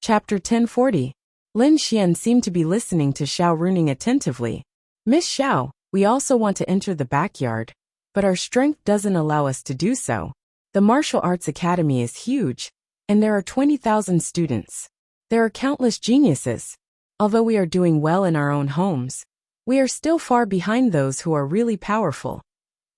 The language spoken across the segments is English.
Chapter 1040. Lin Xian seemed to be listening to Xiao Runing attentively. Miss Xiao, we also want to enter the backyard, but our strength doesn't allow us to do so. The martial arts academy is huge, and there are 20,000 students. There are countless geniuses. Although we are doing well in our own homes, we are still far behind those who are really powerful.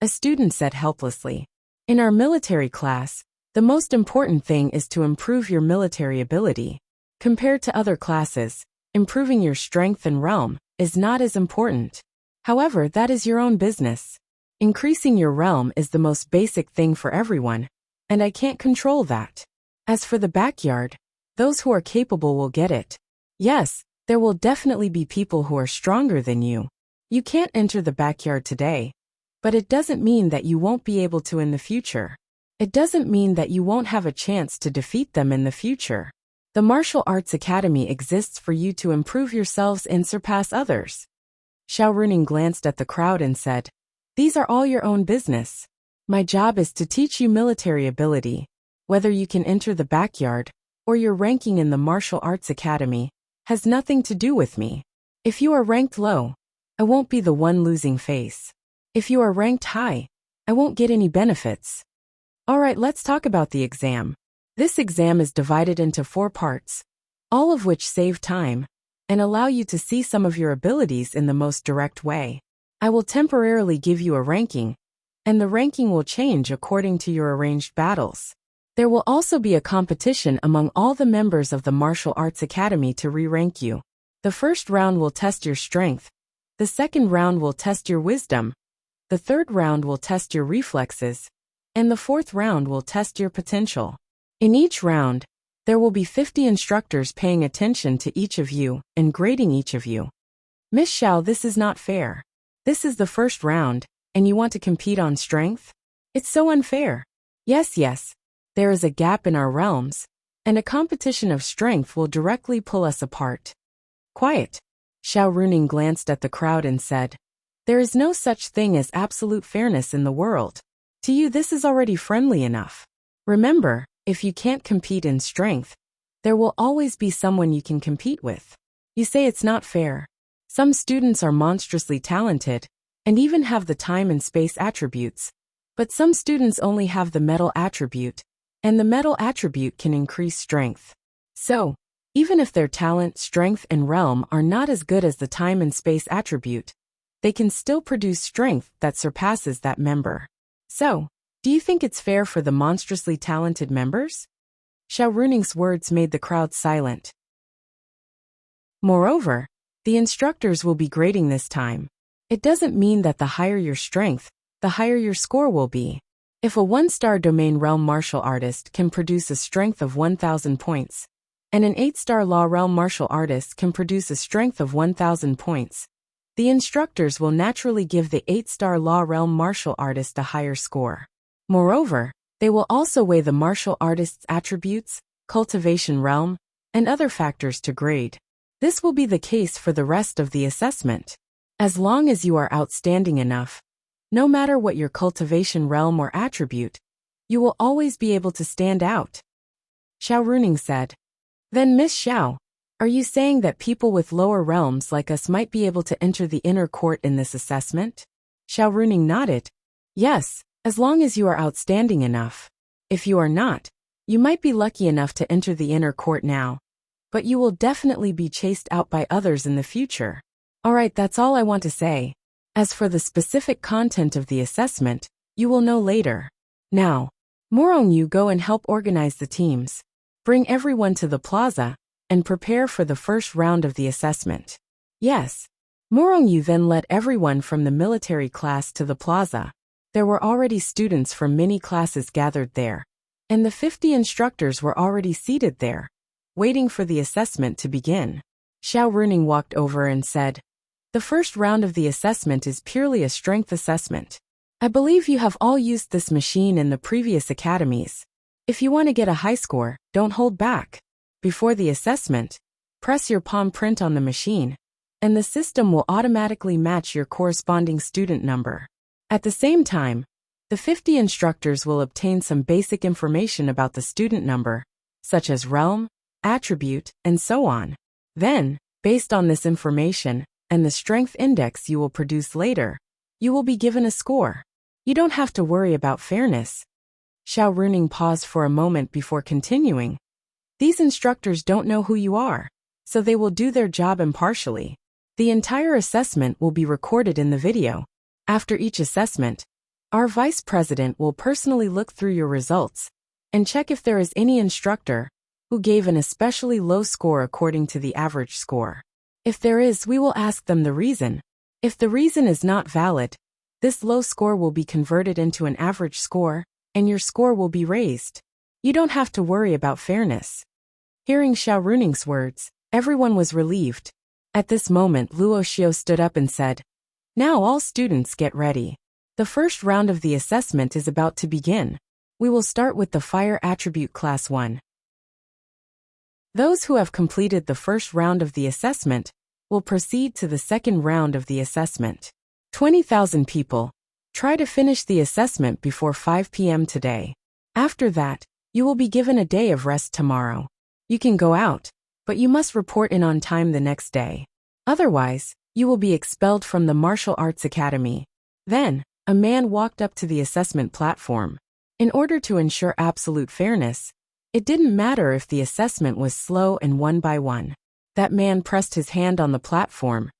A student said helplessly. In our military class, the most important thing is to improve your military ability. Compared to other classes, improving your strength and realm is not as important. However, that is your own business. Increasing your realm is the most basic thing for everyone, and I can't control that. As for the backyard, those who are capable will get it. Yes, there will definitely be people who are stronger than you. You can't enter the backyard today, but it doesn't mean that you won't be able to in the future. It doesn't mean that you won't have a chance to defeat them in the future. The Martial Arts Academy exists for you to improve yourselves and surpass others. Xiao Runing glanced at the crowd and said, "These are all your own business. My job is to teach you military ability. Whether you can enter the backyard, or your ranking in the Martial Arts Academy, has nothing to do with me. If you are ranked low, I won't be the one losing face. If you are ranked high, I won't get any benefits. Alright, let's talk about the exam. This exam is divided into 4 parts, all of which save time, and allow you to see some of your abilities in the most direct way. I will temporarily give you a ranking, and the ranking will change according to your arranged battles. There will also be a competition among all the members of the Martial Arts Academy to re-rank you. The first round will test your strength, the second round will test your wisdom, the third round will test your reflexes, and the fourth round will test your potential. In each round, there will be 50 instructors paying attention to each of you and grading each of you. Miss Xiao, this is not fair. This is the first round, and you want to compete on strength? It's so unfair. Yes, there is a gap in our realms, and a competition of strength will directly pull us apart. Quiet. Xiao Runing glanced at the crowd and said, "There is no such thing as absolute fairness in the world. To you this is already friendly enough. Remember, if you can't compete in strength, there will always be someone you can compete with. You say it's not fair. Some students are monstrously talented, and even have the time and space attributes, but some students only have the metal attribute, and the metal attribute can increase strength. So, even if their talent, strength, and realm are not as good as the time and space attribute, they can still produce strength that surpasses that member. So, do you think it's fair for the monstrously talented members?" Xiao Runing's words made the crowd silent. Moreover, the instructors will be grading this time. It doesn't mean that the higher your strength, the higher your score will be. If a 1-star domain realm martial artist can produce a strength of 1,000 points, and an 8-star law realm martial artist can produce a strength of 1,000 points, the instructors will naturally give the 8-star law realm martial artist a higher score. Moreover, they will also weigh the martial artist's attributes, cultivation realm, and other factors to grade. This will be the case for the rest of the assessment. As long as you are outstanding enough, no matter what your cultivation realm or attribute, you will always be able to stand out. Xiao Runing said. Then Miss Xiao, are you saying that people with lower realms like us might be able to enter the inner court in this assessment? Xiao Runing nodded. Yes, as long as you are outstanding enough. If you are not, you might be lucky enough to enter the inner court now, but you will definitely be chased out by others in the future. Alright, that's all I want to say. As for the specific content of the assessment, you will know later. Now, Morong, you go and help organize the teams. Bring everyone to the plaza, and prepare for the first round of the assessment. Yes. Morong, you then led everyone from the military class to the plaza. There were already students from many classes gathered there, and the 50 instructors were already seated there, waiting for the assessment to begin. Xiao Runing walked over and said, "The first round of the assessment is purely a strength assessment. I believe you have all used this machine in the previous academies. If you want to get a high score, don't hold back. Before the assessment, press your palm print on the machine, and the system will automatically match your corresponding student number. At the same time, the 50 instructors will obtain some basic information about the student number, such as realm, attribute, and so on. Then, based on this information, and the strength index you will produce later, you will be given a score. You don't have to worry about fairness. Xiao Runing paused for a moment before continuing. These instructors don't know who you are, so they will do their job impartially. The entire assessment will be recorded in the video. After each assessment, our vice president will personally look through your results and check if there is any instructor who gave an especially low score according to the average score. If there is, we will ask them the reason. If the reason is not valid, this low score will be converted into an average score, and your score will be raised. You don't have to worry about fairness. Hearing Xiao Runing's words, everyone was relieved. At this moment, Luo Xiao stood up and said, "Now all students get ready. The first round of the assessment is about to begin. We will start with the Fire Attribute Class 1. Those who have completed the first round of the assessment will proceed to the second round of the assessment. 20,000 people. Try to finish the assessment before 5 p.m. today. After that, you will be given a day of rest tomorrow. You can go out, but you must report in on time the next day. Otherwise, you will be expelled from the Martial Arts Academy." Then, a man walked up to the assessment platform. In order to ensure absolute fairness, it didn't matter if the assessment was slow and one by one. That man pressed his hand on the platform,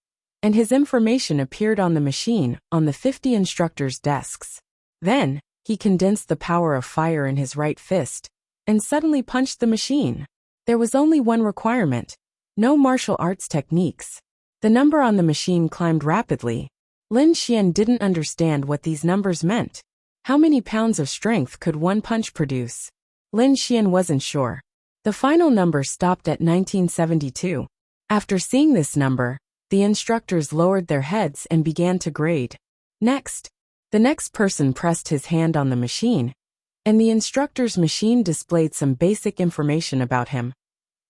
and his information appeared on the machine on the 50 instructors' desks. Then, he condensed the power of fire in his right fist, and suddenly punched the machine. There was only one requirement: no martial arts techniques. The number on the machine climbed rapidly. Lin Xian didn't understand what these numbers meant. How many pounds of strength could one punch produce? Lin Xian wasn't sure. The final number stopped at 1972. After seeing this number, the instructors lowered their heads and began to grade. Next, the next person pressed his hand on the machine, and the instructor's machine displayed some basic information about him.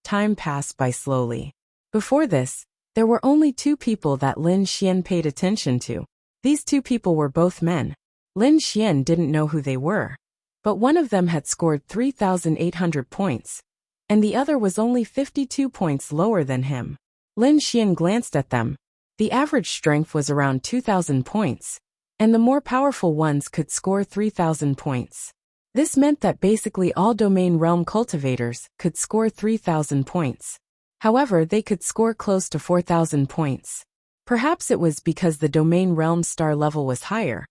Time passed by slowly. Before this, there were only 2 people that Lin Xian paid attention to. These 2 people were both men. Lin Xian didn't know who they were, but one of them had scored 3,800 points, and the other was only 52 points lower than him. Lin Xian glanced at them. The average strength was around 2,000 points, and the more powerful ones could score 3,000 points. This meant that basically all domain realm cultivators could score 3,000 points. However, they could score close to 4,000 points. Perhaps it was because the domain realm star level was higher,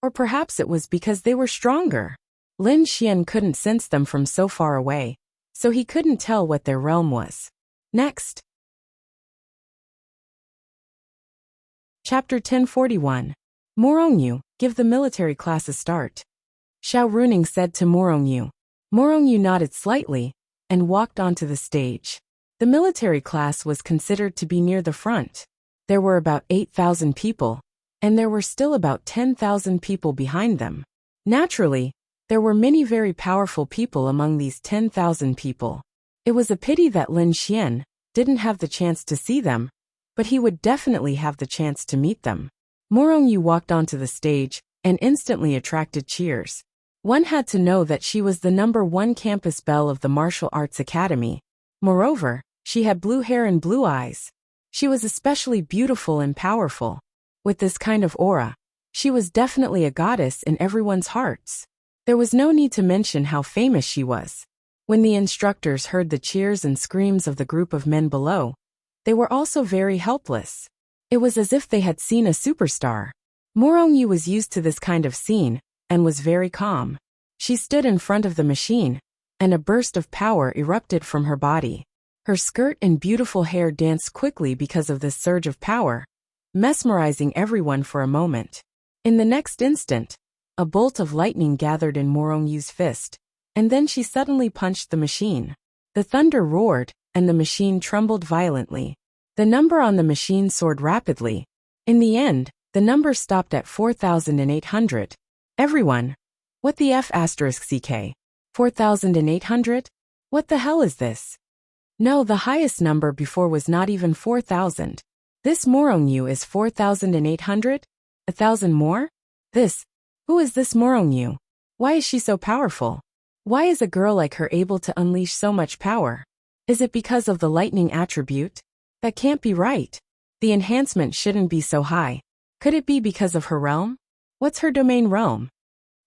or perhaps it was because they were stronger. Lin Xian couldn't sense them from so far away, so he couldn't tell what their realm was. Next. Chapter 1041. Morongyu, give the military class a start. Xiao Runing said to Morongyu. Morongyu nodded slightly and walked onto the stage. The military class was considered to be near the front. There were about 8,000 people, and there were still about 10,000 people behind them. Naturally, there were many very powerful people among these 10,000 people. It was a pity that Lin Xian didn't have the chance to see them, but he would definitely have the chance to meet them. Morongyu walked onto the stage and instantly attracted cheers. One had to know that she was the #1 campus belle of the Martial Arts Academy. Moreover, she had blue hair and blue eyes. She was especially beautiful and powerful. With this kind of aura, she was definitely a goddess in everyone's hearts. There was no need to mention how famous she was. When the instructors heard the cheers and screams of the group of men below, they were also very helpless. It was as if they had seen a superstar. Morongyu was used to this kind of scene and was very calm. She stood in front of the machine, and a burst of power erupted from her body. Her skirt and beautiful hair danced quickly because of this surge of power, mesmerizing everyone for a moment. In the next instant, a bolt of lightning gathered in Morongyu's fist, and then she suddenly punched the machine. The thunder roared, and the machine trembled violently. The number on the machine soared rapidly. In the end, the number stopped at 4,800. Everyone. What the F***CK? 4,800? What the hell is this? No, the highest number before was not even 4,000. This Morongyu is 4,800? 1,000 more? Who is this Morongyu? Why is she so powerful? Why is a girl like her able to unleash so much power? Is it because of the lightning attribute? That can't be right. The enhancement shouldn't be so high. Could it be because of her realm? What's her domain realm?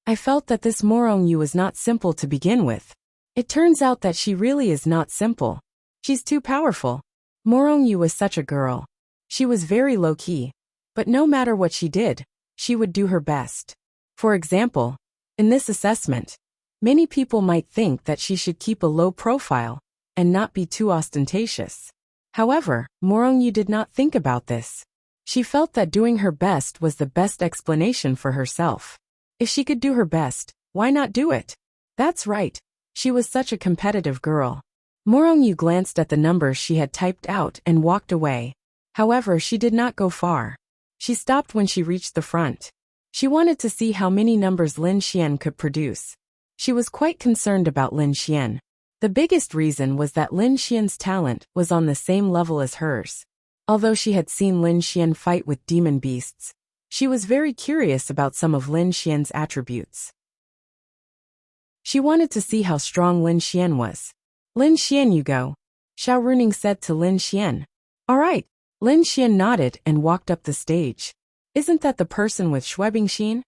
I felt that this Morongyu was not simple to begin with. It turns out that she really is not simple. She's too powerful. Morongyu was such a girl. She was very low-key. But no matter what she did, she would do her best. For example, in this assessment, many people might think that she should keep a low profile and not be too ostentatious. However, Morongyu did not think about this. She felt that doing her best was the best explanation for herself. If she could do her best, why not do it? That's right. She was such a competitive girl. Morongyu glanced at the numbers she had typed out and walked away. However, she did not go far. She stopped when she reached the front. She wanted to see how many numbers Lin Xian could produce. She was quite concerned about Lin Xian. The biggest reason was that Lin Xian's talent was on the same level as hers. Although she had seen Lin Xian fight with demon beasts, she was very curious about some of Lin Xian's attributes. She wanted to see how strong Lin Xian was. Lin Xian, you go, Xiao Runing said to Lin Xian. All right. Lin Xian nodded and walked up the stage. Isn't that the person with Xuebingxin?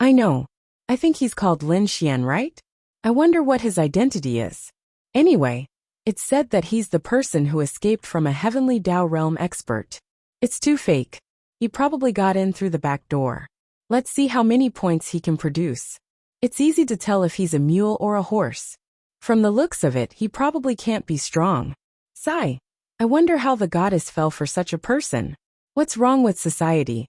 I know. I think he's called Lin Xian, right? I wonder what his identity is. Anyway, it's said that he's the person who escaped from a heavenly Dao realm expert. It's too fake. He probably got in through the back door. Let's see how many points he can produce. It's easy to tell if he's a mule or a horse. From the looks of it, he probably can't be strong. Sigh. I wonder how the goddess fell for such a person. What's wrong with society?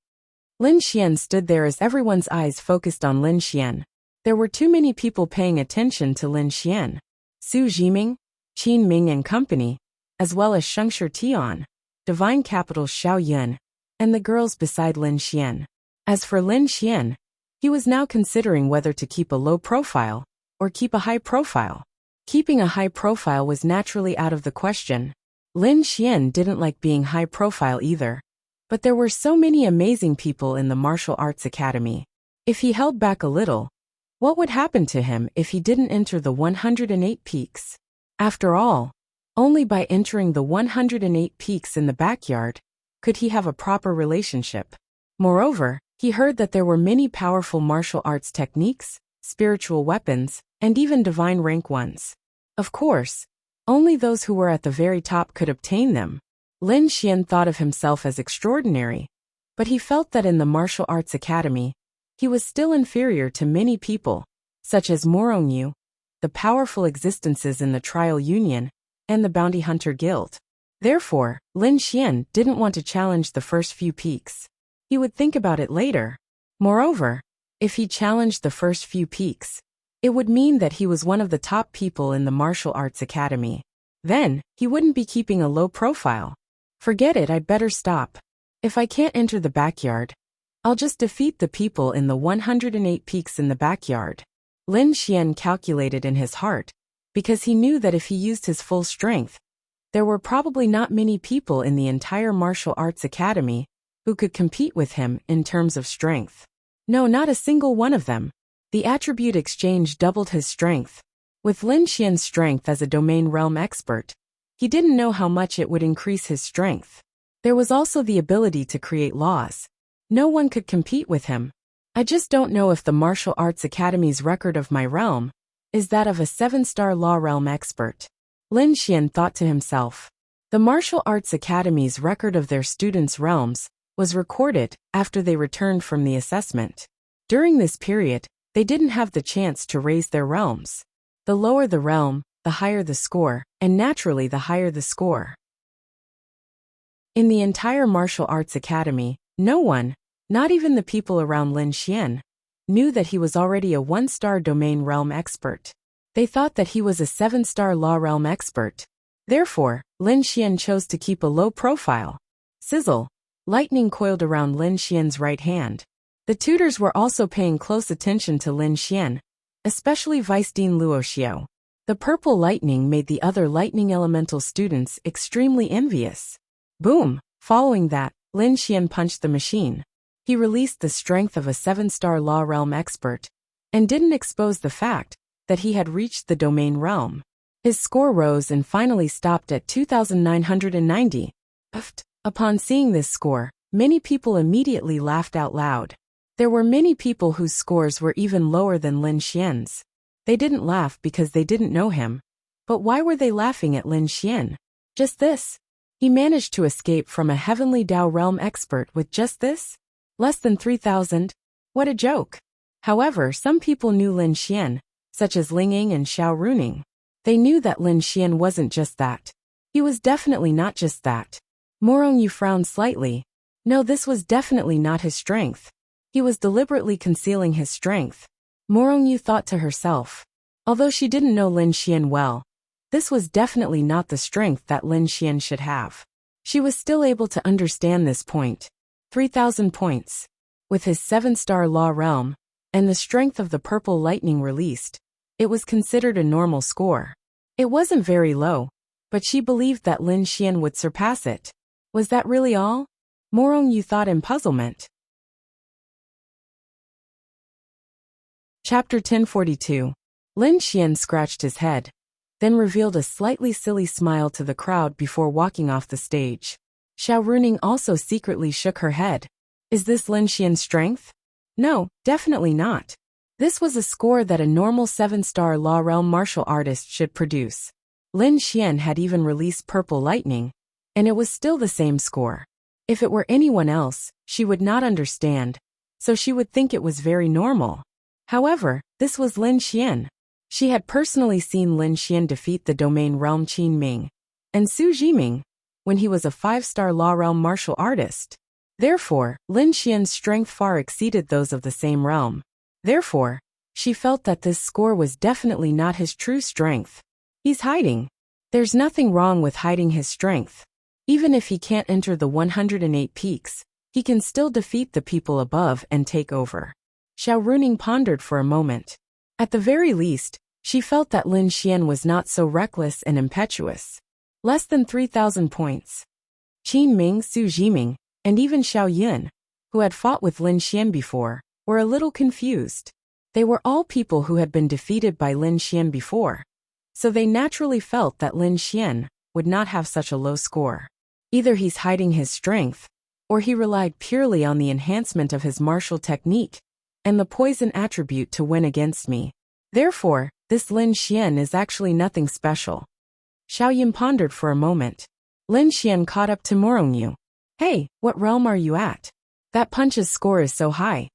Lin Xian stood there as everyone's eyes focused on Lin Xian. There were too many people paying attention to Lin Xian. Su Jiming, Qin Ming and company, as well as Shengshi Tian, divine capital Xiao Yun, and the girls beside Lin Xian. As for Lin Xian, he was now considering whether to keep a low profile or keep a high profile. Keeping a high profile was naturally out of the question. Lin Xian didn't like being high profile either. But there were so many amazing people in the martial arts academy. If he held back a little, what would happen to him if he didn't enter the 108 peaks? After all, only by entering the 108 peaks in the backyard could he have a proper relationship. Moreover, he heard that there were many powerful martial arts techniques, spiritual weapons, and even divine rank ones. Of course, only those who were at the very top could obtain them. Lin Xian thought of himself as extraordinary, but he felt that in the martial arts academy, he was still inferior to many people, such as Morongyu, the powerful existences in the Trial Union, and the Bounty Hunter Guild. Therefore, Lin Xian didn't want to challenge the first few peaks. He would think about it later. Moreover, if he challenged the first few peaks, it would mean that he was one of the top people in the martial arts academy. Then, he wouldn't be keeping a low profile. Forget it, I'd better stop. If I can't enter the backyard, I'll just defeat the people in the 108 peaks in the backyard. Lin Xian calculated in his heart, because he knew that if he used his full strength, there were probably not many people in the entire martial arts academy who could compete with him in terms of strength. No, not a single one of them. The attribute exchange doubled his strength. With Lin Xian's strength as a domain realm expert, he didn't know how much it would increase his strength. There was also the ability to create laws. No one could compete with him. I just don't know if the Martial Arts Academy's record of my realm is that of a 7-star law realm expert. Lin Xian thought to himself. The Martial Arts Academy's record of their students' realms was recorded after they returned from the assessment. During this period, they didn't have the chance to raise their realms. The lower the realm, the higher the score, and naturally the higher the score. In the entire Martial Arts Academy, no one, not even the people around Lin Xian, knew that he was already a 1-star domain realm expert. They thought that he was a 7-star law realm expert. Therefore, Lin Xian chose to keep a low profile. Sizzle. Lightning coiled around Lin Xian's right hand. The tutors were also paying close attention to Lin Xian, especially Vice Dean Luo Xiao. The purple lightning made the other lightning elemental students extremely envious. Boom! Following that, Lin Xian punched the machine. He released the strength of a 7-star law realm expert, and didn't expose the fact that he had reached the domain realm. His score rose and finally stopped at 2,990. Upon seeing this score, many people immediately laughed out loud. There were many people whose scores were even lower than Lin Xian's. They didn't laugh because they didn't know him. But why were they laughing at Lin Xian? Just this. He managed to escape from a heavenly Dao realm expert with just this? Less than 3,000? What a joke. However, some people knew Lin Xian, such as Ling Ying and Xiao Runing. They knew that Lin Xian wasn't just that. He was definitely not just that. Morong Yu frowned slightly. No, this was definitely not his strength. He was deliberately concealing his strength. Morong Yu thought to herself. Although she didn't know Lin Xian well, this was definitely not the strength that Lin Xian should have. She was still able to understand this point. 3,000 points. With his 7-star law realm, and the strength of the purple lightning released, it was considered a normal score. It wasn't very low, but she believed that Lin Xian would surpass it. Was that really all? Morong Yu thought in puzzlement. Chapter 1042. Lin Xian scratched his head, then revealed a slightly silly smile to the crowd before walking off the stage. Xiao Runing also secretly shook her head. Is this Lin Xian's strength? No, definitely not. This was a score that a normal 7-star law realm martial artist should produce. Lin Xian had even released purple lightning, and it was still the same score. If it were anyone else, she would not understand, so she would think it was very normal. However, this was Lin Xian. She had personally seen Lin Xian defeat the domain realm Qin Ming and Su Jiming when he was a 5-star law realm martial artist. Therefore, Lin Xian's strength far exceeded those of the same realm. Therefore, she felt that this score was definitely not his true strength. He's hiding. There's nothing wrong with hiding his strength. Even if he can't enter the 108 peaks, he can still defeat the people above and take over. Xiao Runing pondered for a moment. At the very least, she felt that Lin Xian was not so reckless and impetuous. Less than 3,000 points. Qin Ming, Su Jiming, and even Xiao Yun, who had fought with Lin Xian before, were a little confused. They were all people who had been defeated by Lin Xian before, so they naturally felt that Lin Xian would not have such a low score. Either he's hiding his strength, or he relied purely on the enhancement of his martial technique and the poison attribute to win against me. Therefore, this Lin Xian is actually nothing special. Xiao Yun pondered for a moment. Lin Xian caught up to Morong Yu. Hey, what realm are you at? That punch's score is so high.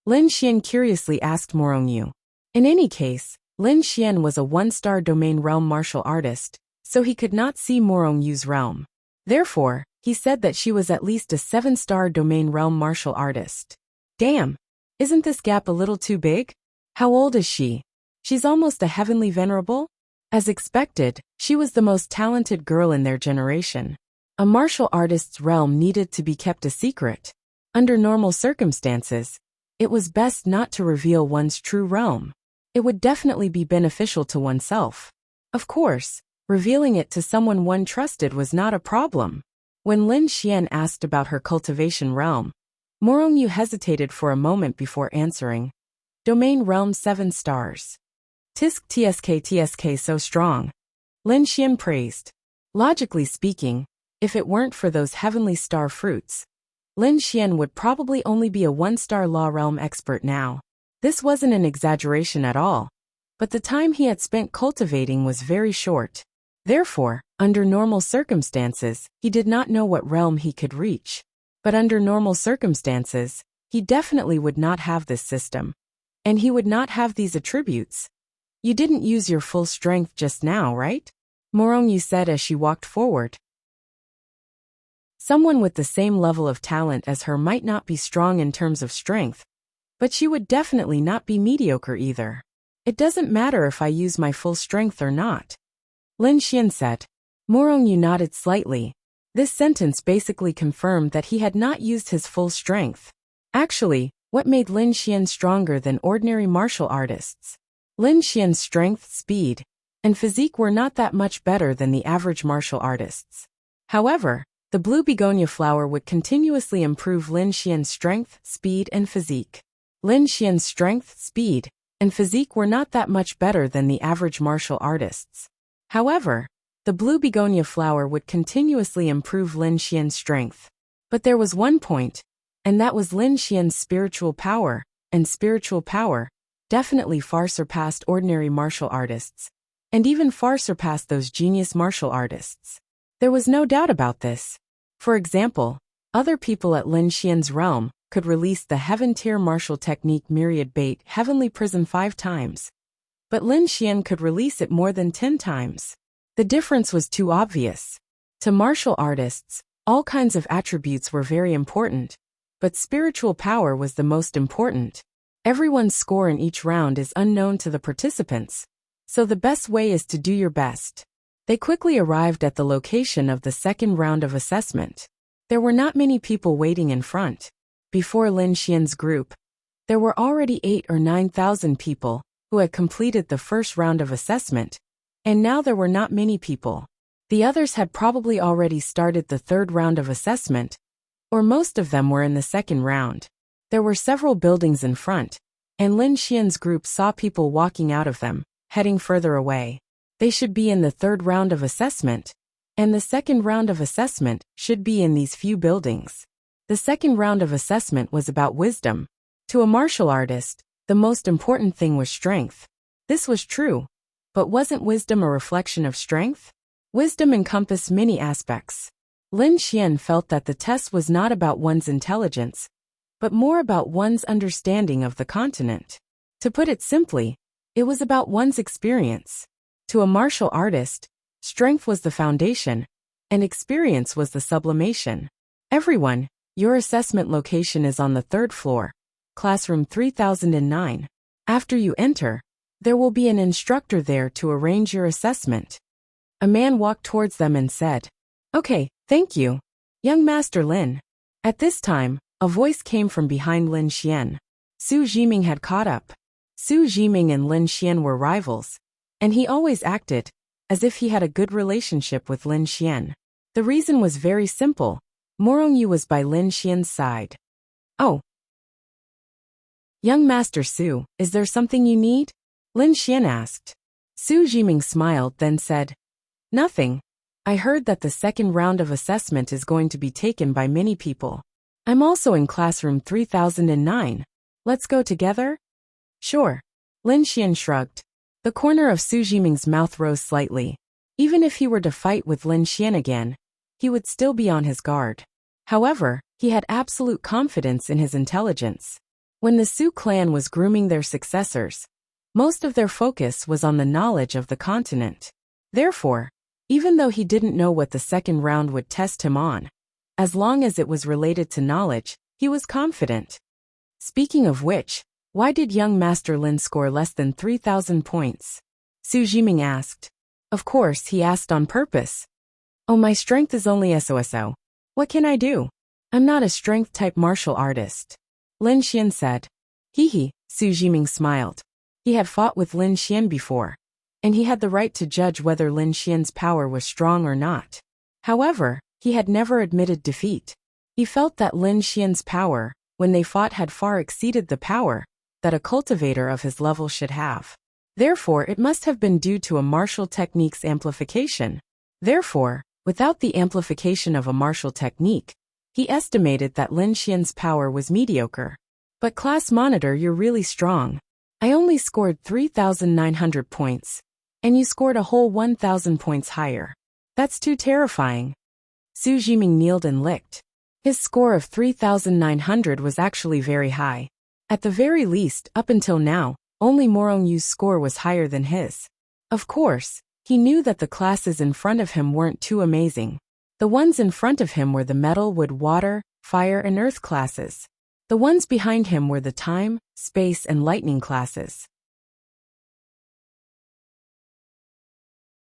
Lin Xian curiously asked Morong Yu. In any case, Lin Xian was a 1-star domain realm martial artist, so he could not see Morong Yu's realm. Therefore, he said that she was at least a 7-star domain realm martial artist. Damn! Isn't this gap a little too big? How old is she? She's almost a heavenly venerable? As expected, she was the most talented girl in their generation. A martial artist's realm needed to be kept a secret. Under normal circumstances, it was best not to reveal one's true realm. It would definitely be beneficial to oneself. Of course, revealing it to someone one trusted was not a problem. When Lin Xian asked about her cultivation realm, Morong Yu hesitated for a moment before answering. Domain realm 7 stars. Tsk so strong. Lin Xian praised. Logically speaking, if it weren't for those heavenly star fruits, Lin Xian would probably only be a 1-star law realm expert now. This wasn't an exaggeration at all, but the time he had spent cultivating was very short. Therefore, under normal circumstances, he did not know what realm he could reach. But under normal circumstances, he definitely would not have this system. And he would not have these attributes. You didn't use your full strength just now, right? Morong Yu said as she walked forward. Someone with the same level of talent as her might not be strong in terms of strength, but she would definitely not be mediocre either. It doesn't matter if I use my full strength or not. Lin Xian said. Morong Yu nodded slightly. This sentence basically confirmed that he had not used his full strength. Actually, what made Lin Xian stronger than ordinary martial artists? Lin Xian's strength, speed, and physique were not that much better than the average martial artists. However, the blue begonia flower would continuously improve Lin Xian's strength, speed, and physique. Lin Xian's strength, speed, and physique were not that much better than the average martial artists. However, the blue begonia flower would continuously improve Lin Xian's strength. But there was one point, and that was Lin Xian's spiritual power, and spiritual power definitely far surpassed ordinary martial artists, and even far surpassed those genius martial artists. There was no doubt about this. For example, other people at Lin Xian's realm could release the heaven-tier martial technique Myriad Bait Heavenly Prism 5 times. But Lin Xian could release it more than 10 times. The difference was too obvious. To martial artists, all kinds of attributes were very important, but spiritual power was the most important. Everyone's score in each round is unknown to the participants, so the best way is to do your best. They quickly arrived at the location of the second round of assessment. There were not many people waiting in front. Before Lin Xian's group, there were already 8,000 or 9,000 people who had completed the first round of assessment, and now there were not many people. The others had probably already started the third round of assessment, or most of them were in the second round. There were several buildings in front, and Lin Xian's group saw people walking out of them, heading further away. They should be in the third round of assessment, and the second round of assessment should be in these few buildings. The second round of assessment was about wisdom. To a martial artist, the most important thing was strength. This was true, but wasn't wisdom a reflection of strength? Wisdom encompassed many aspects. Lin Xian felt that the test was not about one's intelligence, but more about one's understanding of the continent. To put it simply, it was about one's experience. To a martial artist, strength was the foundation, and experience was the sublimation. Everyone, your assessment location is on the third floor, classroom 3009. After you enter, there will be an instructor there to arrange your assessment. A man walked towards them and said, "Okay, thank you, young Master Lin." At this time, a voice came from behind Lin Xian. Su Jiming had caught up. Su Jiming and Lin Xian were rivals, and he always acted as if he had a good relationship with Lin Xian. The reason was very simple. Morongyu was by Lin Xian's side. "Oh, young Master Su, is there something you need?" Lin Xian asked. Su Jiming smiled, then said, "Nothing. I heard that the second round of assessment is going to be taken by many people. I'm also in classroom 3009. Let's go together?" "Sure." Lin Xian shrugged. The corner of Su Jiming's mouth rose slightly. Even if he were to fight with Lin Xian again, he would still be on his guard. However, he had absolute confidence in his intelligence. When the Su clan was grooming their successors, most of their focus was on the knowledge of the continent. Therefore, even though he didn't know what the second round would test him on, as long as it was related to knowledge, he was confident. Speaking of which, why did young Master Lin score less than 3,000 points? Su Jiming asked. Of course, he asked on purpose. "Oh, my strength is only SOSO. What can I do? I'm not a strength-type martial artist." Lin Xian said. Hee, Su Jiming smiled. He had fought with Lin Xian before, and he had the right to judge whether Lin Xian's power was strong or not. However, he had never admitted defeat. He felt that Lin Xian's power, when they fought, had far exceeded the power that a cultivator of his level should have. Therefore, it must have been due to a martial technique's amplification. Therefore, without the amplification of a martial technique, he estimated that Lin Xian's power was mediocre. "But class monitor, you're really strong. I only scored 3,900 points, and you scored a whole 1,000 points higher. That's too terrifying." Su Jiming kneeled and licked. His score of 3,900 was actually very high. At the very least, up until now, only Morongyu's score was higher than his. Of course, he knew that the classes in front of him weren't too amazing. The ones in front of him were the metal, wood, water, fire, and earth classes. The ones behind him were the time, space, and lightning classes.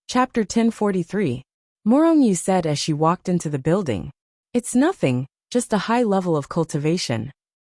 Chapter 1043. Morongyu said as she walked into the building. "It's nothing, just a high level of cultivation."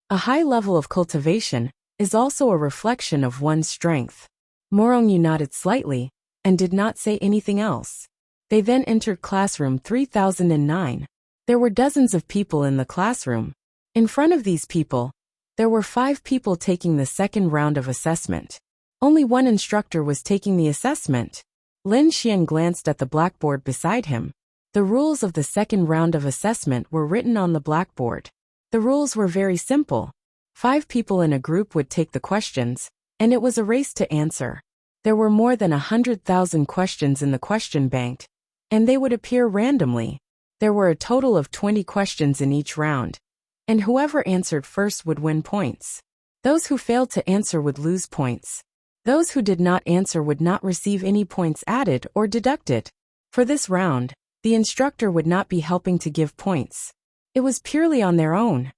A high level of cultivation is also a reflection of one's strength. Morongyu nodded slightly and did not say anything else. They then entered classroom 3009. There were dozens of people in the classroom. In front of these people, there were 5 people taking the second round of assessment. Only one instructor was taking the assessment. Lin Xian glanced at the blackboard beside him. The rules of the second round of assessment were written on the blackboard. The rules were very simple. 5 people in a group would take the questions, and it was a race to answer. There were more than 100,000 questions in the question bank, and they would appear randomly. There were a total of 20 questions in each round, and whoever answered first would win points. Those who failed to answer would lose points. Those who did not answer would not receive any points added or deducted. For this round, the instructor would not be helping to give points. It was purely on their own.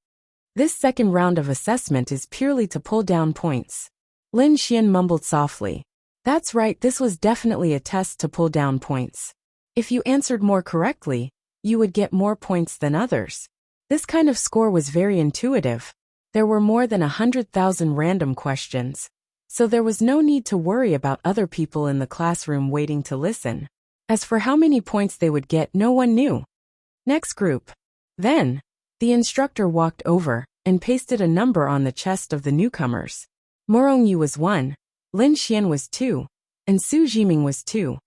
This second round of assessment is purely to pull down points. Lin Xian mumbled softly. That's right, this was definitely a test to pull down points. If you answered more correctly, you would get more points than others. This kind of score was very intuitive. There were more than 100,000 random questions, so there was no need to worry about other people in the classroom waiting to listen. As for how many points they would get, no one knew. Next group. Then, the instructor walked over and pasted a number on the chest of the newcomers. Morongyu was 1, Lin Xian was 2, and Su Jiming was 2.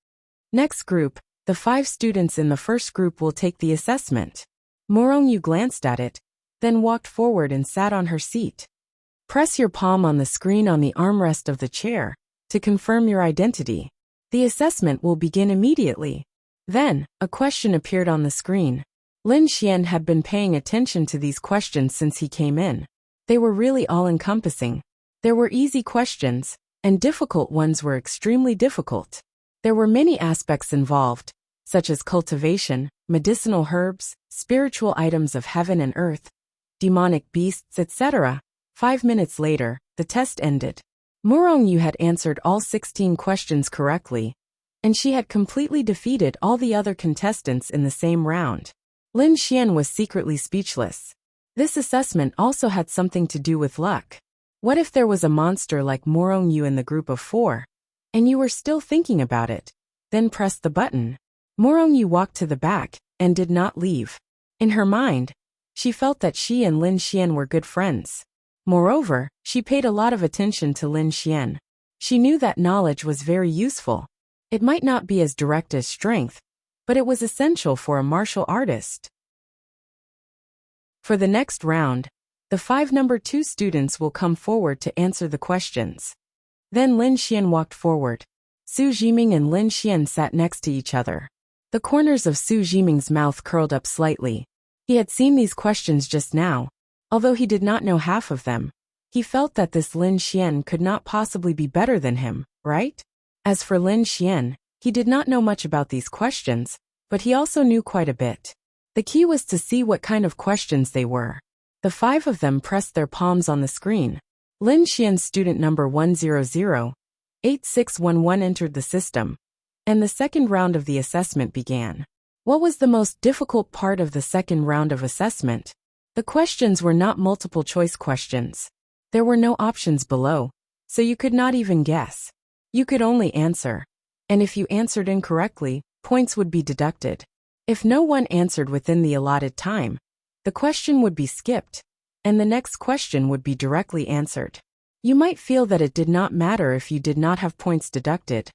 Next group, the 5 students in the first group will take the assessment. Morongyu glanced at it, then walked forward and sat on her seat. Press your palm on the screen on the armrest of the chair to confirm your identity. The assessment will begin immediately. Then, a question appeared on the screen. Lin Xian had been paying attention to these questions since he came in. They were really all-encompassing. There were easy questions, and difficult ones were extremely difficult. There were many aspects involved, such as cultivation, medicinal herbs, spiritual items of heaven and earth, demonic beasts, etc. 5 minutes later, the test ended. Morongyu had answered all 16 questions correctly, and she had completely defeated all the other contestants in the same round. Lin Xian was secretly speechless. This assessment also had something to do with luck. What if there was a monster like Morongyu in the group of 4, and you were still thinking about it? Then press the button. Morongyu walked to the back and did not leave. In her mind, she felt that she and Lin Xian were good friends. Moreover, she paid a lot of attention to Lin Xian. She knew that knowledge was very useful. It might not be as direct as strength, but it was essential for a martial artist. For the next round, the 5 number 2 students will come forward to answer the questions. Then Lin Xian walked forward. Su Jiming and Lin Xian sat next to each other. The corners of Su Jiming's mouth curled up slightly. He had seen these questions just now. Although he did not know half of them, he felt that this Lin Xian could not possibly be better than him, right? As for Lin Xian, he did not know much about these questions, but he also knew quite a bit. The key was to see what kind of questions they were. The 5 of them pressed their palms on the screen. Lin Xian's student number 1008611 entered the system, and the second round of the assessment began. What was the most difficult part of the second round of assessment? The questions were not multiple choice questions. There were no options below, so you could not even guess. You could only answer. And if you answered incorrectly, points would be deducted. If no one answered within the allotted time, the question would be skipped, and the next question would be directly answered. You might feel that it did not matter if you did not have points deducted.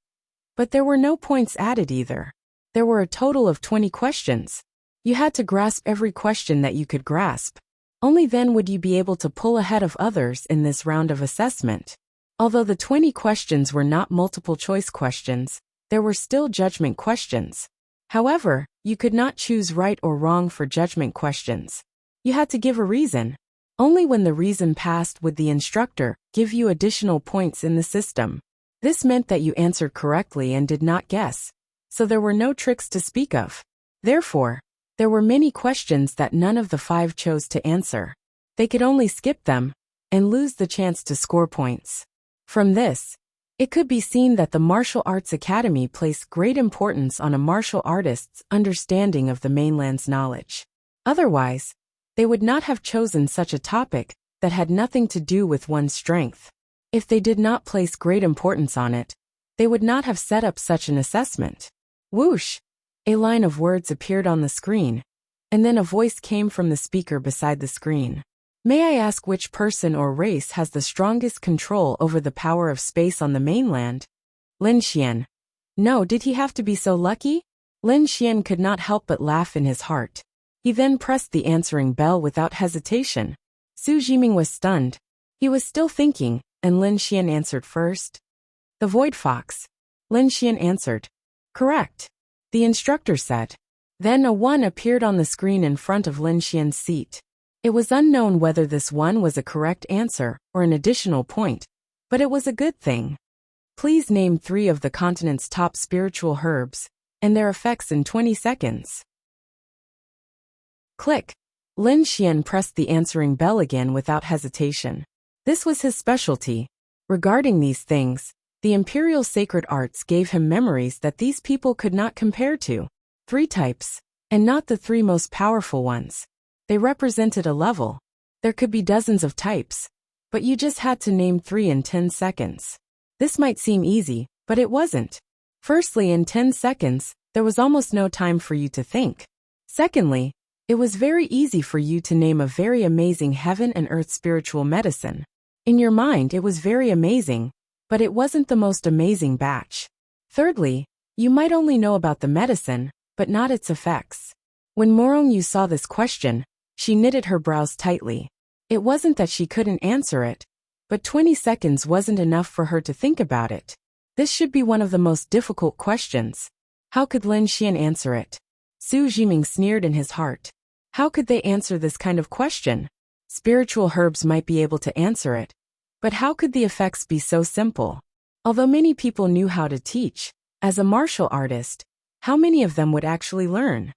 But there were no points added either. There were a total of 20 questions. You had to grasp every question that you could grasp. Only then would you be able to pull ahead of others in this round of assessment. Although the 20 questions were not multiple choice questions, there were still judgment questions. However, you could not choose right or wrong for judgment questions. You had to give a reason. Only when the reason passed would the instructor give you additional points in the system. This meant that you answered correctly and did not guess, so there were no tricks to speak of. Therefore, there were many questions that none of the 5 chose to answer. They could only skip them and lose the chance to score points. From this, it could be seen that the Martial Arts Academy placed great importance on a martial artist's understanding of the mainland's knowledge. Otherwise, they would not have chosen such a topic that had nothing to do with one's strength. If they did not place great importance on it, they would not have set up such an assessment. Whoosh! A line of words appeared on the screen, and then a voice came from the speaker beside the screen. May I ask which person or race has the strongest control over the power of space on the mainland? Lin Xian. No, did he have to be so lucky? Lin Xian could not help but laugh in his heart. He then pressed the answering bell without hesitation. Su Jiming was stunned. He was still thinking, and Lin Xian answered first. The Void Fox. Lin Xian answered. Correct. The instructor said. Then a 1 appeared on the screen in front of Lin Xian's seat. It was unknown whether this 1 was a correct answer or an additional point, but it was a good thing. Please name 3 of the continent's top spiritual herbs and their effects in 20 seconds. Click. Lin Xian pressed the answering bell again without hesitation. This was his specialty. Regarding these things, the Imperial Sacred Arts gave him memories that these people could not compare to. 3 types, and not the 3 most powerful ones. They represented a level. There could be dozens of types, but you just had to name 3 in 10 seconds. This might seem easy, but it wasn't. Firstly, in 10 seconds, there was almost no time for you to think. Secondly, it was very easy for you to name a very amazing heaven and earth spiritual medicine. In your mind, it was very amazing, but it wasn't the most amazing batch. Thirdly, you might only know about the medicine, but not its effects. When Morongyu saw this question, she knitted her brows tightly. It wasn't that she couldn't answer it, but 20 seconds wasn't enough for her to think about it. This should be one of the most difficult questions. How could Lin Xian answer it? Su Jiming sneered in his heart. How could they answer this kind of question? Spiritual herbs might be able to answer it, but how could the effects be so simple? Although many people knew how to teach, as a martial artist, how many of them would actually learn?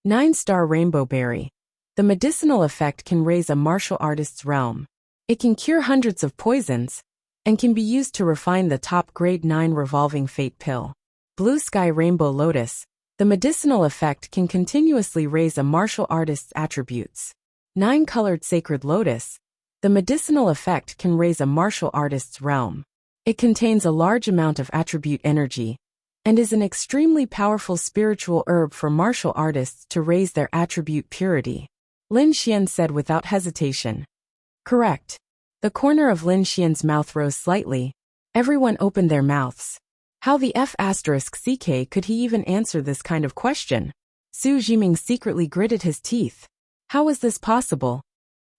9-star Rainbow Berry. The medicinal effect can raise a martial artist's realm. It can cure hundreds of poisons, and can be used to refine the top grade 9 Revolving Fate Pill. Blue Sky Rainbow Lotus. The medicinal effect can continuously raise a martial artist's attributes. 9-colored Sacred Lotus. The medicinal effect can raise a martial artist's realm. It contains a large amount of attribute energy, and is an extremely powerful spiritual herb for martial artists to raise their attribute purity. Lin Xian said without hesitation. Correct. The corner of Lin Xian's mouth rose slightly. Everyone opened their mouths. How the F***ck could he even answer this kind of question? Su Jiming secretly gritted his teeth. How was this possible?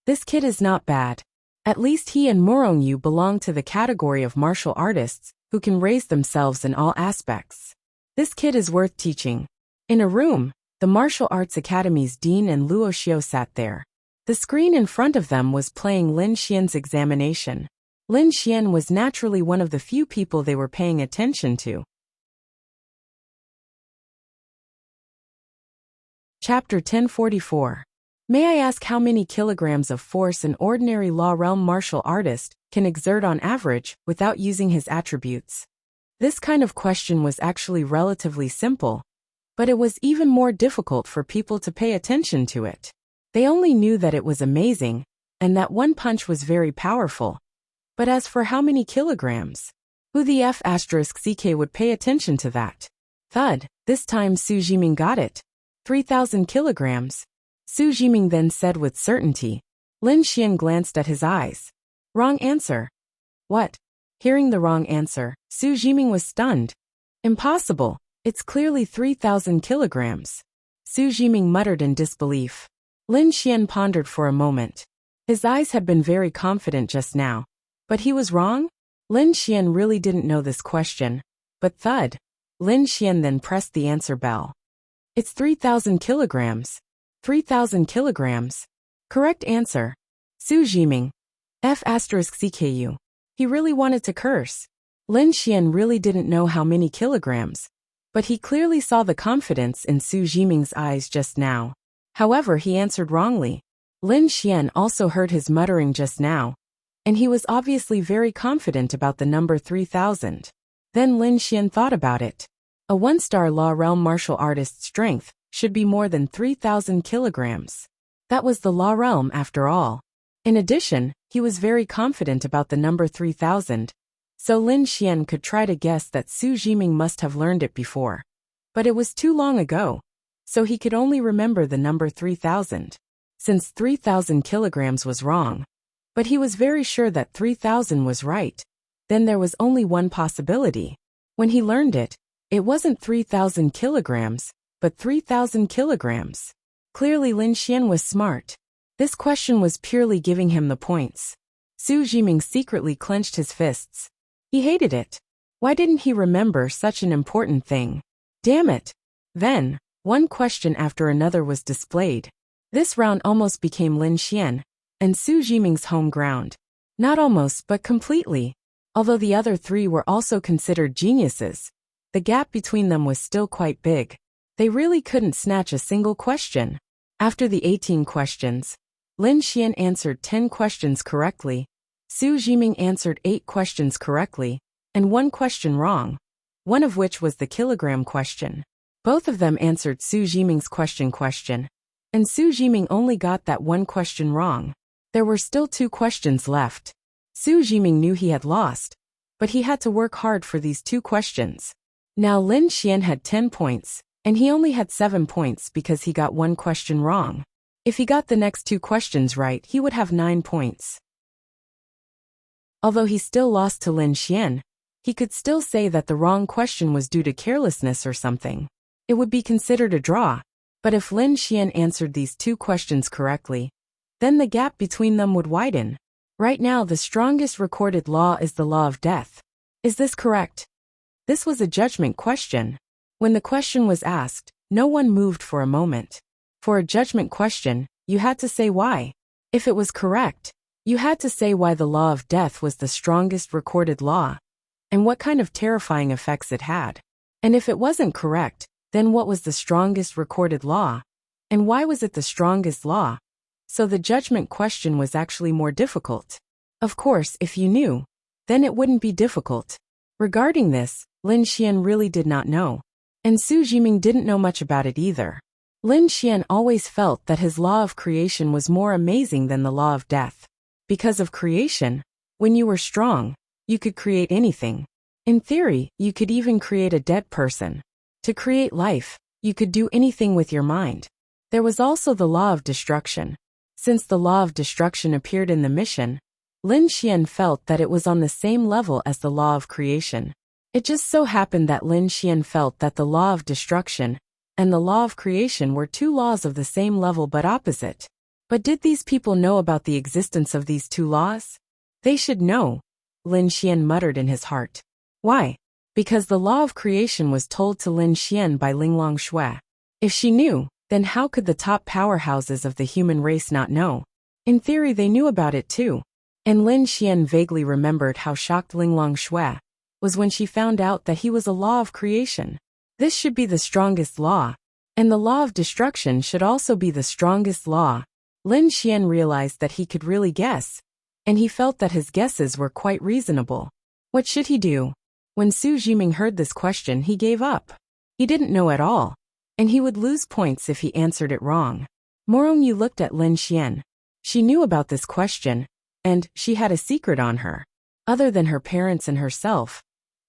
This kid is not bad. At least he and Morongyu belong to the category of martial artists who can raise themselves in all aspects. This kid is worth teaching. In a room, the Martial Arts Academy's dean and Luo Xiao sat there. The screen in front of them was playing Lin Xian's examination. Lin Xian was naturally one of the few people they were paying attention to. Chapter 1044. May I ask how many kilograms of force an ordinary law realm martial artist can exert on average without using his attributes? This kind of question was actually relatively simple, but it was even more difficult for people to pay attention to it. They only knew that it was amazing, and that one punch was very powerful. But as for how many kilograms, who the F***ck would pay attention to that? Thud, this time Su Jiming got it. 3,000 kilograms. Su Jiming then said with certainty. Lin Xian glanced at his eyes. Wrong answer. What? Hearing the wrong answer, Su Jiming was stunned. Impossible. It's clearly 3,000 kilograms. Su Jiming muttered in disbelief. Lin Xian pondered for a moment. His eyes had been very confident just now. But he was wrong? Lin Xian really didn't know this question. But thud. Lin Xian then pressed the answer bell. It's 3,000 kilograms. 3,000 kilograms. Correct answer. Su Jiming. F***ck. He really wanted to curse. Lin Xian really didn't know how many kilograms, but he clearly saw the confidence in Su Jiming's eyes just now. However, he answered wrongly. Lin Xian also heard his muttering just now, and he was obviously very confident about the number 3,000. Then Lin Xian thought about it. A 1-star law realm martial artist's strength should be more than 3,000 kilograms. That was the law realm after all. In addition, he was very confident about the number 3,000, so Lin Xian could try to guess that Su Jiming must have learned it before. But it was too long ago, so he could only remember the number 3,000. Since 3,000 kilograms was wrong, but he was very sure that 3,000 was right, then there was only one possibility. When he learned it, It wasn't 3,000 kilograms, but 3,000 kilograms. Clearly Lin Xian was smart. This question was purely giving him the points. Su Jiming secretly clenched his fists. He hated it. Why didn't he remember such an important thing? Damn it! Then, one question after another was displayed. This round almost became Lin Xian and Su Jiming's home ground. Not almost, but completely. Although the other three were also considered geniuses, the gap between them was still quite big. They really couldn't snatch a single question. After the 18 questions, Lin Xian answered 10 questions correctly, Su Jiming answered 8 questions correctly, and 1 question wrong, one of which was the kilogram question. Both of them answered Su Jiming's question, and Su Jiming only got that 1 question wrong. There were still 2 questions left. Su Jiming knew he had lost, but he had to work hard for these 2 questions. Now Lin Xian had 10 points, and he only had 7 points because he got 1 question wrong. If he got the next 2 questions right, he would have 9 points. Although he still lost to Lin Xian, he could still say that the wrong question was due to carelessness or something. It would be considered a draw. But if Lin Xian answered these 2 questions correctly, then the gap between them would widen. Right now the strongest recorded law is the law of death. Is this correct? This was a judgment question. When the question was asked, no one moved for a moment. For a judgment question, you had to say why. If it was correct, you had to say why the law of death was the strongest recorded law, and what kind of terrifying effects it had. And if it wasn't correct, then what was the strongest recorded law, and why was it the strongest law? So the judgment question was actually more difficult. Of course, if you knew, then it wouldn't be difficult. Regarding this, Lin Xian really did not know. And Su Jiming didn't know much about it either. Lin Xian always felt that his law of creation was more amazing than the law of death. Because of creation, when you were strong, you could create anything. In theory, you could even create a dead person. To create life, you could do anything with your mind. There was also the law of destruction. Since the law of destruction appeared in the mission, Lin Xian felt that it was on the same level as the law of creation. It just so happened that Lin Xian felt that the law of destruction and the law of creation were 2 laws of the same level but opposite. But did these people know about the existence of these 2 laws? They should know, Lin Xian muttered in his heart. Why? Because the law of creation was told to Lin Xian by Linglong Shui. If she knew, then how could the top powerhouses of the human race not know? In theory they knew about it too. And Lin Xian vaguely remembered how shocked Linglong Shui was when she found out that he was a law of creation. This should be the strongest law, and the law of destruction should also be the strongest law. Lin Xian realized that he could really guess, and he felt that his guesses were quite reasonable. What should he do? When Su Jiming heard this question, he gave up. He didn't know at all, and he would lose points if he answered it wrong. Morongyu looked at Lin Xian. She knew about this question, and she had a secret on her. Other than her parents and herself,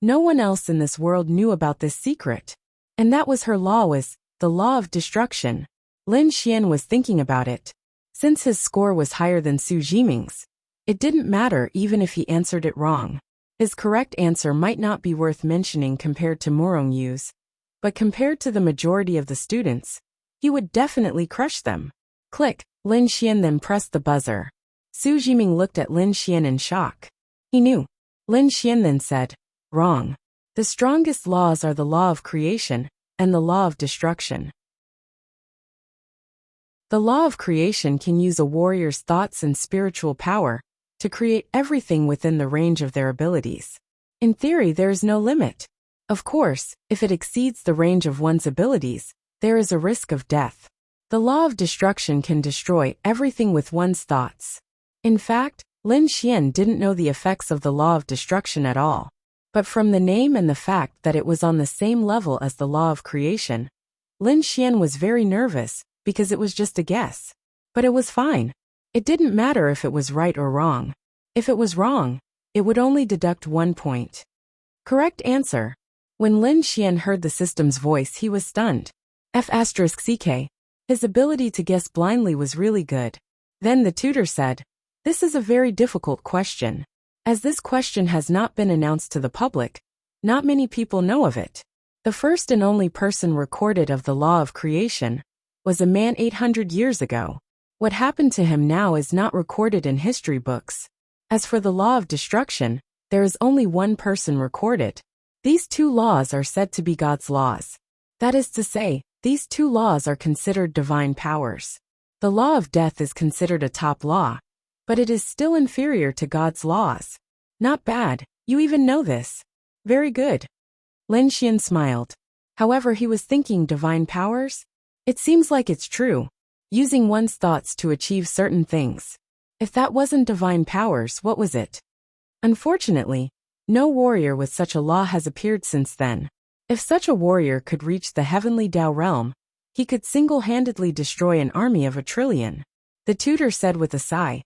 no one else in this world knew about this secret. And that was her law, was the law of destruction. Lin Xian was thinking about it. Since his score was higher than Su Jiming's, it didn't matter even if he answered it wrong. His correct answer might not be worth mentioning compared to Morongyu's, but compared to the majority of the students, he would definitely crush them. Click. Lin Xian then pressed the buzzer. Su Jiming looked at Lin Xian in shock. He knew. Lin Xian then said, "Wrong. The strongest laws are the law of creation and the law of destruction." The law of creation can use a warrior's thoughts and spiritual power to create everything within the range of their abilities. In theory, there is no limit. Of course, if it exceeds the range of one's abilities, there is a risk of death. The law of destruction can destroy everything with one's thoughts. In fact, Lin Xian didn't know the effects of the law of destruction at all. But from the name and the fact that it was on the same level as the law of creation, Lin Xian was very nervous because it was just a guess. But it was fine. It didn't matter if it was right or wrong. If it was wrong, it would only deduct 1 point. Correct answer. When Lin Xian heard the system's voice, he was stunned. F***ck. His ability to guess blindly was really good. Then the tutor said, "This is a very difficult question. As this question has not been announced to the public, not many people know of it. The first and only person recorded of the law of creation was a man 800 years ago. What happened to him now is not recorded in history books. As for the law of destruction, there is only one person recorded. These two laws are said to be God's laws. That is to say, these two laws are considered divine powers. The law of death is considered a top law, but it is still inferior to God's laws. Not bad, you even know this. Very good. Lin Xian smiled. However, he was thinking divine powers? It seems like it's true. Using one's thoughts to achieve certain things. If that wasn't divine powers, what was it? Unfortunately, no warrior with such a law has appeared since then. If such a warrior could reach the heavenly Tao realm, he could single-handedly destroy an army of 1,000,000,000,000. The tutor said with a sigh.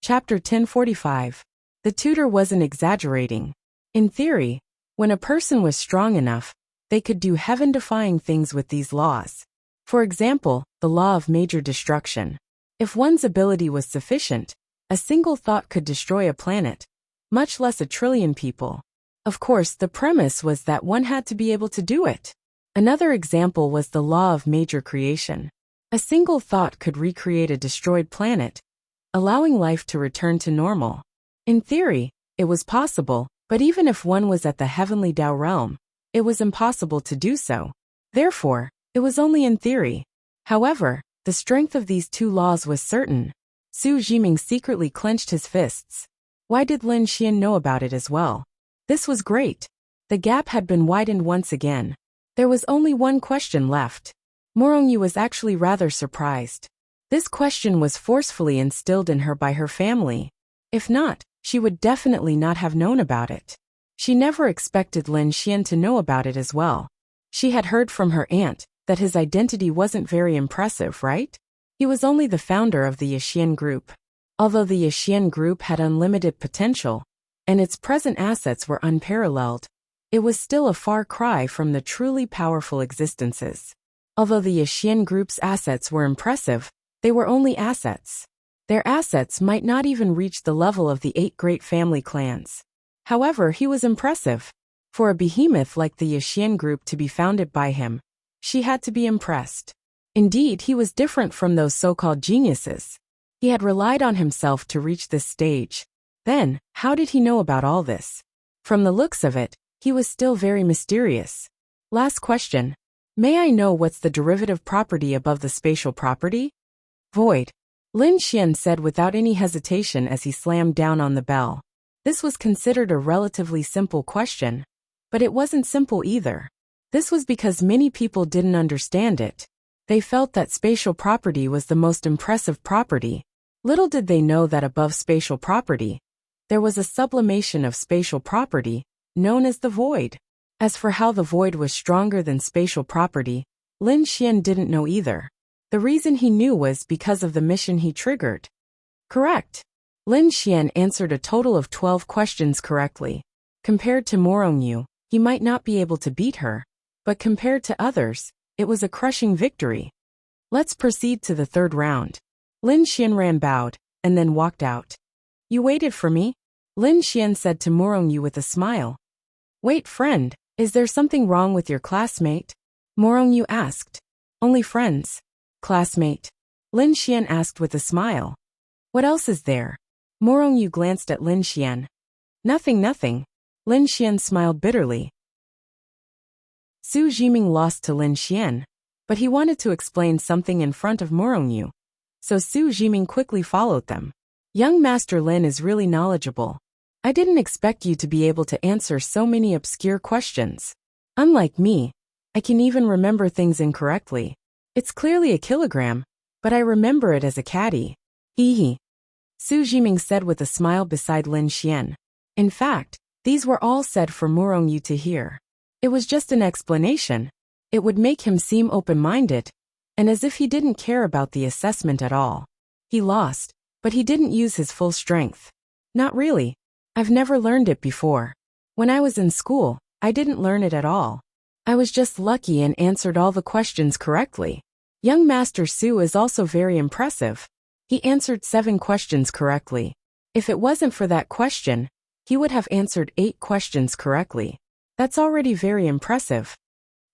Chapter 1045. The tutor wasn't exaggerating. In theory, when a person was strong enough, they could do heaven-defying things with these laws. For example, the law of major destruction. If one's ability was sufficient, a single thought could destroy a planet, much less 1,000,000,000,000 people. Of course, the premise was that one had to be able to do it. Another example was the law of major creation. A single thought could recreate a destroyed planet, allowing life to return to normal. In theory, it was possible, but even if one was at the heavenly Tao realm, it was impossible to do so. Therefore, it was only in theory. However, the strength of these two laws was certain. Su Jiming secretly clenched his fists. Why did Lin Xian know about it as well? This was great. The gap had been widened once again. There was only one question left. Morongyu was actually rather surprised. This question was forcefully instilled in her by her family. If not, she would definitely not have known about it. She never expected Lin Xian to know about it as well. She had heard from her aunt that his identity wasn't very impressive, right? He was only the founder of the Yixian Group. Although the Yixian Group had unlimited potential, and its present assets were unparalleled, it was still a far cry from the truly powerful existences. Although the Yixian Group's assets were impressive, they were only assets. Their assets might not even reach the level of the 8 great family clans. However, he was impressive. For a behemoth like the Yixian Group to be founded by him, she had to be impressed. Indeed, he was different from those so-called geniuses. He had relied on himself to reach this stage. Then, how did he know about all this? From the looks of it, he was still very mysterious. Last question. May I know what's the derivative property above the spatial property? Void. Lin Xian said without any hesitation as he slammed down on the bell. This was considered a relatively simple question, but it wasn't simple either. This was because many people didn't understand it. They felt that spatial property was the most impressive property. Little did they know that above spatial property, there was a sublimation of spatial property, known as the void. As for how the void was stronger than spatial property, Lin Xian didn't know either. The reason he knew was because of the mission he triggered. Correct. Lin Xian answered a total of 12 questions correctly. Compared to Morongyu, he might not be able to beat her, but compared to others, it was a crushing victory. Let's proceed to the third round. Lin Xian bowed, and then walked out. You waited for me? Lin Xian said to Morongyu with a smile. Wait, friend, is there something wrong with your classmate? Morongyu asked. Only friends. Classmate. Lin Xian asked with a smile. What else is there? Morongyu glanced at Lin Xian. Nothing, nothing. Lin Xian smiled bitterly. Su Jiming lost to Lin Xian, but he wanted to explain something in front of Morongyu. So Su Jiming quickly followed them. Young Master Lin is really knowledgeable. I didn't expect you to be able to answer so many obscure questions. Unlike me, I can even remember things incorrectly. It's clearly a kilogram, but I remember it as a caddy. Hee hee. Su Jiming said with a smile beside Lin Xian. In fact, these were all said for Morongyu to hear. It was just an explanation. It would make him seem open-minded, and as if he didn't care about the assessment at all. He lost, but he didn't use his full strength. Not really. I've never learned it before. When I was in school, I didn't learn it at all. I was just lucky and answered all the questions correctly. Young Master Su is also very impressive. He answered 7 questions correctly. If it wasn't for that question, He would have answered 8 questions correctly. That's already very impressive.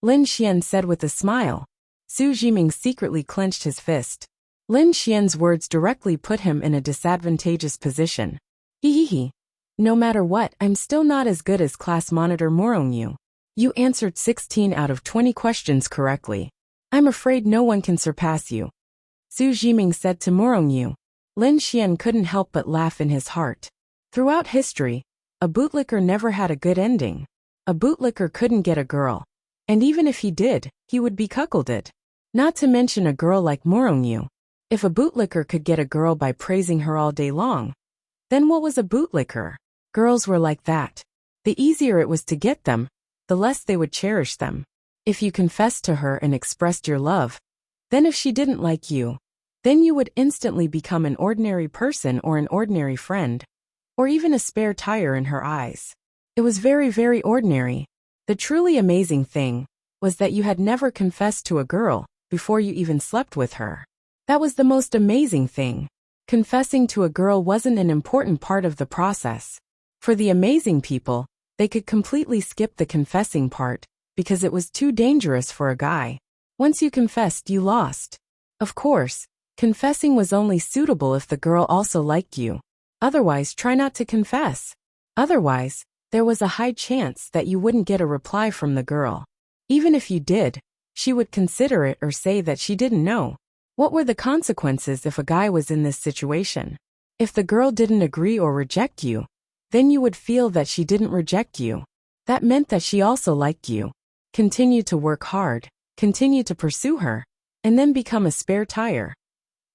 Lin Xian said with a smile. Su Jiming secretly clenched his fist. Lin Xian's words directly put him in a disadvantageous position. Hehehe. No matter what, I'm still not as good as class monitor Morongyu. You answered 16 out of 20 questions correctly. I'm afraid no one can surpass you. Su Jiming said to Morongyu. Lin Xian couldn't help but laugh in his heart. Throughout history, a bootlicker never had a good ending. A bootlicker couldn't get a girl. And even if he did, he would be cuckolded. Not to mention a girl like Morongyu. If a bootlicker could get a girl by praising her all day long, then what was a bootlicker? Girls were like that. The easier it was to get them, the less they would cherish them. If you confessed to her and expressed your love, then if she didn't like you, then you would instantly become an ordinary person or an ordinary friend, or even a spare tire in her eyes. It was very, very ordinary. The truly amazing thing was that you had never confessed to a girl before you even slept with her. That was the most amazing thing. Confessing to a girl wasn't an important part of the process. For the amazing people, they could completely skip the confessing part because it was too dangerous for a guy. Once you confessed, you lost. Of course, confessing was only suitable if the girl also liked you. Otherwise, try not to confess. Otherwise, there was a high chance that you wouldn't get a reply from the girl. Even if you did, she would consider it or say that she didn't know. What were the consequences if a guy was in this situation? If the girl didn't agree or reject you, then you would feel that she didn't reject you. That meant that she also liked you. Continue to work hard, continue to pursue her, and then become a spare tire.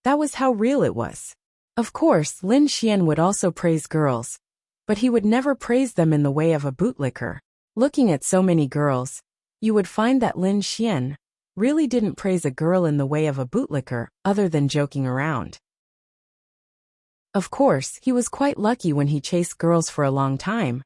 That was how real it was. Of course, Lin Xian would also praise girls, but he would never praise them in the way of a bootlicker. Looking at so many girls, you would find that Lin Xian really didn't praise a girl in the way of a bootlicker, other than joking around. Of course, he was quite lucky when he chased girls for a long time,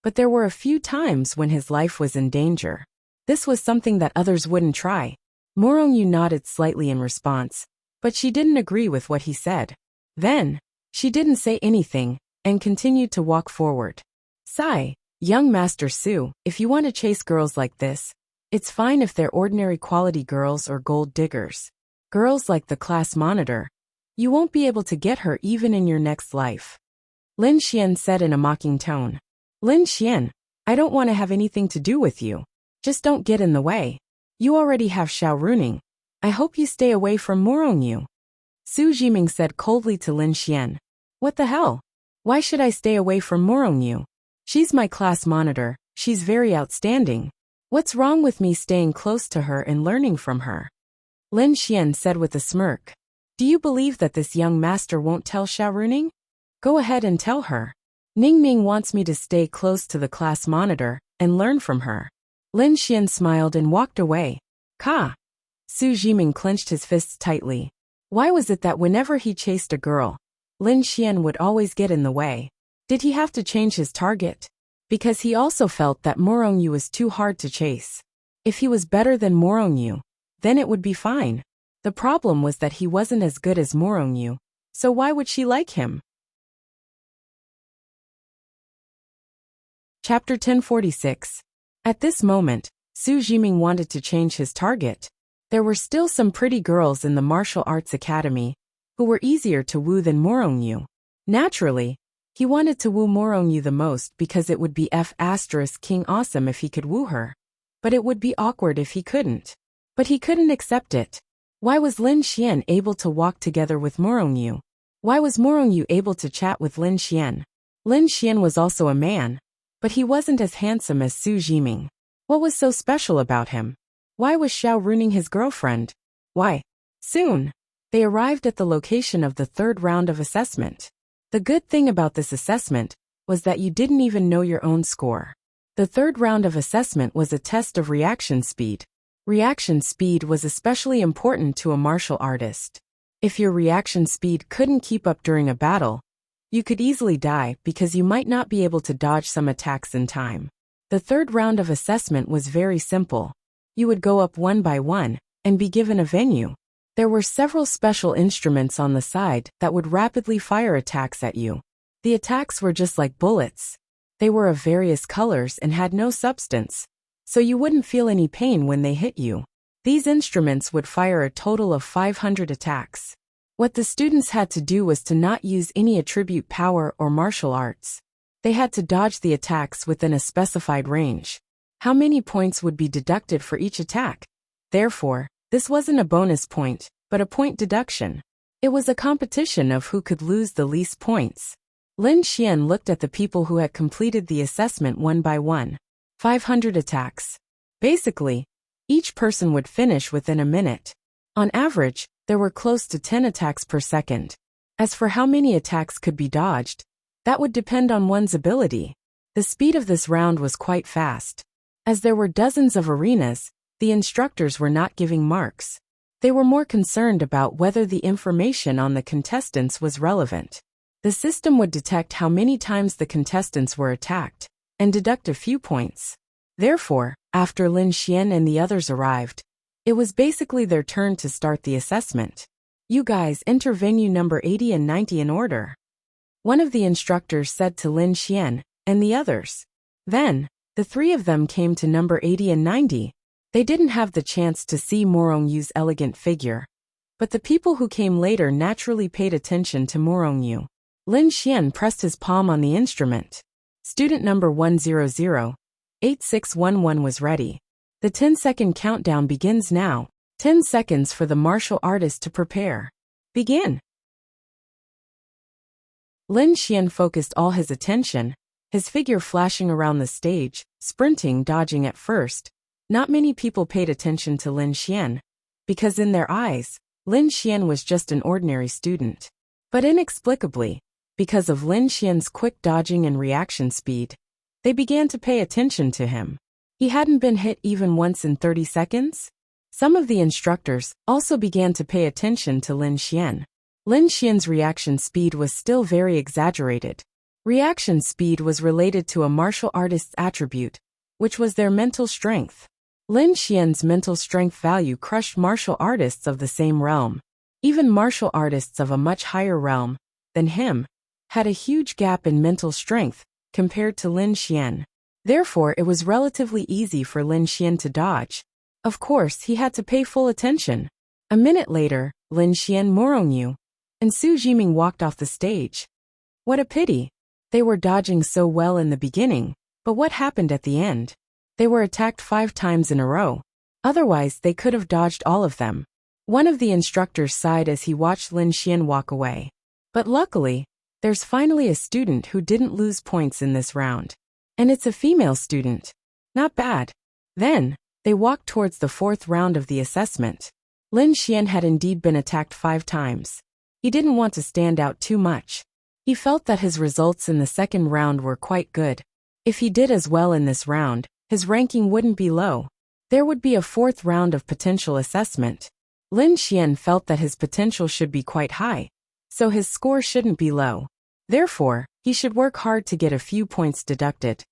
but there were a few times when his life was in danger. This was something that others wouldn't try. Morongyu nodded slightly in response, but she didn't agree with what he said. Then, she didn't say anything, and continued to walk forward. Sigh, young Master Su, if you want to chase girls like this, it's fine if they're ordinary quality girls or gold diggers. Girls like the class monitor, you won't be able to get her even in your next life. Lin Xian said in a mocking tone. Lin Xian, I don't want to have anything to do with you. Just don't get in the way. You already have Xiao Runing. I hope you stay away from Morongyu. Su Jiming said coldly to Lin Xian. What the hell? Why should I stay away from Morongyu? She's my class monitor, she's very outstanding. What's wrong with me staying close to her and learning from her? Lin Xian said with a smirk. Do you believe that this young master won't tell Xiao Runing? Go ahead and tell her. Ning Ming wants me to stay close to the class monitor and learn from her. Lin Xian smiled and walked away. Ka! Su Jiming clenched his fists tightly. Why was it that whenever he chased a girl, Lin Xian would always get in the way? Did he have to change his target? Because he also felt that Morongyu was too hard to chase. If he was better than Morongyu, then it would be fine. The problem was that he wasn't as good as Morongyu, so why would she like him? Chapter 1046. At this moment, Su Jiming wanted to change his target. There were still some pretty girls in the martial arts academy who were easier to woo than Morongyu. Naturally, he wanted to woo Morongyu the most because it would be King awesome if he could woo her. But it would be awkward if he couldn't. But he couldn't accept it. Why was Lin Xian able to walk together with Morongyu? Why was Morongyu able to chat with Lin Xian? Lin Xian was also a man, but he wasn't as handsome as Su Jiming. What was so special about him? Why was Xiao Runing his girlfriend? Why? Soon, they arrived at the location of the third round of assessment. The good thing about this assessment was that you didn't even know your own score. The third round of assessment was a test of reaction speed. Reaction speed was especially important to a martial artist. If your reaction speed couldn't keep up during a battle, you could easily die because you might not be able to dodge some attacks in time. The third round of assessment was very simple. You would go up one by one and be given a venue. There were several special instruments on the side that would rapidly fire attacks at you. The attacks were just like bullets. They were of various colors and had no substance, so you wouldn't feel any pain when they hit you. These instruments would fire a total of 500 attacks. What the students had to do was to not use any attribute power or martial arts. They had to dodge the attacks within a specified range. How many points would be deducted for each attack? Therefore, this wasn't a bonus point, but a point deduction. It was a competition of who could lose the least points. Lin Xian looked at the people who had completed the assessment one by one. 500 attacks. Basically, each person would finish within a minute. On average, there were close to 10 attacks per second. As for how many attacks could be dodged, that would depend on one's ability. The speed of this round was quite fast. As there were dozens of arenas, the instructors were not giving marks. They were more concerned about whether the information on the contestants was relevant. The system would detect how many times the contestants were attacked, and deduct a few points. Therefore, after Lin Xian and the others arrived, it was basically their turn to start the assessment. You guys enter venue number 80 and 90 in order. One of the instructors said to Lin Xian, and the others. Then, the three of them came to number 80 and 90. They didn't have the chance to see Morongyu's elegant figure. But the people who came later naturally paid attention to Morongyu. Lin Xian pressed his palm on the instrument. Student number 100-8611 was ready. The 10-second countdown begins now. 10 seconds for the martial artist to prepare. Begin. Lin Xian focused all his attention, his figure flashing around the stage, sprinting, dodging at first. Not many people paid attention to Lin Xian, because in their eyes, Lin Xian was just an ordinary student. But inexplicably, because of Lin Xian's quick dodging and reaction speed, they began to pay attention to him. He hadn't been hit even once in 30 seconds. Some of the instructors also began to pay attention to Lin Xian. Lin Xian's reaction speed was still very exaggerated. Reaction speed was related to a martial artist's attribute, which was their mental strength. Lin Xian's mental strength value crushed martial artists of the same realm. Even martial artists of a much higher realm than him had a huge gap in mental strength compared to Lin Xian. Therefore, it was relatively easy for Lin Xian to dodge. Of course, he had to pay full attention. A minute later, Lin Xian, Morongyu, and Su Jiming walked off the stage. What a pity. They were dodging so well in the beginning, but what happened at the end? They were attacked 5 times in a row. Otherwise, they could have dodged all of them. One of the instructors sighed as he watched Lin Xian walk away. But luckily, there's finally a student who didn't lose points in this round. And it's a female student. Not bad. Then, they walked towards the 4th round of the assessment. Lin Xian had indeed been attacked 5 times. He didn't want to stand out too much. He felt that his results in the 2nd round were quite good. If he did as well in this round, his ranking wouldn't be low. There would be a 4th round of potential assessment. Lin Xian felt that his potential should be quite high, so his score shouldn't be low. Therefore, he should work hard to get a few points deducted.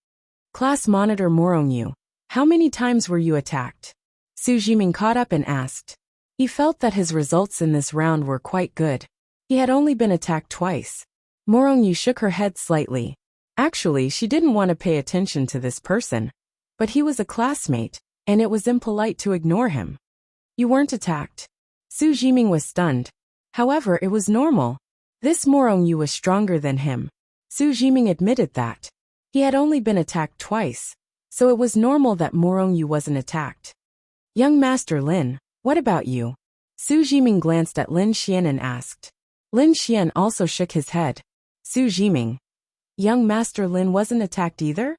Class monitor Morongyu, how many times were you attacked? Su Jiming caught up and asked. He felt that his results in this round were quite good. He had only been attacked twice. Morongyu shook her head slightly. Actually, she didn't want to pay attention to this person. But he was a classmate, and it was impolite to ignore him. You weren't attacked. Su Jiming was stunned. However, it was normal. This Morongyu was stronger than him. Su Jiming admitted that. He had only been attacked twice, so it was normal that Morongyu wasn't attacked. Young Master Lin, what about you? Su Jiming glanced at Lin Xian and asked. Lin Xian also shook his head. Su Jiming. Young Master Lin wasn't attacked either?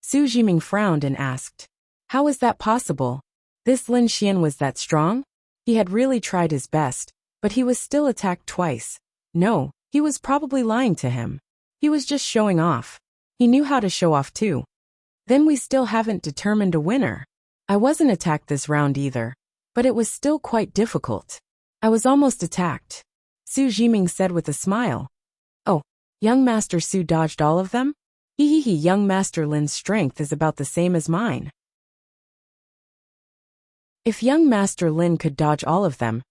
Su Jiming frowned and asked. How is that possible? This Lin Xian was that strong? He had really tried his best, but he was still attacked twice. No, he was probably lying to him. He was just showing off. He knew how to show off too. Then we still haven't determined a winner. I wasn't attacked this round either, but it was still quite difficult. I was almost attacked. Su Jiming said with a smile. Oh, young Master Su dodged all of them? Hehehe, young Master Lin's strength is about the same as mine. If young Master Lin could dodge all of them,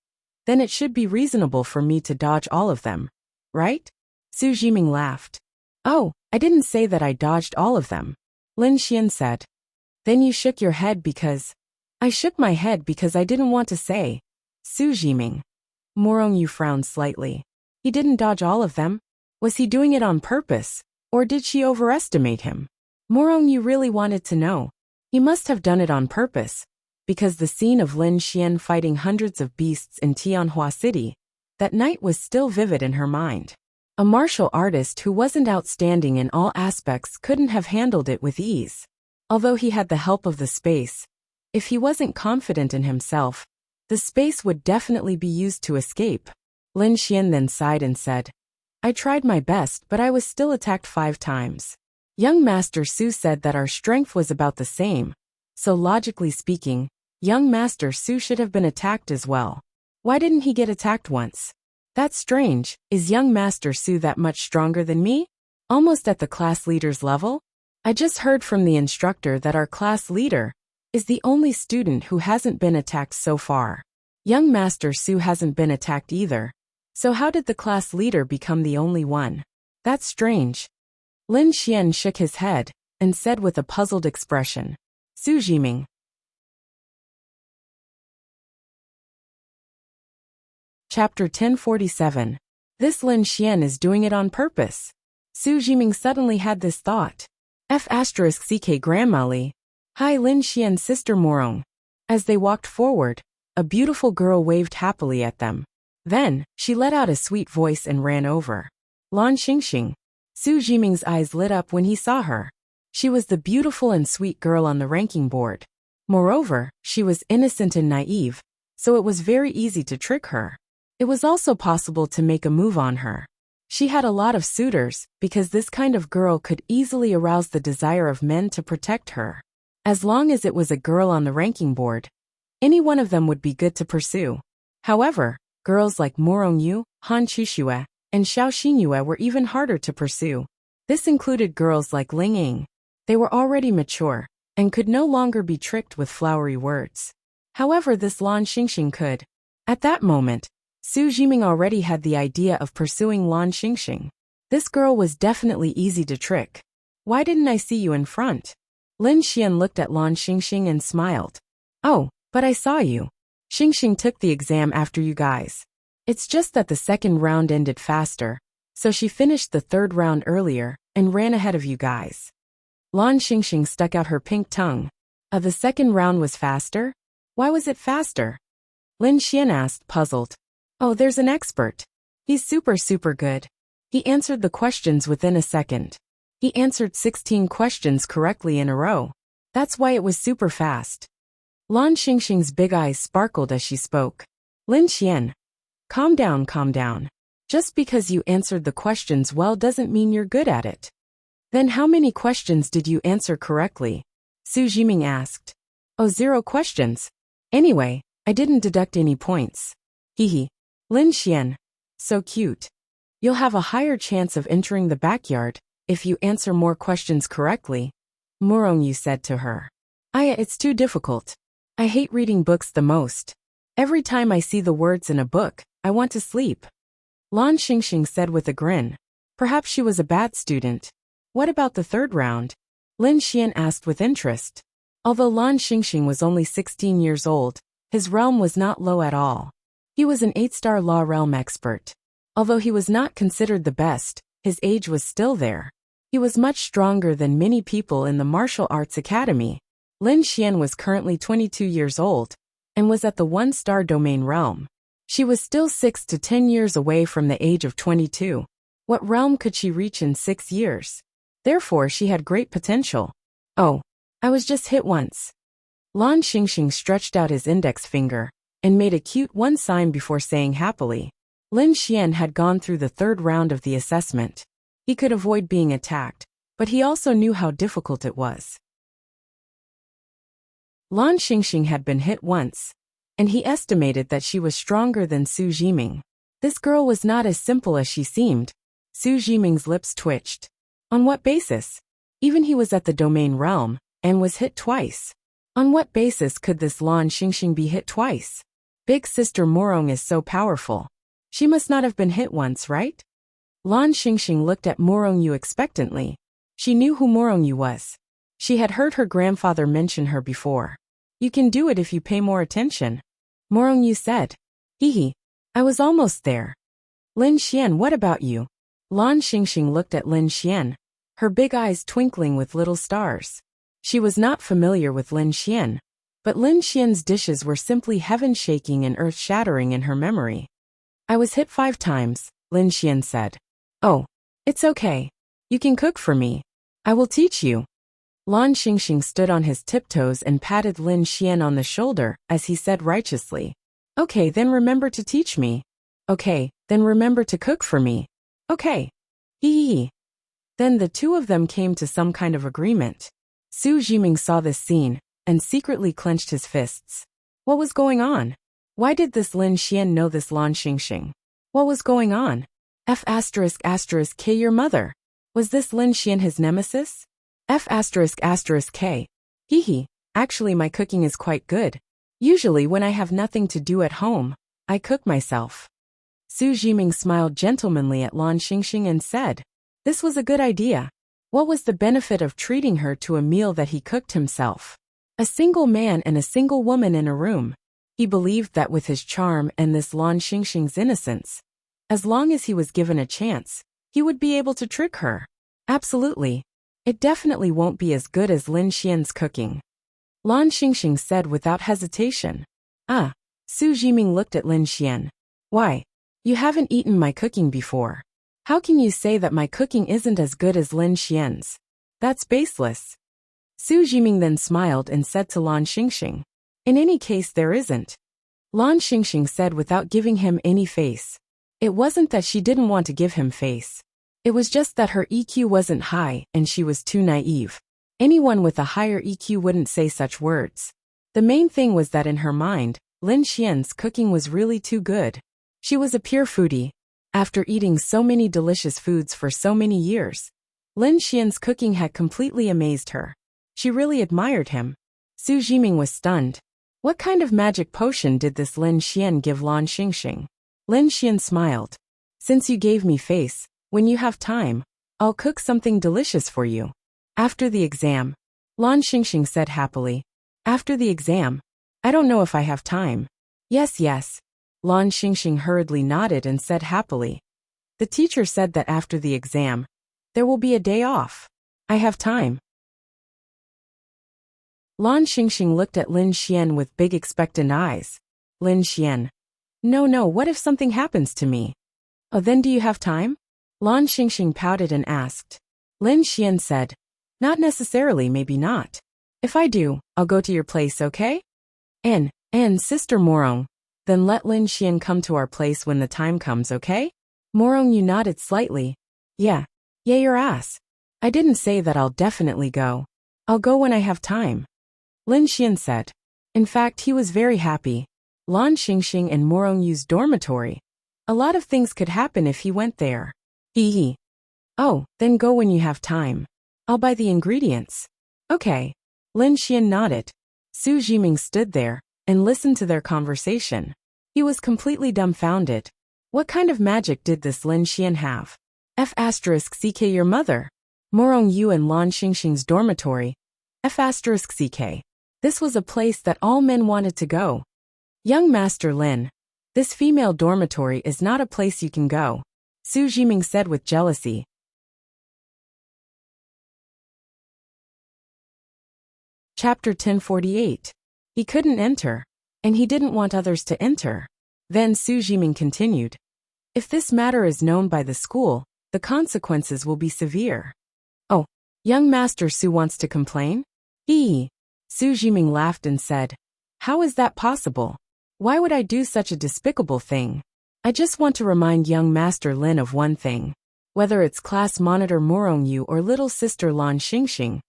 then it should be reasonable for me to dodge all of them, right? Su Jiming laughed. Oh, I didn't say that I dodged all of them, Lin Xian said. Then you shook your head because… I shook my head because I didn't want to say. Su Jiming. Morong Yu frowned slightly. He didn't dodge all of them? Was he doing it on purpose, or did she overestimate him? Morong Yu really wanted to know. He must have done it on purpose, because the scene of Lin Xian fighting hundreds of beasts in Tianhua City that night was still vivid in her mind. A martial artist who wasn't outstanding in all aspects couldn't have handled it with ease. Although he had the help of the space, if he wasn't confident in himself, the space would definitely be used to escape. Lin Xian then sighed and said, I tried my best, but I was still attacked 5 times. Young Master Su said that our strength was about the same, so logically speaking, young Master Su should have been attacked as well. Why didn't he get attacked once? That's strange. Is young Master Su that much stronger than me? Almost at the class leader's level? I just heard from the instructor that our class leader is the only student who hasn't been attacked so far. Young Master Su hasn't been attacked either. So how did the class leader become the only one? That's strange. Lin Xian shook his head and said with a puzzled expression, Su Jiming. Chapter 1047. This Lin Xian is doing it on purpose. Su Jiming suddenly had this thought. F***ck Grandma Li. Hi Lin Xian's sister Morong. As they walked forward, a beautiful girl waved happily at them. Then, she let out a sweet voice and ran over. Lan Xingxing. Su Jiming's eyes lit up when he saw her. She was the beautiful and sweet girl on the ranking board. Moreover, she was innocent and naive, so it was very easy to trick her. It was also possible to make a move on her. She had a lot of suitors, because this kind of girl could easily arouse the desire of men to protect her. As long as it was a girl on the ranking board, any one of them would be good to pursue. However, girls like Morong Yu, Han Chuxue, and Xiao Xinyue were even harder to pursue. This included girls like Ling Ying. They were already mature, and could no longer be tricked with flowery words. However, this Lan Xingxing could. At that moment, Su Jiming already had the idea of pursuing Lan Xingxing. This girl was definitely easy to trick. Why didn't I see you in front? Lin Xian looked at Lan Xingxing and smiled. Oh, but I saw you. Xingxing took the exam after you guys. It's just that the second round ended faster, so she finished the third round earlier and ran ahead of you guys. Lan Xingxing stuck out her pink tongue. The second round was faster? Why was it faster? Lin Xian asked, puzzled. Oh, there's an expert. He's super good. He answered the questions within a second. He answered 16 questions correctly in a row. That's why it was super fast. Lan Xingxing's big eyes sparkled as she spoke. Lin Xian. Calm down. Just because you answered the questions well doesn't mean you're good at it. Then how many questions did you answer correctly? Su Jiming asked. Oh, 0 questions. Anyway, I didn't deduct any points. Hehe. Lin Xian. So cute. You'll have a higher chance of entering the backyard if you answer more questions correctly, Morong Yu said to her. Aya, it's too difficult. I hate reading books the most. Every time I see the words in a book, I want to sleep. Lan Xingxing said with a grin. Perhaps she was a bad student. What about the third round? Lin Xian asked with interest. Although Lan Xingxing was only 16 years old, his realm was not low at all. He was an 8-star law realm expert. Although he was not considered the best, his age was still there. He was much stronger than many people in the martial arts academy. Lin Xian was currently 22 years old, and was at the 1-star domain realm. She was still 6 to 10 years away from the age of 22. What realm could she reach in 6 years? Therefore, she had great potential. Oh, I was just hit once. Lan Xingxing stretched out his index finger and made a cute 1 sign before saying happily. Lin Xian had gone through the third round of the assessment. He could avoid being attacked, but he also knew how difficult it was. Lan Xingxing had been hit once, and he estimated that she was stronger than Su Jiming. This girl was not as simple as she seemed. Su Jiming's lips twitched. On what basis? Even he was at the domain realm, and was hit twice. On what basis could this Lan Xingxing be hit twice? Big sister Morong is so powerful. She must not have been hit once, right? Lan Xingxing looked at Morong Yu expectantly. She knew who Morongyu was. She had heard her grandfather mention her before. You can do it if you pay more attention, Morongyu said. Hee. I was almost there. Lin Xian, what about you? Lan Xingxing looked at Lin Xian, her big eyes twinkling with little stars. She was not familiar with Lin Xian, but Lin Xian's dishes were simply heaven-shaking and earth-shattering in her memory. I was hit 5 times, Lin Xian said. Oh, it's okay. You can cook for me. I will teach you. Lan Xingxing stood on his tiptoes and patted Lin Xian on the shoulder as he said righteously. Okay, then remember to teach me. Okay, then remember to cook for me. Okay. Hee. Then the two of them came to some kind of agreement. Su Jiming saw this scene and secretly clenched his fists. What was going on? Why did this Lin Xian know this Lan Xingxing? What was going on? K your mother. Was this Lin Xian his nemesis? K. Hee. Actually my cooking is quite good. Usually when I have nothing to do at home, I cook myself. Su Jiming smiled gentlemanly at Lan Xingxing and said, this was a good idea. What was the benefit of treating her to a meal that he cooked himself? A single man and a single woman in a room. He believed that with his charm and this Lan Xingxing's innocence, as long as he was given a chance, he would be able to trick her. Absolutely. It definitely won't be as good as Lin Xian's cooking. Lan Xingxing said without hesitation. Su Jiming looked at Lin Xian. Why? You haven't eaten my cooking before. How can you say that my cooking isn't as good as Lin Xian's? That's baseless. Su Jiming then smiled and said to Lan Xingxing. In any case there isn't. Lan Xingxing said without giving him any face. It wasn't that she didn't want to give him face. It was just that her EQ wasn't high and she was too naive. Anyone with a higher EQ wouldn't say such words. The main thing was that in her mind, Lin Xian's cooking was really too good. She was a pure foodie. After eating so many delicious foods for so many years, Lin Xian's cooking had completely amazed her. She really admired him. Su Jiming was stunned. What kind of magic potion did this Lin Xian give Lan Xingxing? Lin Xian smiled. Since you gave me face, when you have time, I'll cook something delicious for you. After the exam, Lan Xingxing said happily. After the exam? I don't know if I have time. Yes. Lan Xingxing hurriedly nodded and said happily. The teacher said that after the exam, there will be a day off. I have time. Lan Xingxing looked at Lin Xian with big expectant eyes. Lin Xian. No, what if something happens to me? Oh, then do you have time? Lan Xingxing pouted and asked. Lin Xian said, not necessarily, maybe not. If I do, I'll go to your place, okay? And Sister Morong. Then let Lin Xian come to our place when the time comes, okay? Morongyu nodded slightly. Yeah, your ass. I didn't say that I'll definitely go. I'll go when I have time. Lin Xian said. In fact, he was very happy. Lan Xingxing and Morongyu's dormitory. A lot of things could happen if he went there. Hee. Oh, then go when you have time. I'll buy the ingredients. Okay. Lin Xian nodded. Su Jiming stood there and listened to their conversation. He was completely dumbfounded. What kind of magic did this Lin Xian have? Ck your mother. Morongyu and Lan Xingxing's dormitory. Ck. This was a place that all men wanted to go. Young Master Lin. This female dormitory is not a place you can go, Su Jiming said with jealousy. Chapter 1048. He couldn't enter, and he didn't want others to enter. Then Su Jiming continued. If this matter is known by the school, the consequences will be severe. Oh, young Master Su wants to complain? Hee. Su Jiming laughed and said, how is that possible? Why would I do such a despicable thing? I just want to remind young Master Lin of one thing. Whether it's class monitor Morongyu or little sister Lan Xingxing,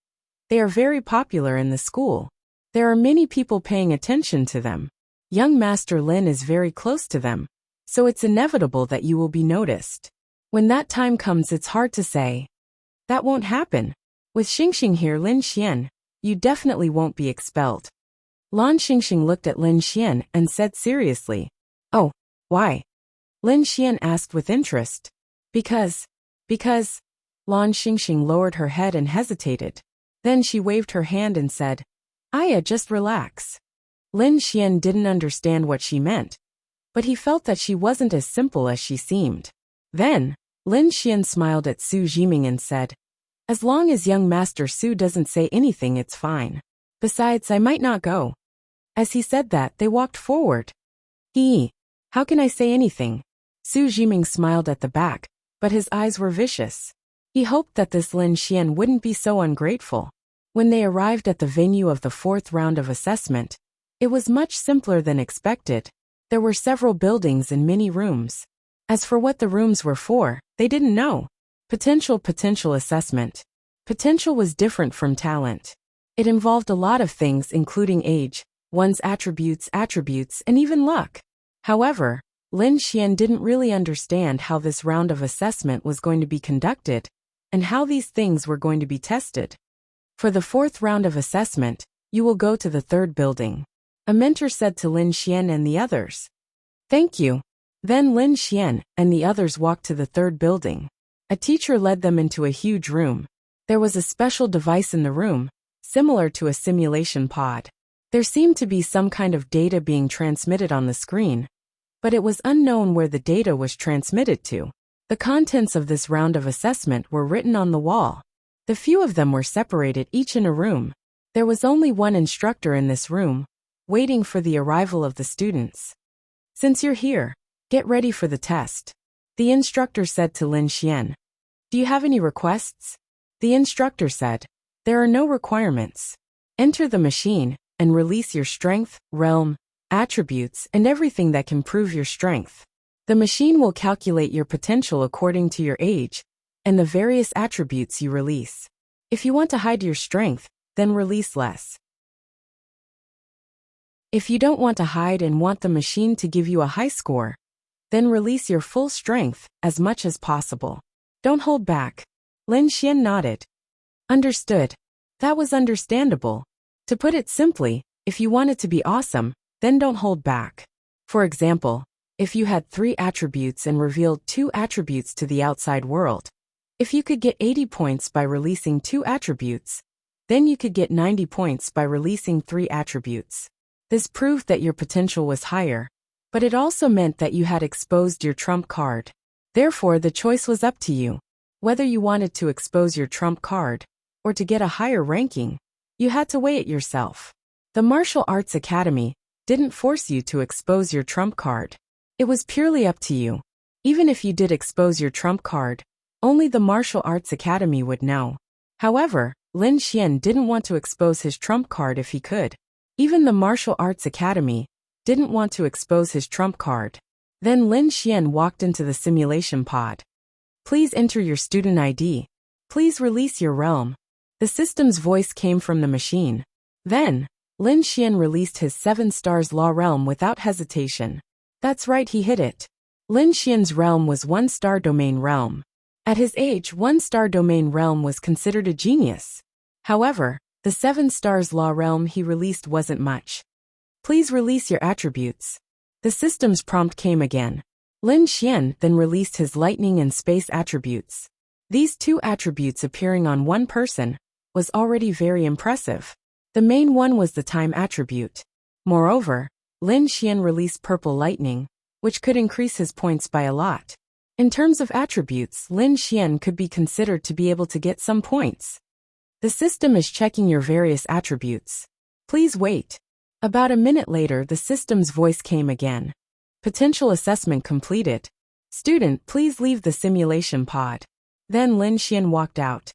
they are very popular in the school. There are many people paying attention to them. Young Master Lin is very close to them, so it's inevitable that you will be noticed. When that time comes, it's hard to say. That won't happen. With Xingxing here, Lin Xian, you definitely won't be expelled. Lan Xingxing looked at Lin Xian and said seriously. Oh, why? Lin Xian asked with interest. Because Lan Xingxing lowered her head and hesitated. Then she waved her hand and said, "Aya, just relax." Lin Xian didn't understand what she meant, but he felt that she wasn't as simple as she seemed. Then, Lin Xian smiled at Su Jiming and said, "As long as young Master Su doesn't say anything, it's fine. Besides, I might not go." As he said that, they walked forward. How can I say anything?" Su Jiming smiled at the back, but his eyes were vicious. He hoped that this Lin Xian wouldn't be so ungrateful. When they arrived at the venue of the 4th round of assessment, it was much simpler than expected. There were several buildings and many rooms. As for what the rooms were for, they didn't know. Potential assessment. Potential was different from talent. It involved a lot of things including age, one's attributes, and even luck. However, Lin Xian didn't really understand how this round of assessment was going to be conducted, and how these things were going to be tested. For the 4th round of assessment, you will go to the 3rd building. A mentor said to Lin Xian and the others. "Thank you." Then Lin Xian and the others walked to the 3rd building. A teacher led them into a huge room. There was a special device in the room, similar to a simulation pod. There seemed to be some kind of data being transmitted on the screen, but it was unknown where the data was transmitted to. The contents of this round of assessment were written on the wall. The few of them were separated each in a room. There was only one instructor in this room, waiting for the arrival of the students. "Since you're here, get ready for the test," the instructor said to Lin Xian. "Do you have any requests?" The instructor said, "There are no requirements. Enter the machine and release your strength, realm, attributes, and everything that can prove your strength. The machine will calculate your potential according to your age and the various attributes you release. If you want to hide your strength, then release less. If you don't want to hide and want the machine to give you a high score, then release your full strength as much as possible. Don't hold back." Lin Xian nodded. "Understood." That was understandable. To put it simply, if you wanted to be awesome, then don't hold back. For example, if you had 3 attributes and revealed 2 attributes to the outside world, if you could get 80 points by releasing 2 attributes, then you could get 90 points by releasing 3 attributes. This proved that your potential was higher, but it also meant that you had exposed your trump card. Therefore, the choice was up to you. Whether you wanted to expose your trump card, or to get a higher ranking, you had to weigh it yourself. The Martial Arts Academy didn't force you to expose your trump card. It was purely up to you. Even if you did expose your trump card, only the Martial Arts Academy would know. However, Lin Xian didn't want to expose his trump card if he could. Even the Martial Arts Academy didn't want to expose his trump card. Then Lin Xian walked into the simulation pod. "Please enter your student ID. Please release your realm." The system's voice came from the machine. Then, Lin Xian released his 7 stars law realm without hesitation. That's right, he hit it. Lin Xian's realm was 1-star domain realm. At his age, 1-star domain realm was considered a genius. However, the 7 stars law realm he released wasn't much. "Please release your attributes." The system's prompt came again. Lin Xian then released his lightning and space attributes. These 2 attributes appearing on one person was already very impressive. The main one was the time attribute. Moreover, Lin Xian released purple lightning, which could increase his points by a lot. In terms of attributes, Lin Xian could be considered to be able to get some points. The system is checking your various attributes. Please wait. About a minute later, the system's voice came again. Potential assessment completed. Student, please leave the simulation pod. Then Lin Xian walked out.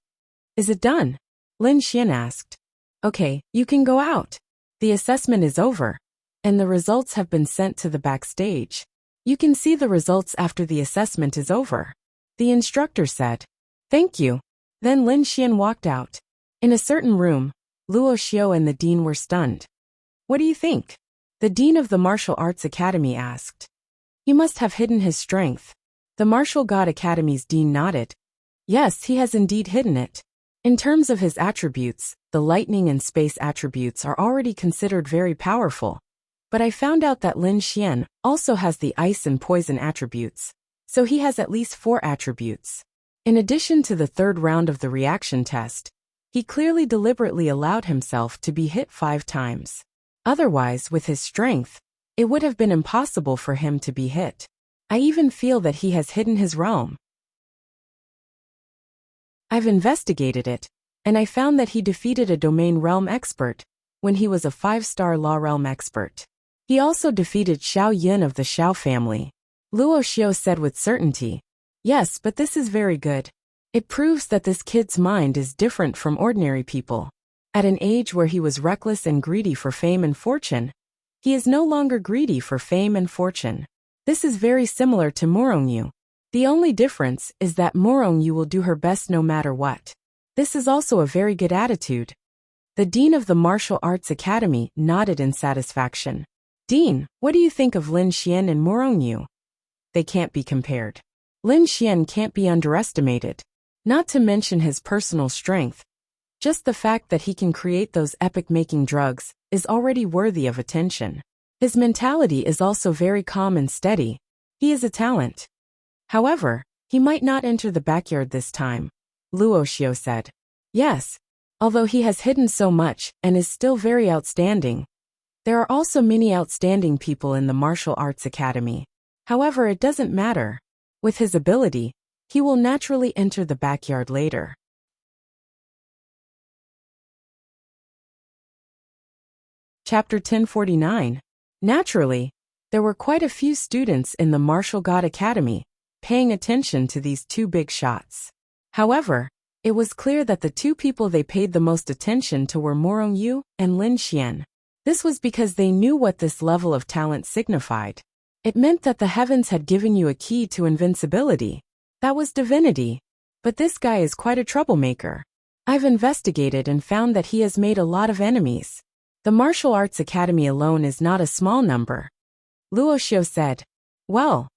Is it done? Lin Xian asked. Okay, you can go out. The assessment is over, and the results have been sent to the backstage. You can see the results after the assessment is over. The instructor said. Thank you. Then Lin Xian walked out. In a certain room, Luo Xiao and the dean were stunned. What do you think? The dean of the Martial Arts Academy asked. He must have hidden his strength. The Martial God Academy's dean nodded. Yes, he has indeed hidden it. In terms of his attributes, the lightning and space attributes are already considered very powerful. But I found out that Lin Xian also has the ice and poison attributes. So he has at least 4 attributes. In addition to the third round of the reaction test, he clearly deliberately allowed himself to be hit 5 times. Otherwise, with his strength, it would have been impossible for him to be hit. I even feel that he has hidden his realm. I've investigated it, and I found that he defeated a domain realm expert when he was a 5-star law realm expert. He also defeated Xiao Yin of the Xiao family. Luo Xiao said with certainty. Yes, but this is very good. It proves that this kid's mind is different from ordinary people. At an age where he was reckless and greedy for fame and fortune, he is no longer greedy for fame and fortune. This is very similar to Morongyu. The only difference is that Morongyu will do her best no matter what. This is also a very good attitude. The dean of the martial arts academy nodded in satisfaction. Dean, what do you think of Lin Xian and Morongyu? They can't be compared. Lin Xian can't be underestimated. Not to mention his personal strength. Just the fact that he can create those epic-making drugs is already worthy of attention. His mentality is also very calm and steady. He is a talent. However, he might not enter the backyard this time, Luo Xiao said. Yes, although he has hidden so much and is still very outstanding, there are also many outstanding people in the martial arts academy. However, it doesn't matter. With his ability, he will naturally enter the backyard later. Chapter 1049. Naturally, there were quite a few students in the Martial God Academy paying attention to these 2 big shots. However, it was clear that the 2 people they paid the most attention to were Morongyu and Lin Xian. This was because they knew what this level of talent signified. It meant that the heavens had given you a key to invincibility. That was divinity. But this guy is quite a troublemaker. I've investigated and found that he has made a lot of enemies. The Martial Arts Academy alone is not a small number. Luo Xiao said. Well,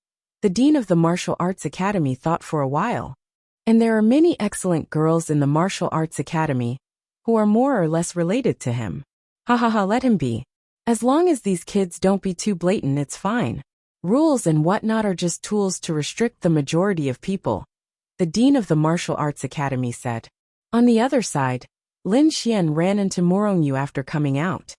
the dean of the Martial Arts Academy thought for a while. And there are many excellent girls in the Martial Arts Academy who are more or less related to him. Ha ha ha, let him be. As long as these kids don't be too blatant, it's fine. Rules and whatnot are just tools to restrict the majority of people, the dean of the Martial Arts Academy said. On the other side, Lin Xian ran into Morongyu after coming out.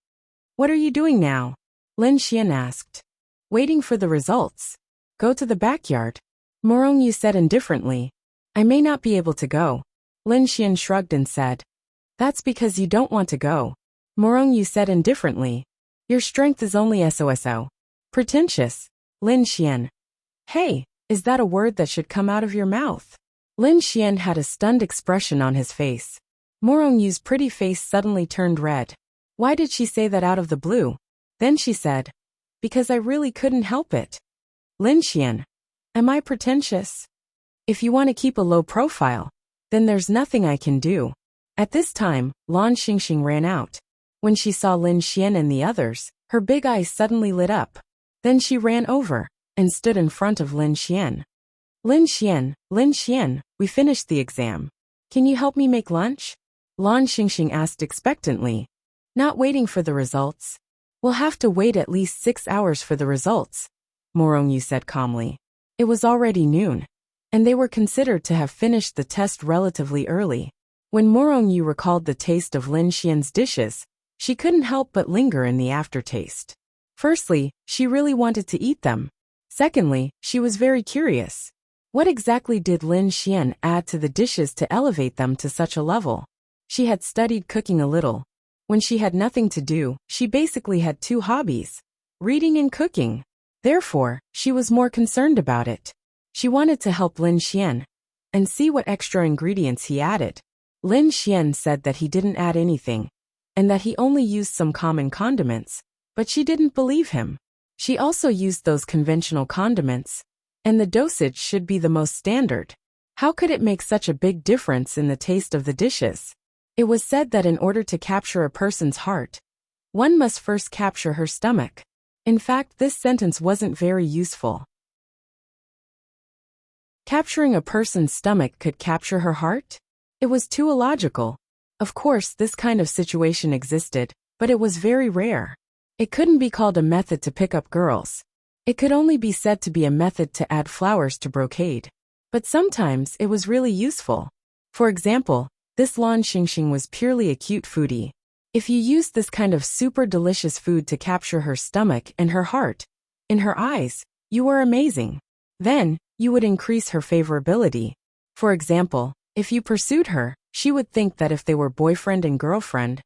What are you doing now? Lin Xian asked. Waiting for the results. Go to the backyard. Morongyu said indifferently. I may not be able to go. Lin Xian shrugged and said. That's because you don't want to go. Morongyu said indifferently. Your strength is only so. Pretentious. Lin Xian. Hey, is that a word that should come out of your mouth? Lin Xian had a stunned expression on his face. Morongyu's pretty face suddenly turned red. Why did she say that out of the blue? Then she said. Because I really couldn't help it. Lin Xian. Am I pretentious? If you want to keep a low profile, then there's nothing I can do. At this time, Lan Xingxing ran out. When she saw Lin Xian and the others, her big eyes suddenly lit up. Then she ran over and stood in front of Lin Xian. Lin Xian, we finished the exam. Can you help me make lunch? Lan Xingxing asked expectantly. Not waiting for the results. We'll have to wait at least 6 hours for the results, Morongyu said calmly. It was already noon, and they were considered to have finished the test relatively early. When Morongyu recalled the taste of Lin Xian's dishes, she couldn't help but linger in the aftertaste. Firstly, she really wanted to eat them. Secondly, she was very curious. What exactly did Lin Xian add to the dishes to elevate them to such a level? She had studied cooking a little. When she had nothing to do, she basically had 2 hobbies, reading and cooking. Therefore, she was more concerned about it. She wanted to help Lin Xian and see what extra ingredients he added. Lin Xian said that he didn't add anything, and that he only used some common condiments, but she didn't believe him. She also used those conventional condiments, and the dosage should be the most standard. How could it make such a big difference in the taste of the dishes? It was said that in order to capture a person's heart, one must first capture her stomach. In fact, this sentence wasn't very useful. Capturing a person's stomach could capture her heart? It was too illogical. Of course, this kind of situation existed, but it was very rare. It couldn't be called a method to pick up girls. It could only be said to be a method to add flowers to brocade. But sometimes it was really useful. For example, this Lan Xingxing was purely a cute foodie. If you used this kind of super delicious food to capture her stomach and her heart, in her eyes, you were amazing. Then, you would increase her favorability. For example, if you pursued her, she would think that if they were boyfriend and girlfriend,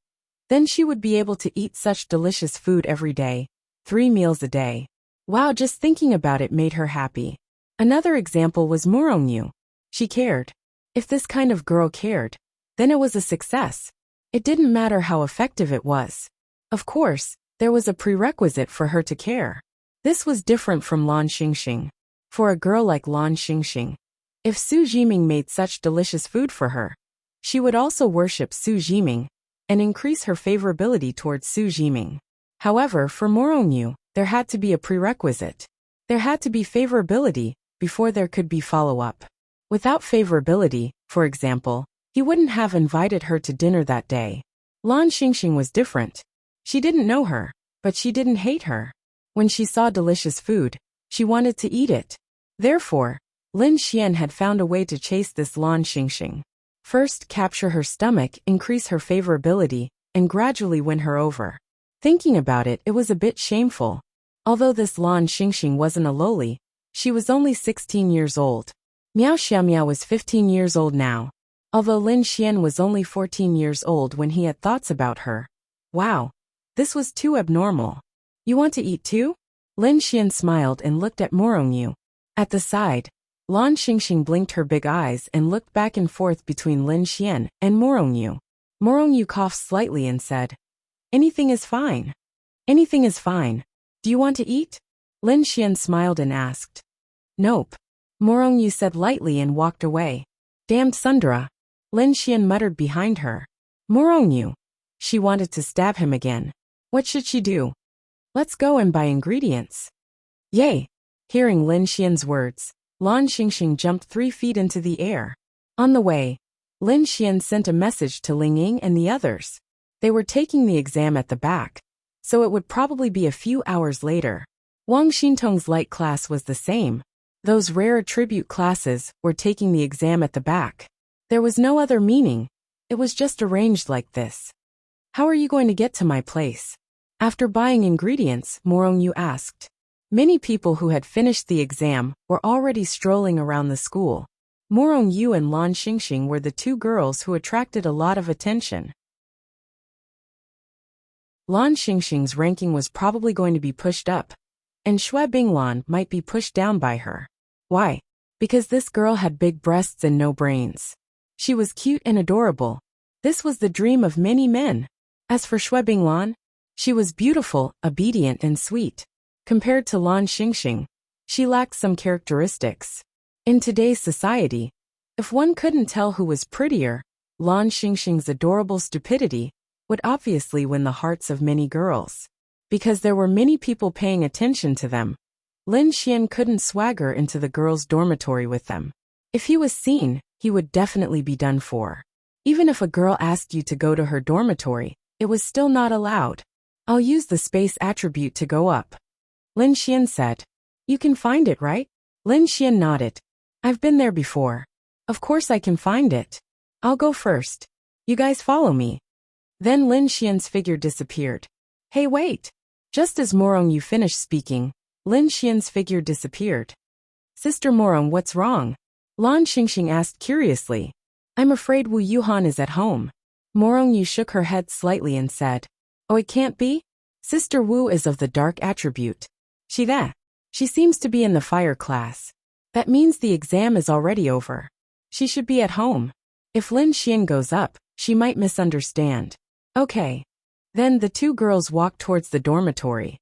then she would be able to eat such delicious food every day, 3 meals a day. Wow, just thinking about it made her happy. Another example was Morongyu. She cared. If this kind of girl cared, then it was a success. It didn't matter how effective it was. Of course, there was a prerequisite for her to care. This was different from Lan Xingxing. For a girl like Lan Xingxing, if Su Jiming made such delicious food for her, she would also worship Su Jiming and increase her favorability towards Su Jiming. However, for Morongyu, there had to be a prerequisite. There had to be favorability before there could be follow-up. Without favorability, for example, he wouldn't have invited her to dinner that day. Lan Xingxing was different. She didn't know her, but she didn't hate her. When she saw delicious food, she wanted to eat it. Therefore, Lin Xian had found a way to chase this Lan Xingxing. First, capture her stomach, increase her favorability, and gradually win her over. Thinking about it, it was a bit shameful. Although this Lan Xingxing wasn't a loli, she was only 16 years old. Miao Xiaomiao was 15 years old now. Although Lin Xian was only 14 years old when he had thoughts about her. Wow, this was too abnormal. You want to eat too? Lin Xian smiled and looked at Morongyu. At the side, Lan Xingxing blinked her big eyes and looked back and forth between Lin Xian and Morongyu. Morongyu coughed slightly and said, "Anything is fine. Anything is fine. Do you want to eat?" Lin Xian smiled and asked. "Nope." Morongyu said lightly and walked away. "Damned Sundra," Lin Xian muttered behind her. "Morongyu." She wanted to stab him again. What should she do? "Let's go and buy ingredients." "Yay!" Hearing Lin Xian's words, Lan Xingxing jumped 3 feet into the air. On the way, Lin Xian sent a message to Ling Ying and the others. They were taking the exam at the back, so it would probably be a few hours later. Wang Xintong's light class was the same. Those rare attribute classes were taking the exam at the back. There was no other meaning. It was just arranged like this. "How are you going to get to my place?" After buying ingredients, Morongyu asked. Many people who had finished the exam were already strolling around the school. Morongyu and Lan Xingxing were the 2 girls who attracted a lot of attention. Lan Xingxing's ranking was probably going to be pushed up, and Xue Binglan might be pushed down by her. Why? Because this girl had big breasts and no brains. She was cute and adorable. This was the dream of many men. As for Xue Binglan, she was beautiful, obedient and sweet. Compared to Lan Xingxing, she lacked some characteristics. In today's society, if one couldn't tell who was prettier, Lan Xingxing's adorable stupidity would obviously win the hearts of many girls. Because there were many people paying attention to them, Lin Xian couldn't swagger into the girls' dormitory with them. If he was seen, he would definitely be done for. Even if a girl asked you to go to her dormitory, it was still not allowed. "I'll use the space attribute to go up," Lin Xian said. "You can find it, right?" Lin Xian nodded. "I've been there before. Of course I can find it. I'll go first. You guys follow me." Then Lin Xian's figure disappeared. "Hey, wait!" Just as Morongyu finished speaking, Lin Xian's figure disappeared. "Sister Morong, what's wrong?" Lan Xingxing asked curiously. "I'm afraid Wu Yuhan is at home." Morongyu shook her head slightly and said, "Oh, it can't be? Sister Wu is of the dark attribute. She seems to be in the fire class. That means the exam is already over. She should be at home. If Lin Xian goes up, she might misunderstand." Okay. Then the 2 girls walked towards the dormitory.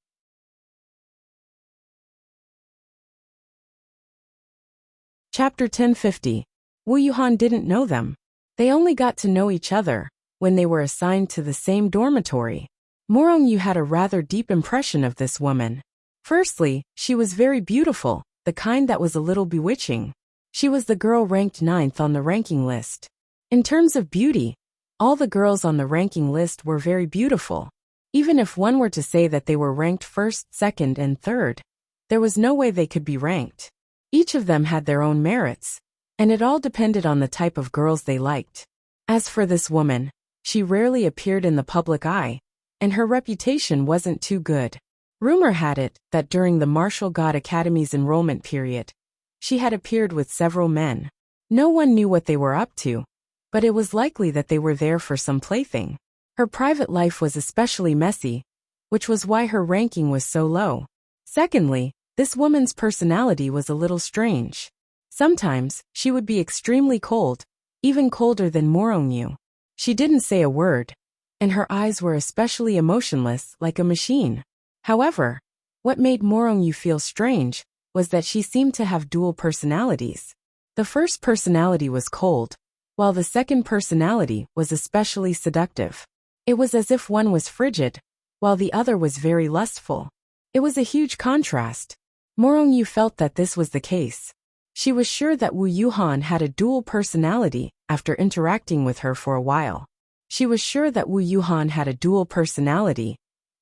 Chapter 1050. Wu Yuhan didn't know them. They only got to know each other when they were assigned to the same dormitory. Morongyu had a rather deep impression of this woman. Firstly, she was very beautiful, the kind that was a little bewitching. She was the girl ranked 9th on the ranking list. In terms of beauty, all the girls on the ranking list were very beautiful. Even if one were to say that they were ranked 1st, 2nd, and 3rd, there was no way they could be ranked. Each of them had their own merits. and it all depended on the type of girls they liked. As for this woman, she rarely appeared in the public eye, and her reputation wasn't too good. Rumor had it that during the Martial God Academy's enrollment period, she had appeared with several men. No one knew what they were up to, but it was likely that they were there for some plaything. Her private life was especially messy, which was why her ranking was so low. Secondly, this woman's personality was a little strange. Sometimes, she would be extremely cold, even colder than Morongyu. She didn't say a word, and her eyes were especially emotionless, like a machine. However, what made Morongyu feel strange was that she seemed to have dual personalities. The first personality was cold, while the second personality was especially seductive. It was as if one was frigid, while the other was very lustful. It was a huge contrast. Morongyu felt that this was the case. She was sure that Wu Yuhan had a dual personality after interacting with her for a while. She was sure that Wu Yuhan had a dual personality,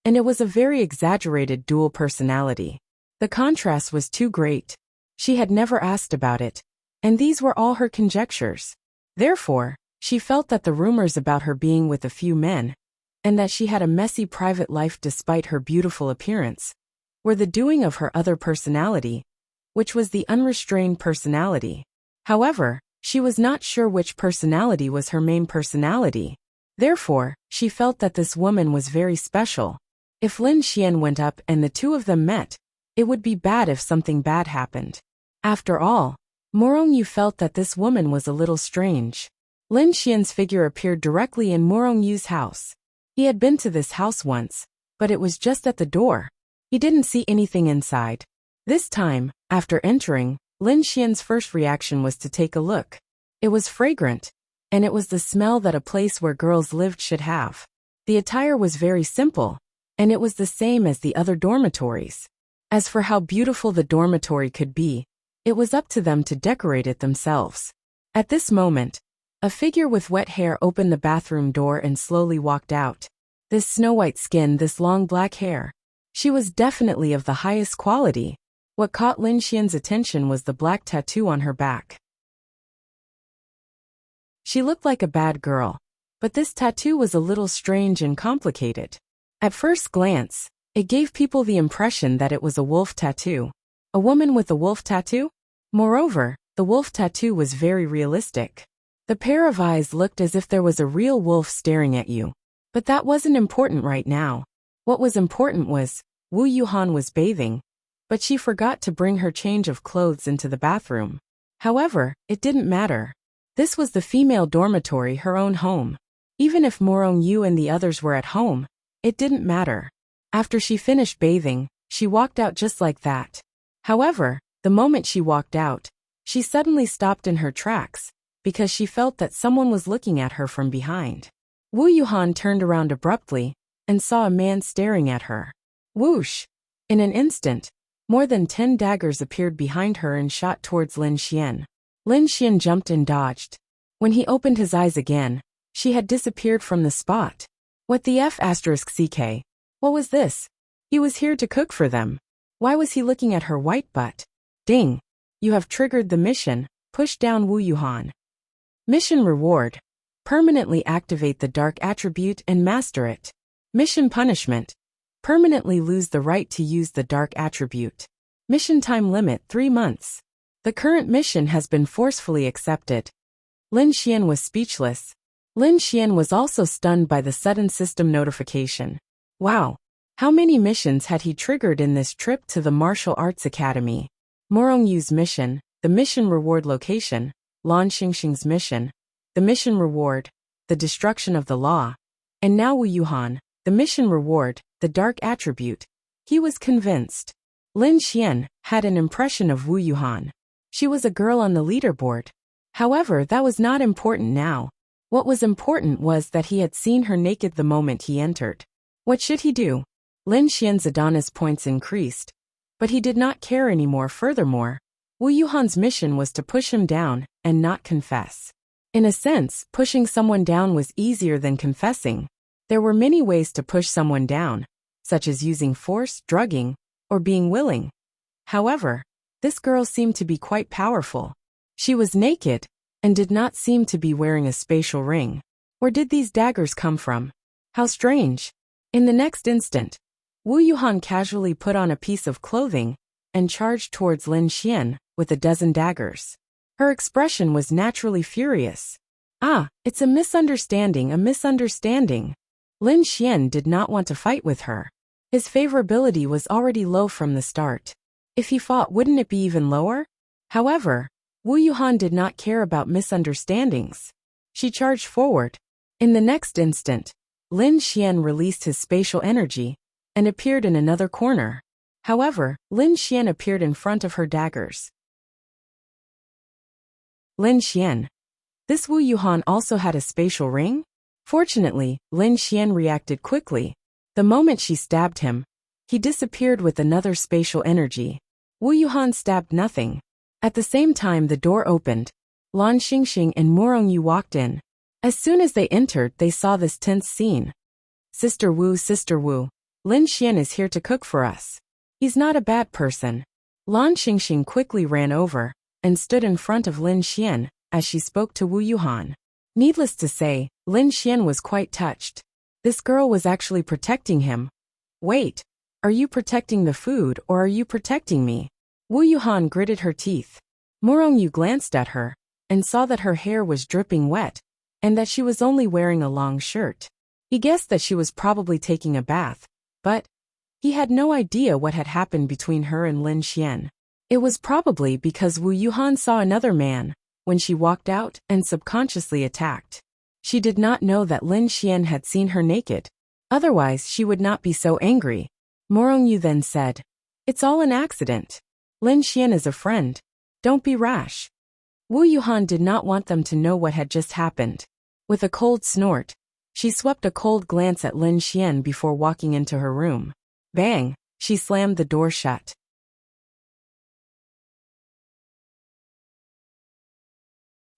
and it was a very exaggerated dual personality. The contrast was too great. She had never asked about it, and these were all her conjectures. Therefore, she felt that the rumors about her being with a few men, and that she had a messy private life despite her beautiful appearance, were the doing of her other personality, which was the unrestrained personality. However, she was not sure which personality was her main personality. Therefore, she felt that this woman was very special. If Lin Xian went up and the two of them met, it would be bad if something bad happened. After all, Morongyu felt that this woman was a little strange. Lin Xian's figure appeared directly in Morongyu's house. He had been to this house once, but it was just at the door. He didn't see anything inside. This time, after entering, Lin Xian's first reaction was to take a look. It was fragrant, and it was the smell that a place where girls lived should have. The attire was very simple, and it was the same as the other dormitories. As for how beautiful the dormitory could be, it was up to them to decorate it themselves. At this moment, a figure with wet hair opened the bathroom door and slowly walked out. This snow-white skin, this long black hair. She was definitely of the highest quality. What caught Lin Xian's attention was the black tattoo on her back. She looked like a bad girl, but this tattoo was a little strange and complicated. At first glance, it gave people the impression that it was a wolf tattoo. A woman with a wolf tattoo? Moreover, the wolf tattoo was very realistic. The pair of eyes looked as if there was a real wolf staring at you. But that wasn't important right now. What was important was, Wu Yuhan was bathing, but she forgot to bring her change of clothes into the bathroom. However, it didn't matter. This was the female dormitory, her own home. Even if Morongyu and the others were at home, it didn't matter. After she finished bathing, she walked out just like that. However, the moment she walked out, she suddenly stopped in her tracks, because she felt that someone was looking at her from behind. Wu Yuhan turned around abruptly, and saw a man staring at her. Whoosh! In an instant, more than 10 daggers appeared behind her and shot towards Lin Xian. Lin Xian jumped and dodged. When he opened his eyes again, she had disappeared from the spot. What the F***ck? What was this? He was here to cook for them. Why was he looking at her white butt? Ding! You have triggered the mission. Push down Wu Yuhan. Mission reward. Permanently activate the dark attribute and master it. Mission punishment. Permanently lose the right to use the dark attribute. Mission time limit 3 months. The current mission has been forcefully accepted. Lin Xian was speechless. Lin Xian was also stunned by the sudden system notification. Wow! How many missions had he triggered in this trip to the Martial Arts Academy? Morongyu's mission, the mission reward location, Lan Xingxing's mission, the mission reward, the destruction of the law, and now Wu Yuhan, the mission reward, the dark attribute. He was convinced. Lin Xian had an impression of Wu Yuhan. She was a girl on the leaderboard. However, that was not important now. What was important was that he had seen her naked the moment he entered. What should he do? Lin Xian's Adonis points increased, but he did not care anymore. Furthermore, Wu Yuhan's mission was to push him down and not confess. In a sense, pushing someone down was easier than confessing. There were many ways to push someone down, such as using force, drugging, or being willing. However, this girl seemed to be quite powerful. She was naked, and did not seem to be wearing a spatial ring. Where did these daggers come from? How strange. In the next instant, Wu Yuhan casually put on a piece of clothing and charged towards Lin Xian with a dozen daggers. Her expression was naturally furious. Ah, it's a misunderstanding, a misunderstanding. Lin Xian did not want to fight with her. His favorability was already low from the start. If he fought, wouldn't it be even lower? However, Wu Yuhan did not care about misunderstandings. She charged forward. In the next instant, Lin Xian released his spatial energy and appeared in another corner. However, Lin Xian appeared in front of her daggers. Lin Xian. This Wu Yuhan also had a spatial ring? Fortunately, Lin Xian reacted quickly. The moment she stabbed him, he disappeared with another spatial energy. Wu Yuhan stabbed nothing. At the same time, the door opened. Lan Xingxing and Morongyu walked in. As soon as they entered, they saw this tense scene. Sister Wu, Lin Xian is here to cook for us. He's not a bad person. Lan Xingxing quickly ran over and stood in front of Lin Xian as she spoke to Wu Yuhan. Needless to say, Lin Xian was quite touched. This girl was actually protecting him. Wait, are you protecting the food or are you protecting me? Wu Yuhan gritted her teeth. Morongyu glanced at her and saw that her hair was dripping wet and that she was only wearing a long shirt. He guessed that she was probably taking a bath, but he had no idea what had happened between her and Lin Xian. It was probably because Wu Yuhan saw another man when she walked out and subconsciously attacked. She did not know that Lin Xian had seen her naked. Otherwise, she would not be so angry. Morongyu then said, "It's all an accident. Lin Xian is a friend. Don't be rash." Wu Yuhan did not want them to know what had just happened. With a cold snort, she swept a cold glance at Lin Xian before walking into her room. Bang! She slammed the door shut.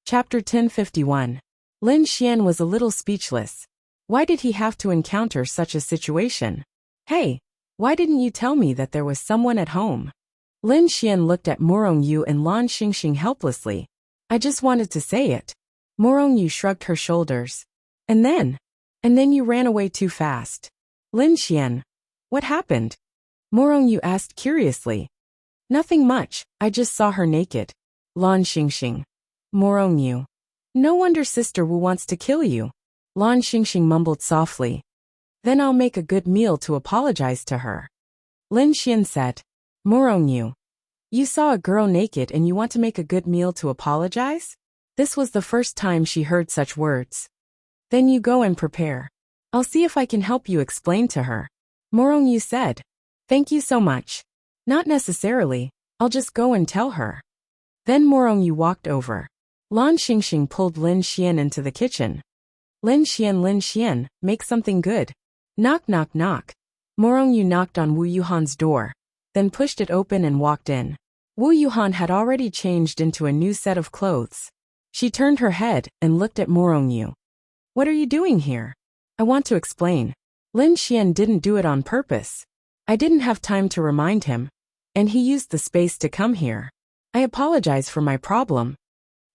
Chapter 1051. Lin Xian was a little speechless. Why did he have to encounter such a situation? Hey, why didn't you tell me that there was someone at home? Lin Xian looked at Morongyu and Lan Xingxing helplessly. I just wanted to say it. Morongyu shrugged her shoulders. And then you ran away too fast. Lin Xian. What happened? Morongyu asked curiously. Nothing much, I just saw her naked. Lan Xingxing. Morongyu. No wonder Sister Wu wants to kill you. Lan Xingxing mumbled softly. Then I'll make a good meal to apologize to her. Lin Xian said. Morongyu. You saw a girl naked and you want to make a good meal to apologize? This was the first time she heard such words. Then you go and prepare. I'll see if I can help you explain to her. Morongyu said. Thank you so much. Not necessarily, I'll just go and tell her. Then Morongyu walked over. Lan Xingxing pulled Lin Xian into the kitchen. Lin Xian, make something good. Knock, knock, knock. Morongyu knocked on Wu Yuhan's door, then pushed it open and walked in. Wu Yuhan had already changed into a new set of clothes. She turned her head and looked at Morongyu. What are you doing here? I want to explain. Lin Xian didn't do it on purpose. I didn't have time to remind him, and he used the space to come here. I apologize for my problem.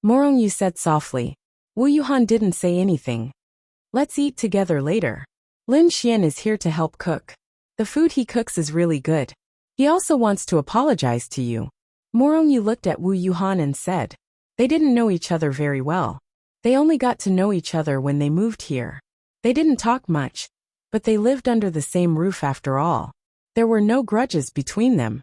Morongyu said softly. Wu Yuhan didn't say anything. Let's eat together later. Lin Xian is here to help cook. The food he cooks is really good. He also wants to apologize to you. Morongyu looked at Wu Yuhan and said. They didn't know each other very well. They only got to know each other when they moved here. They didn't talk much, but they lived under the same roof after all. There were no grudges between them.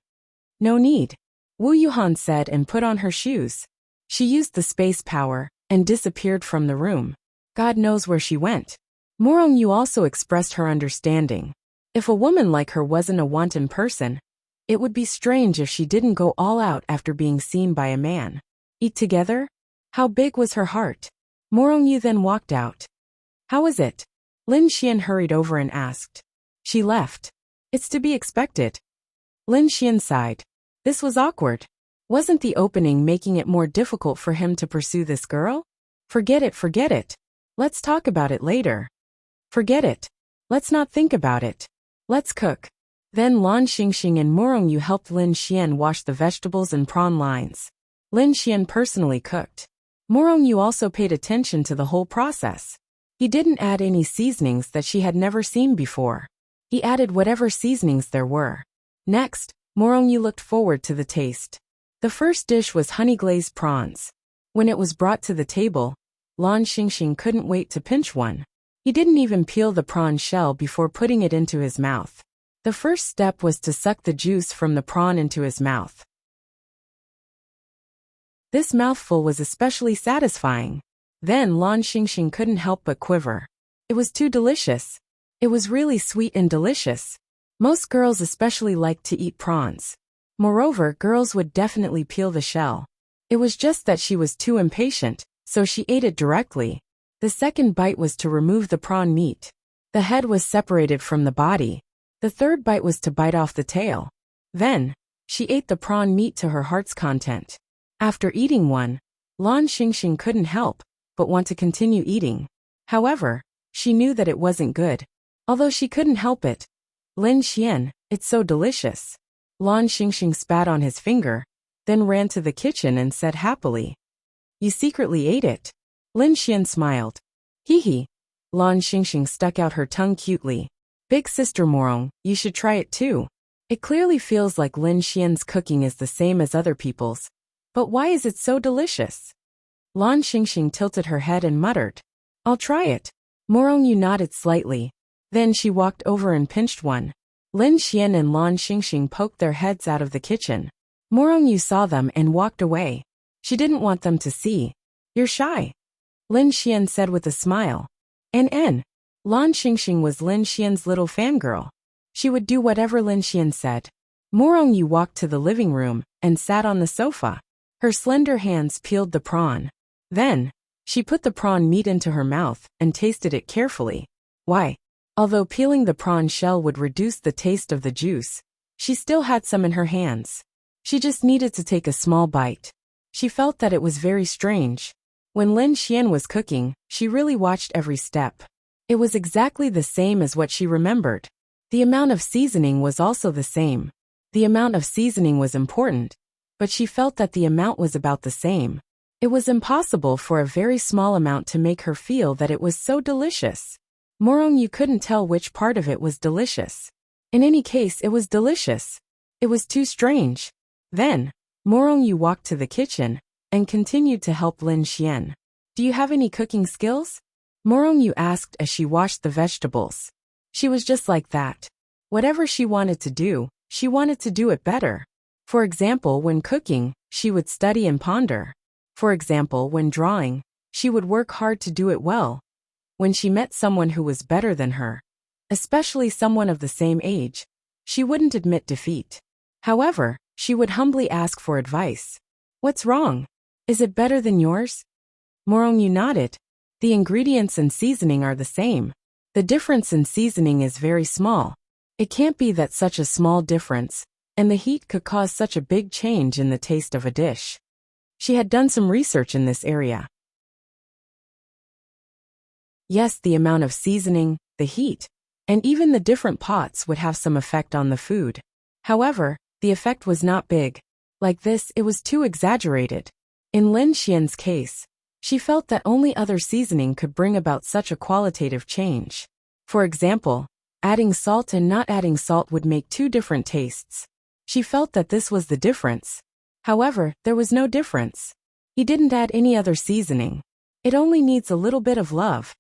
No need. Wu Yuhan said and put on her shoes. She used the space power and disappeared from the room. God knows where she went. Morongyu also expressed her understanding. If a woman like her wasn't a wanton person, it would be strange if she didn't go all out after being seen by a man. Eat together? How big was her heart? Morongyu then walked out. How is it? Lin Xian hurried over and asked. She left. It's to be expected. Lin Xian sighed. This was awkward. Wasn't the opening making it more difficult for him to pursue this girl? Forget it. Let's talk about it later. Forget it. Let's not think about it. Let's cook. Then Lan Xingxing and Morongyu helped Lin Xian wash the vegetables and prawn lines. Lin Xian personally cooked. Morongyu also paid attention to the whole process. He didn't add any seasonings that she had never seen before. He added whatever seasonings there were. Next, Morongyu looked forward to the taste. The first dish was honey-glazed prawns. When it was brought to the table, Lan Xingxing couldn't wait to pinch one. He didn't even peel the prawn shell before putting it into his mouth. The first step was to suck the juice from the prawn into his mouth. This mouthful was especially satisfying. Then Lan Xingxing couldn't help but quiver. It was too delicious. It was really sweet and delicious. Most girls especially liked to eat prawns. Moreover, girls would definitely peel the shell. It was just that she was too impatient, so she ate it directly. The second bite was to remove the prawn meat. The head was separated from the body. The third bite was to bite off the tail. Then, she ate the prawn meat to her heart's content. After eating one, Lan Xingxing couldn't help but want to continue eating. However, she knew that it wasn't good. Although she couldn't help it. Lin Xian, it's so delicious. Lan Xingxing spat on his finger, then ran to the kitchen and said happily, "You secretly ate it." Lin Xian smiled. Hee hee. Lan Xingxing stuck out her tongue cutely. Big sister Morong, you should try it too. It clearly feels like Lin Xian's cooking is the same as other people's. But why is it so delicious? Lan Xingxing tilted her head and muttered, "I'll try it." Morongyu nodded slightly. Then she walked over and pinched one. Lin Xian and Lan Xingxing poked their heads out of the kitchen. Morongyu saw them and walked away. She didn't want them to see. "You're shy," Lin Xian said with a smile. N. Lan Xingxing was Lin Xian's little fangirl. She would do whatever Lin Xian said. Morongyu walked to the living room and sat on the sofa. Her slender hands peeled the prawn. Then, she put the prawn meat into her mouth and tasted it carefully. Why? Although peeling the prawn shell would reduce the taste of the juice, she still had some in her hands. She just needed to take a small bite. She felt that it was very strange. When Lin Xian was cooking, she really watched every step. It was exactly the same as what she remembered. The amount of seasoning was also the same. The amount of seasoning was important, but she felt that the amount was about the same. It was impossible for a very small amount to make her feel that it was so delicious. Morongyu couldn't tell which part of it was delicious. In any case, it was delicious. It was too strange. Then, Morongyu walked to the kitchen and continued to help Lin Xian. "Do you have any cooking skills?" Morongyu asked as she washed the vegetables. She was just like that. Whatever she wanted to do, she wanted to do it better. For example, when cooking, she would study and ponder. For example, when drawing, she would work hard to do it well. When she met someone who was better than her, especially someone of the same age, she wouldn't admit defeat. However, she would humbly ask for advice. "What's wrong? Is it better than yours?" Morongyu nodded. The ingredients and seasoning are the same. The difference in seasoning is very small. It can't be that such a small difference, and the heat could cause such a big change in the taste of a dish. She had done some research in this area. Yes, the amount of seasoning, the heat, and even the different pots would have some effect on the food. However, the effect was not big. Like this, it was too exaggerated. In Lin Xian's case, she felt that only other seasoning could bring about such a qualitative change. For example, adding salt and not adding salt would make two different tastes. She felt that this was the difference. However, there was no difference. He didn't add any other seasoning. It only needs a little bit of love.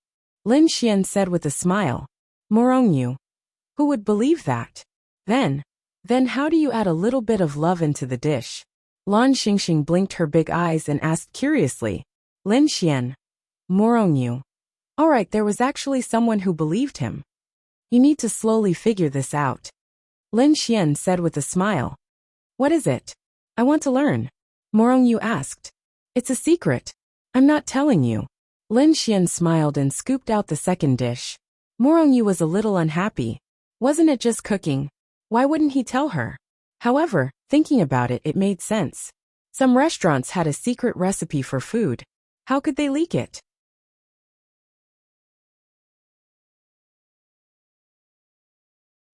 Lin Xian said with a smile. "Morongyu. Who would believe that?" Then how do you add a little bit of love into the dish?" Lan Xingxing blinked her big eyes and asked curiously. "Lin Xian. Morongyu. Alright, there was actually someone who believed him. You need to slowly figure this out." Lin Xian said with a smile. "What is it? I want to learn." Morongyu asked. "It's a secret. I'm not telling you." Lin Xian smiled and scooped out the second dish. Morongyu was a little unhappy. Wasn't it just cooking? Why wouldn't he tell her? However, thinking about it, it made sense. Some restaurants had a secret recipe for food. How could they leak it?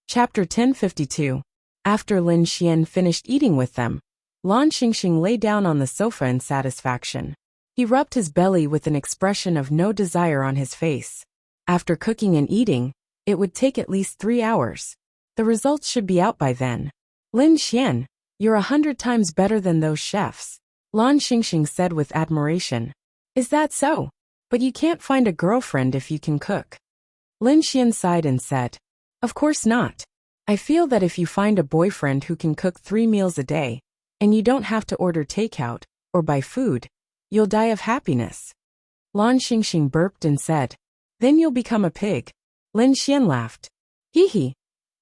Chapter 1052. After Lin Xian finished eating with them, Lan Xingxing lay down on the sofa in satisfaction. He rubbed his belly with an expression of no desire on his face. After cooking and eating, it would take at least 3 hours. The results should be out by then. Lin Xian, you're 100 times better than those chefs, Lan Xingxing said with admiration. Is that so? But you can't find a girlfriend if you can cook. Lin Xian sighed and said, Of course not. I feel that if you find a boyfriend who can cook 3 meals a day, and you don't have to order takeout or buy food, you'll die of happiness. Lan Xingxing burped and said, Then you'll become a pig. Lin Xian laughed. Hee hee.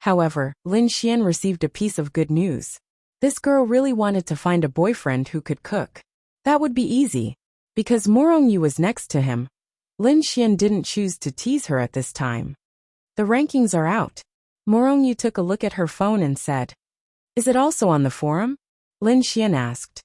However, Lin Xian received a piece of good news. This girl really wanted to find a boyfriend who could cook. That would be easy. Because Morongyu was next to him, Lin Xian didn't choose to tease her at this time. The rankings are out. Morongyu took a look at her phone and said, Is it also on the forum? Lin Xian asked.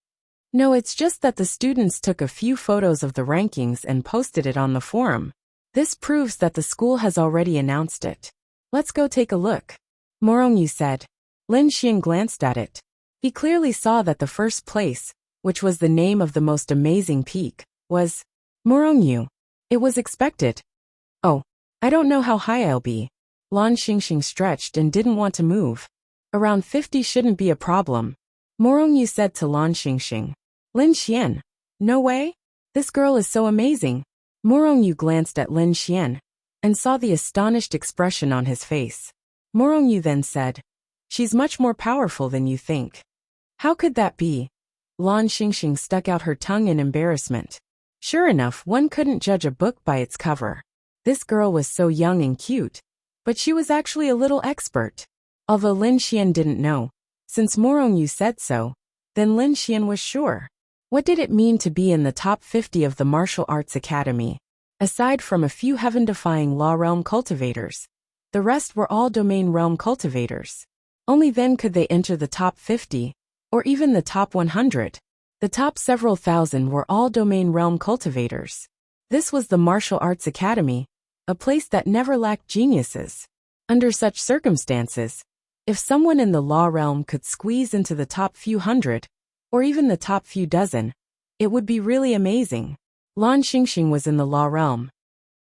No, it's just that the students took a few photos of the rankings and posted it on the forum. This proves that the school has already announced it. Let's go take a look. Morongyu said. Lin Xian glanced at it. He clearly saw that the first place, which was the name of the most amazing peak, was Morongyu. It was expected. Oh, I don't know how high I'll be. Lan Xingxing stretched and didn't want to move. Around 50 shouldn't be a problem. Morongyu said to Lan Xingxing. Lin Xian. No way? This girl is so amazing. Morongyu glanced at Lin Xian and saw the astonished expression on his face. Morongyu then said, She's much more powerful than you think. How could that be? Lan Xingxing stuck out her tongue in embarrassment. Sure enough, one couldn't judge a book by its cover. This girl was so young and cute, but she was actually a little expert. Although Lin Xian didn't know, since Morongyu said so, then Lin Xian was sure. What did it mean to be in the top 50 of the martial arts academy? Aside from a few heaven-defying law realm cultivators, the rest were all domain realm cultivators. Only then could they enter the top 50, or even the top 100. The top several thousand were all domain realm cultivators. This was the martial arts academy, a place that never lacked geniuses. Under such circumstances, if someone in the law realm could squeeze into the top few hundred, or even the top few dozen, it would be really amazing. Lan Xingxing was in the law realm.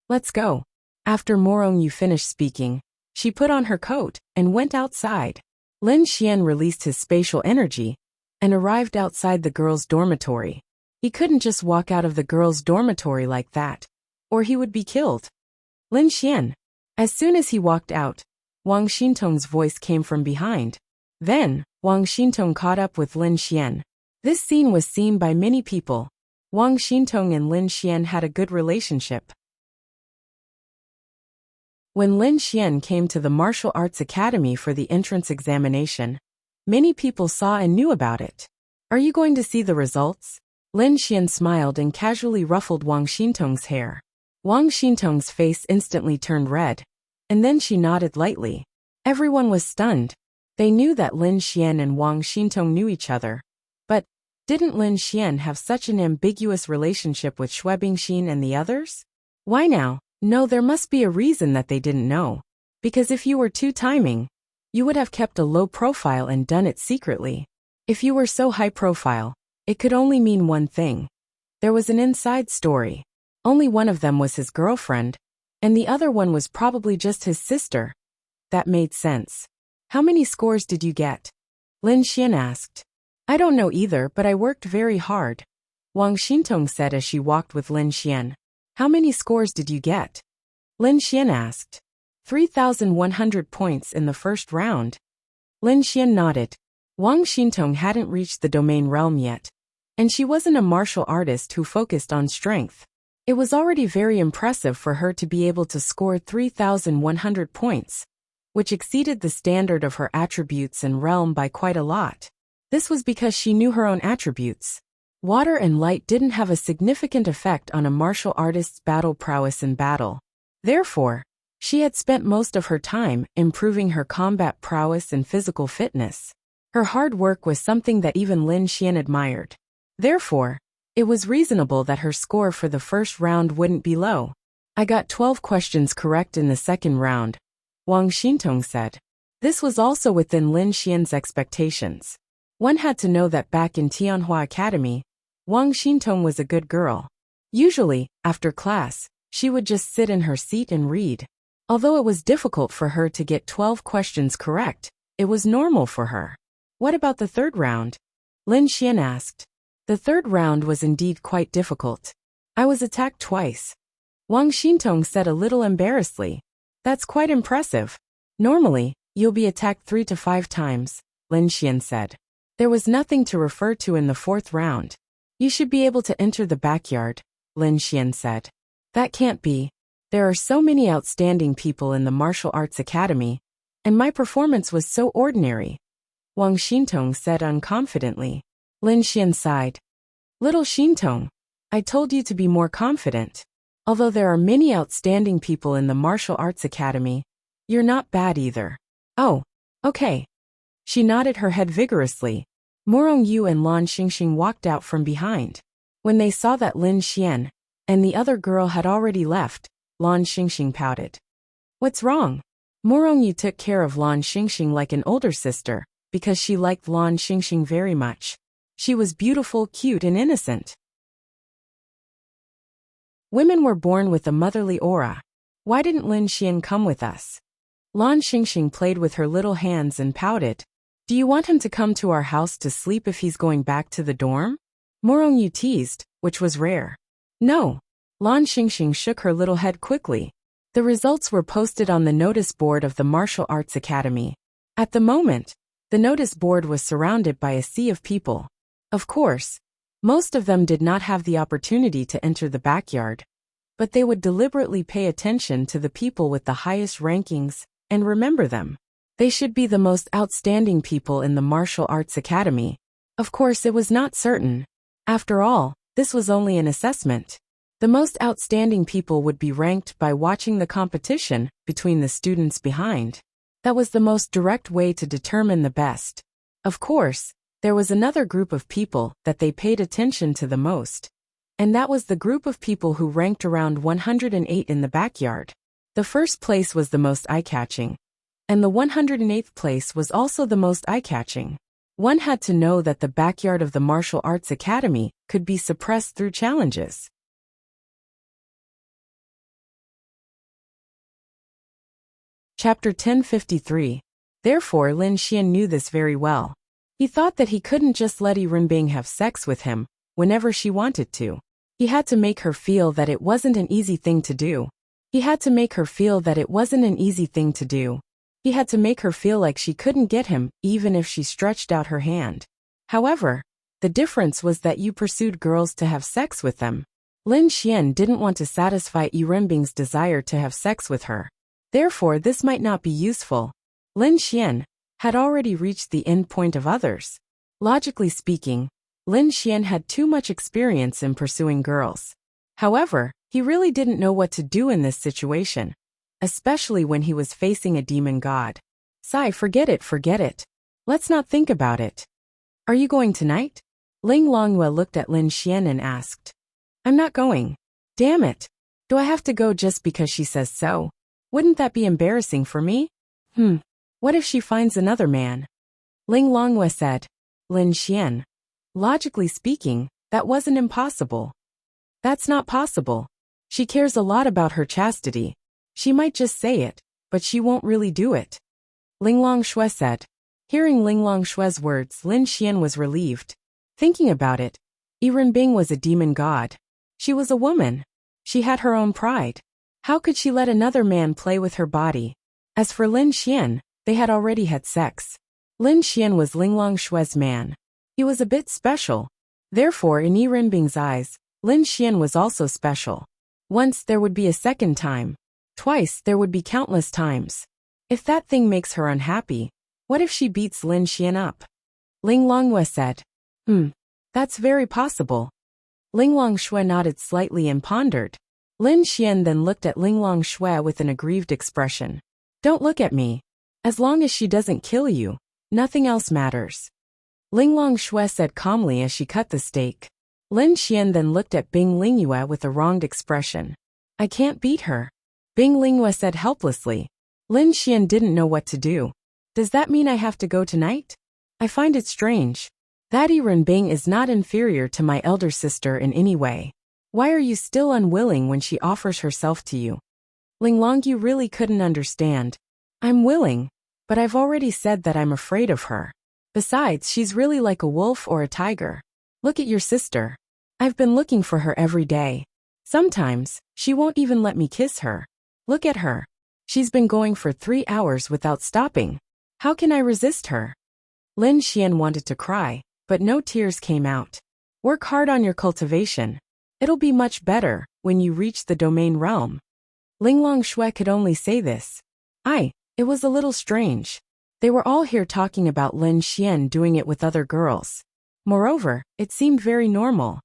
Let's go. After Morongyu finished speaking, she put on her coat and went outside. Lin Xian released his spatial energy and arrived outside the girls' dormitory. He couldn't just walk out of the girls' dormitory like that, or he would be killed. Lin Xian. As soon as he walked out, Wang Xintong's voice came from behind. Then, Wang Xintong caught up with Lin Xian. This scene was seen by many people. Wang Xintong and Lin Xian had a good relationship. When Lin Xian came to the martial arts academy for the entrance examination, many people saw and knew about it. Are you going to see the results? Lin Xian smiled and casually ruffled Wang Xintong's hair. Wang Xintong's face instantly turned red, and then she nodded lightly. Everyone was stunned. They knew that Lin Xian and Wang Xintong knew each other. But, didn't Lin Xian have such an ambiguous relationship with Xue Bingxin and the others? Why now? No, there must be a reason that they didn't know. Because if you were too timing, you would have kept a low profile and done it secretly. If you were so high profile, it could only mean one thing. There was an inside story. Only one of them was his girlfriend, and the other one was probably just his sister. That made sense. How many scores did you get? Lin Xian asked. I don't know either, but I worked very hard, Wang Xintong said as she walked with Lin Xian. How many scores did you get? Lin Xian asked. 3,100 points in the first round. Lin Xian nodded. Wang Xintong hadn't reached the domain realm yet, and she wasn't a martial artist who focused on strength. It was already very impressive for her to be able to score 3,100 points, which exceeded the standard of her attributes and realm by quite a lot. This was because she knew her own attributes. Water and light didn't have a significant effect on a martial artist's battle prowess in battle. Therefore, she had spent most of her time improving her combat prowess and physical fitness. Her hard work was something that even Lin Xian admired. Therefore, it was reasonable that her score for the first round wouldn't be low. I got 12 questions correct in the second round, Wang Xintong said. This was also within Lin Xian's expectations. One had to know that back in Tianhua Academy, Wang Xintong was a good girl. Usually, after class, she would just sit in her seat and read. Although it was difficult for her to get 12 questions correct, it was normal for her. What about the third round? Lin Xian asked. The third round was indeed quite difficult. I was attacked twice. Wang Xintong said a little embarrassedly. That's quite impressive. Normally, you'll be attacked 3 to 5 times, Lin Xian said. There was nothing to refer to in the fourth round. You should be able to enter the backyard, Lin Xian said. That can't be. There are so many outstanding people in the martial arts academy, and my performance was so ordinary, Wang Xintong said unconfidently. Lin Xian sighed. Little Xintong, I told you to be more confident. Although there are many outstanding people in the martial arts academy, you're not bad either. Oh, okay. She nodded her head vigorously. Morong Yu and Lan Xingxing walked out from behind. When they saw that Lin Xian and the other girl had already left, Lan Xingxing pouted. What's wrong? Morong Yu took care of Lan Xingxing like an older sister, because she liked Lan Xingxing very much. She was beautiful, cute, and innocent. Women were born with a motherly aura. Why didn't Lin Xian come with us? Lan Xingxing played with her little hands and pouted. Do you want him to come to our house to sleep if he's going back to the dorm? Morong Yu teased, which was rare. No. Lan Xingxing shook her little head quickly. The results were posted on the notice board of the Martial Arts Academy. At the moment, the notice board was surrounded by a sea of people. Of course, most of them did not have the opportunity to enter the backyard, but they would deliberately pay attention to the people with the highest rankings and remember them. They should be the most outstanding people in the Martial Arts Academy. Of course, it was not certain. After all, this was only an assessment. The most outstanding people would be ranked by watching the competition between the students behind. That was the most direct way to determine the best. Of course, there was another group of people that they paid attention to the most. And that was the group of people who ranked around 108 in the backyard. The first place was the most eye-catching. And the 108th place was also the most eye-catching. One had to know that the backyard of the Martial Arts Academy could be suppressed through challenges. Chapter 1053. Therefore, Lin Xian knew this very well. He thought that he couldn't just let Earbook have sex with him whenever she wanted to. He had to make her feel that it wasn't an easy thing to do. He had to make her feel that it wasn't an easy thing to do. He had to make her feel like she couldn't get him even if she stretched out her hand. However, the difference was that you pursued girls to have sex with them. Lin Xian didn't want to satisfy Earbook's desire to have sex with her. Therefore, this might not be useful. Lin Xian had already reached the end point of others. Logically speaking, Lin Xian had too much experience in pursuing girls. However, he really didn't know what to do in this situation, especially when he was facing a demon god. Sai, forget it. Let's not think about it. Are you going tonight? Ling Longyue looked at Lin Xian and asked. I'm not going. Damn it. Do I have to go just because she says so? Wouldn't that be embarrassing for me? What if she finds another man? Ling Longyue said. Lin Xian. Logically speaking, that wasn't impossible. That's not possible. She cares a lot about her chastity. She might just say it, but she won't really do it. Ling Longyue said. Hearing Ling Longxue's words, Lin Xian was relieved. Thinking about it, Earbook was a demon god. She was a woman. She had her own pride. How could she let another man play with her body? As for Lin Xian, they had already had sex. Lin Xian was Ling Longshue's man. He was a bit special. Therefore, in Earbook's eyes, Lin Xian was also special. Once there would be a second time. Twice there would be countless times. If that thing makes her unhappy, what if she beats Lin Xian up? Ling Longyue said. That's very possible. Ling Longxue nodded slightly and pondered. Lin Xian then looked at Ling Longxue with an aggrieved expression. Don't look at me. As long as she doesn't kill you, nothing else matters. Ling Longxue said calmly as she cut the steak. Lin Xian then looked at Bing Lingyue with a wronged expression. I can't beat her. Bing Lingyue said helplessly. Lin Xian didn't know what to do. Does that mean I have to go tonight? I find it strange. That Bing is not inferior to my elder sister in any way. Why are you still unwilling when she offers herself to you? Linglongyu really couldn't understand. I'm willing, but I've already said that I'm afraid of her. Besides, she's really like a wolf or a tiger. Look at your sister. I've been looking for her every day. Sometimes, she won't even let me kiss her. Look at her. She's been going for 3 hours without stopping. How can I resist her? Lin Xian wanted to cry, but no tears came out. Work hard on your cultivation. It'll be much better when you reach the domain realm. Linglong Shui could only say this. It was a little strange. They were all here talking about Lin Xian doing it with other girls. Moreover, it seemed very normal.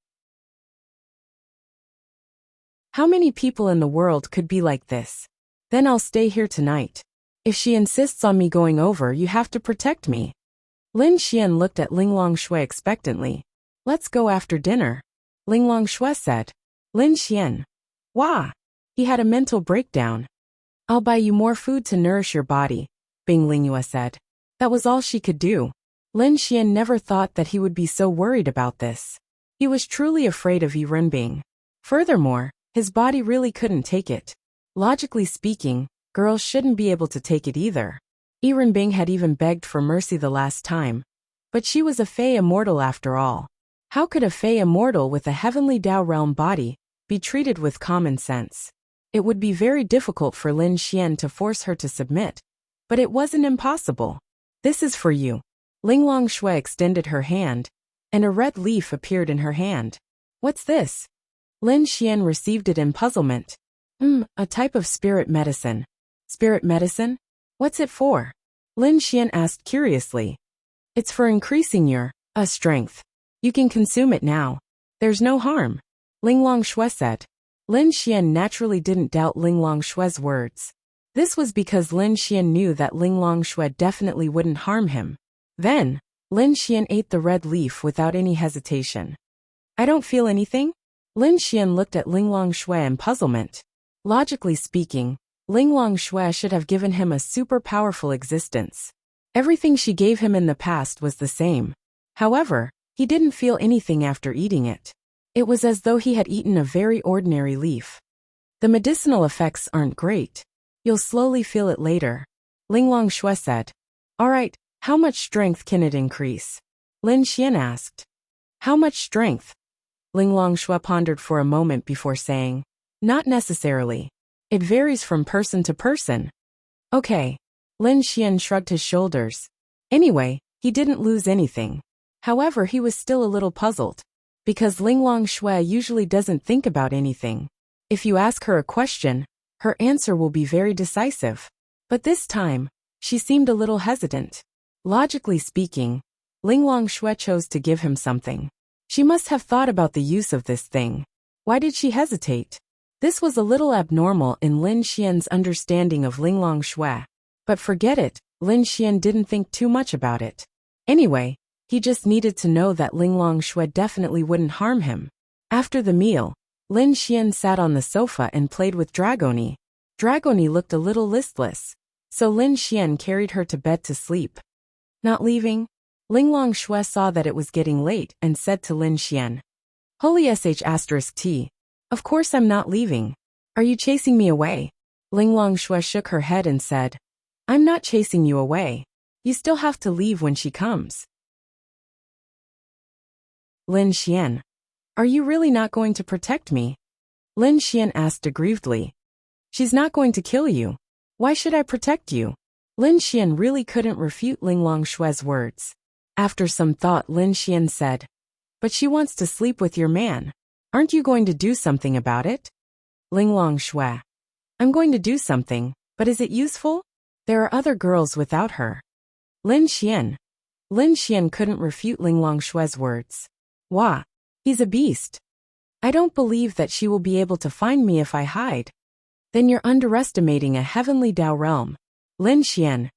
How many people in the world could be like this? Then I'll stay here tonight. If she insists on me going over, you have to protect me. Lin Xian looked at Linglong Shui expectantly. Let's go after dinner. Linglong Shui said. Lin Xian. Wah! He had a mental breakdown. I'll buy you more food to nourish your body, Bing Lingyue said. That was all she could do. Lin Xian never thought that he would be so worried about this. He was truly afraid of Bing. Furthermore, his body really couldn't take it. Logically speaking, girls shouldn't be able to take it either. Bing had even begged for mercy the last time. But she was a Fey immortal after all. How could a Fey immortal with a heavenly Dao realm body be treated with common sense? It would be very difficult for Lin Xian to force her to submit. But it wasn't impossible. This is for you. Linglong Shui extended her hand, and a red leaf appeared in her hand. What's this? Lin Xian received it in puzzlement. A type of spirit medicine. Spirit medicine? What's it for? Lin Xian asked curiously. It's for increasing your strength. You can consume it now. There's no harm. Linglong Shui said. Lin Xian naturally didn't doubt Linglong Shui's words. This was because Lin Xian knew that Linglong Shui definitely wouldn't harm him. Then, Lin Xian ate the red leaf without any hesitation. I don't feel anything? Lin Xian looked at Linglong Shui in puzzlement. Logically speaking, Linglong Shui should have given him a super powerful existence. Everything she gave him in the past was the same. However, he didn't feel anything after eating it. It was as though he had eaten a very ordinary leaf. The medicinal effects aren't great. You'll slowly feel it later. Linglong Shui said. Alright, how much strength can it increase? Lin Xian asked. How much strength? Linglong Shui pondered for a moment before saying. Not necessarily. It varies from person to person. Okay. Lin Xian shrugged his shoulders. Anyway, he didn't lose anything. However, he was still a little puzzled. Because Linglong Shui usually doesn't think about anything. If you ask her a question, her answer will be very decisive. But this time, she seemed a little hesitant. Logically speaking, Linglong Shui chose to give him something. She must have thought about the use of this thing. Why did she hesitate? This was a little abnormal in Lin Xian's understanding of Linglong Shui. But forget it, Lin Xian didn't think too much about it. Anyway, he just needed to know that Linglong Shui definitely wouldn't harm him. After the meal, Lin Xian sat on the sofa and played with Dragoni. Dragoni looked a little listless, so Lin Xian carried her to bed to sleep. Not leaving? Linglong Shui saw that it was getting late and said to Lin Xian. Holy *T. Of course I'm not leaving. Are you chasing me away? Linglong Shui shook her head and said. I'm not chasing you away. You still have to leave when she comes. Lin Xian. Are you really not going to protect me? Lin Xian asked aggrievedly. She's not going to kill you. Why should I protect you? Lin Xian really couldn't refute Linglong Shui's words. After some thought, Lin Xian said. But she wants to sleep with your man. Aren't you going to do something about it? Linglong Shui. I'm going to do something, but is it useful? There are other girls without her. Lin Xian. Lin Xian couldn't refute Linglong Shui's words. Wah! He's a beast. I don't believe that she will be able to find me if I hide. Then you're underestimating a heavenly Dao realm. Lin Xian.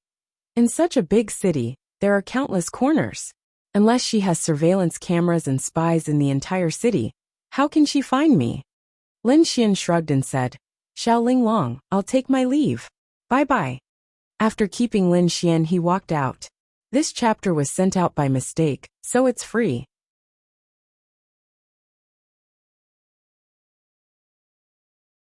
In such a big city, there are countless corners. Unless she has surveillance cameras and spies in the entire city, how can she find me? Lin Xian shrugged and said, Xiao Linglong, I'll take my leave. Bye-bye. After keeping Lin Xian, he walked out. This chapter was sent out by mistake, so it's free.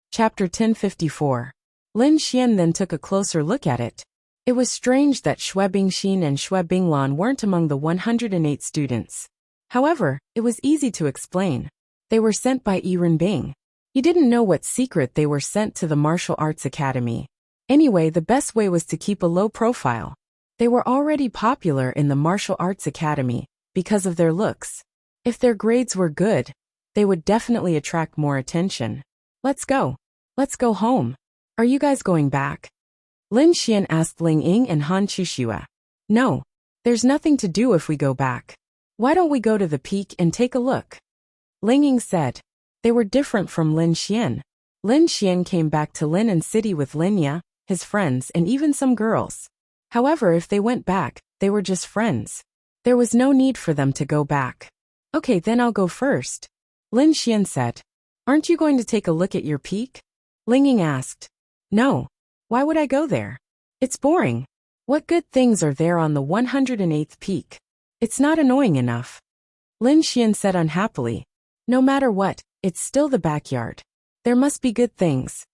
Chapter 1054. Lin Xian then took a closer look at it. It was strange that Xue Bingxin and Xue Binglan weren't among the 108 students. However, it was easy to explain. They were sent by Yi Renbing. He didn't know what secret they were sent to the martial arts academy. Anyway, the best way was to keep a low profile. They were already popular in the martial arts academy because of their looks. If their grades were good, they would definitely attract more attention. Let's go. Let's go home. Are you guys going back? Lin Xian asked Ling Ying and Han Chuxue. No. There's nothing to do if we go back. Why don't we go to the peak and take a look? Ling Ying said. They were different from Lin Xian. Lin Xian came back to Lin City with Linya, his friends, and even some girls. However, if they went back, they were just friends. There was no need for them to go back. Okay, then I'll go first. Lin Xian said. Aren't you going to take a look at your peak? Ling Ying asked. No. Why would I go there? It's boring. What good things are there on the 108th peak? It's not annoying enough. Lin Xian said unhappily. No matter what, it's still the backyard. There must be good things.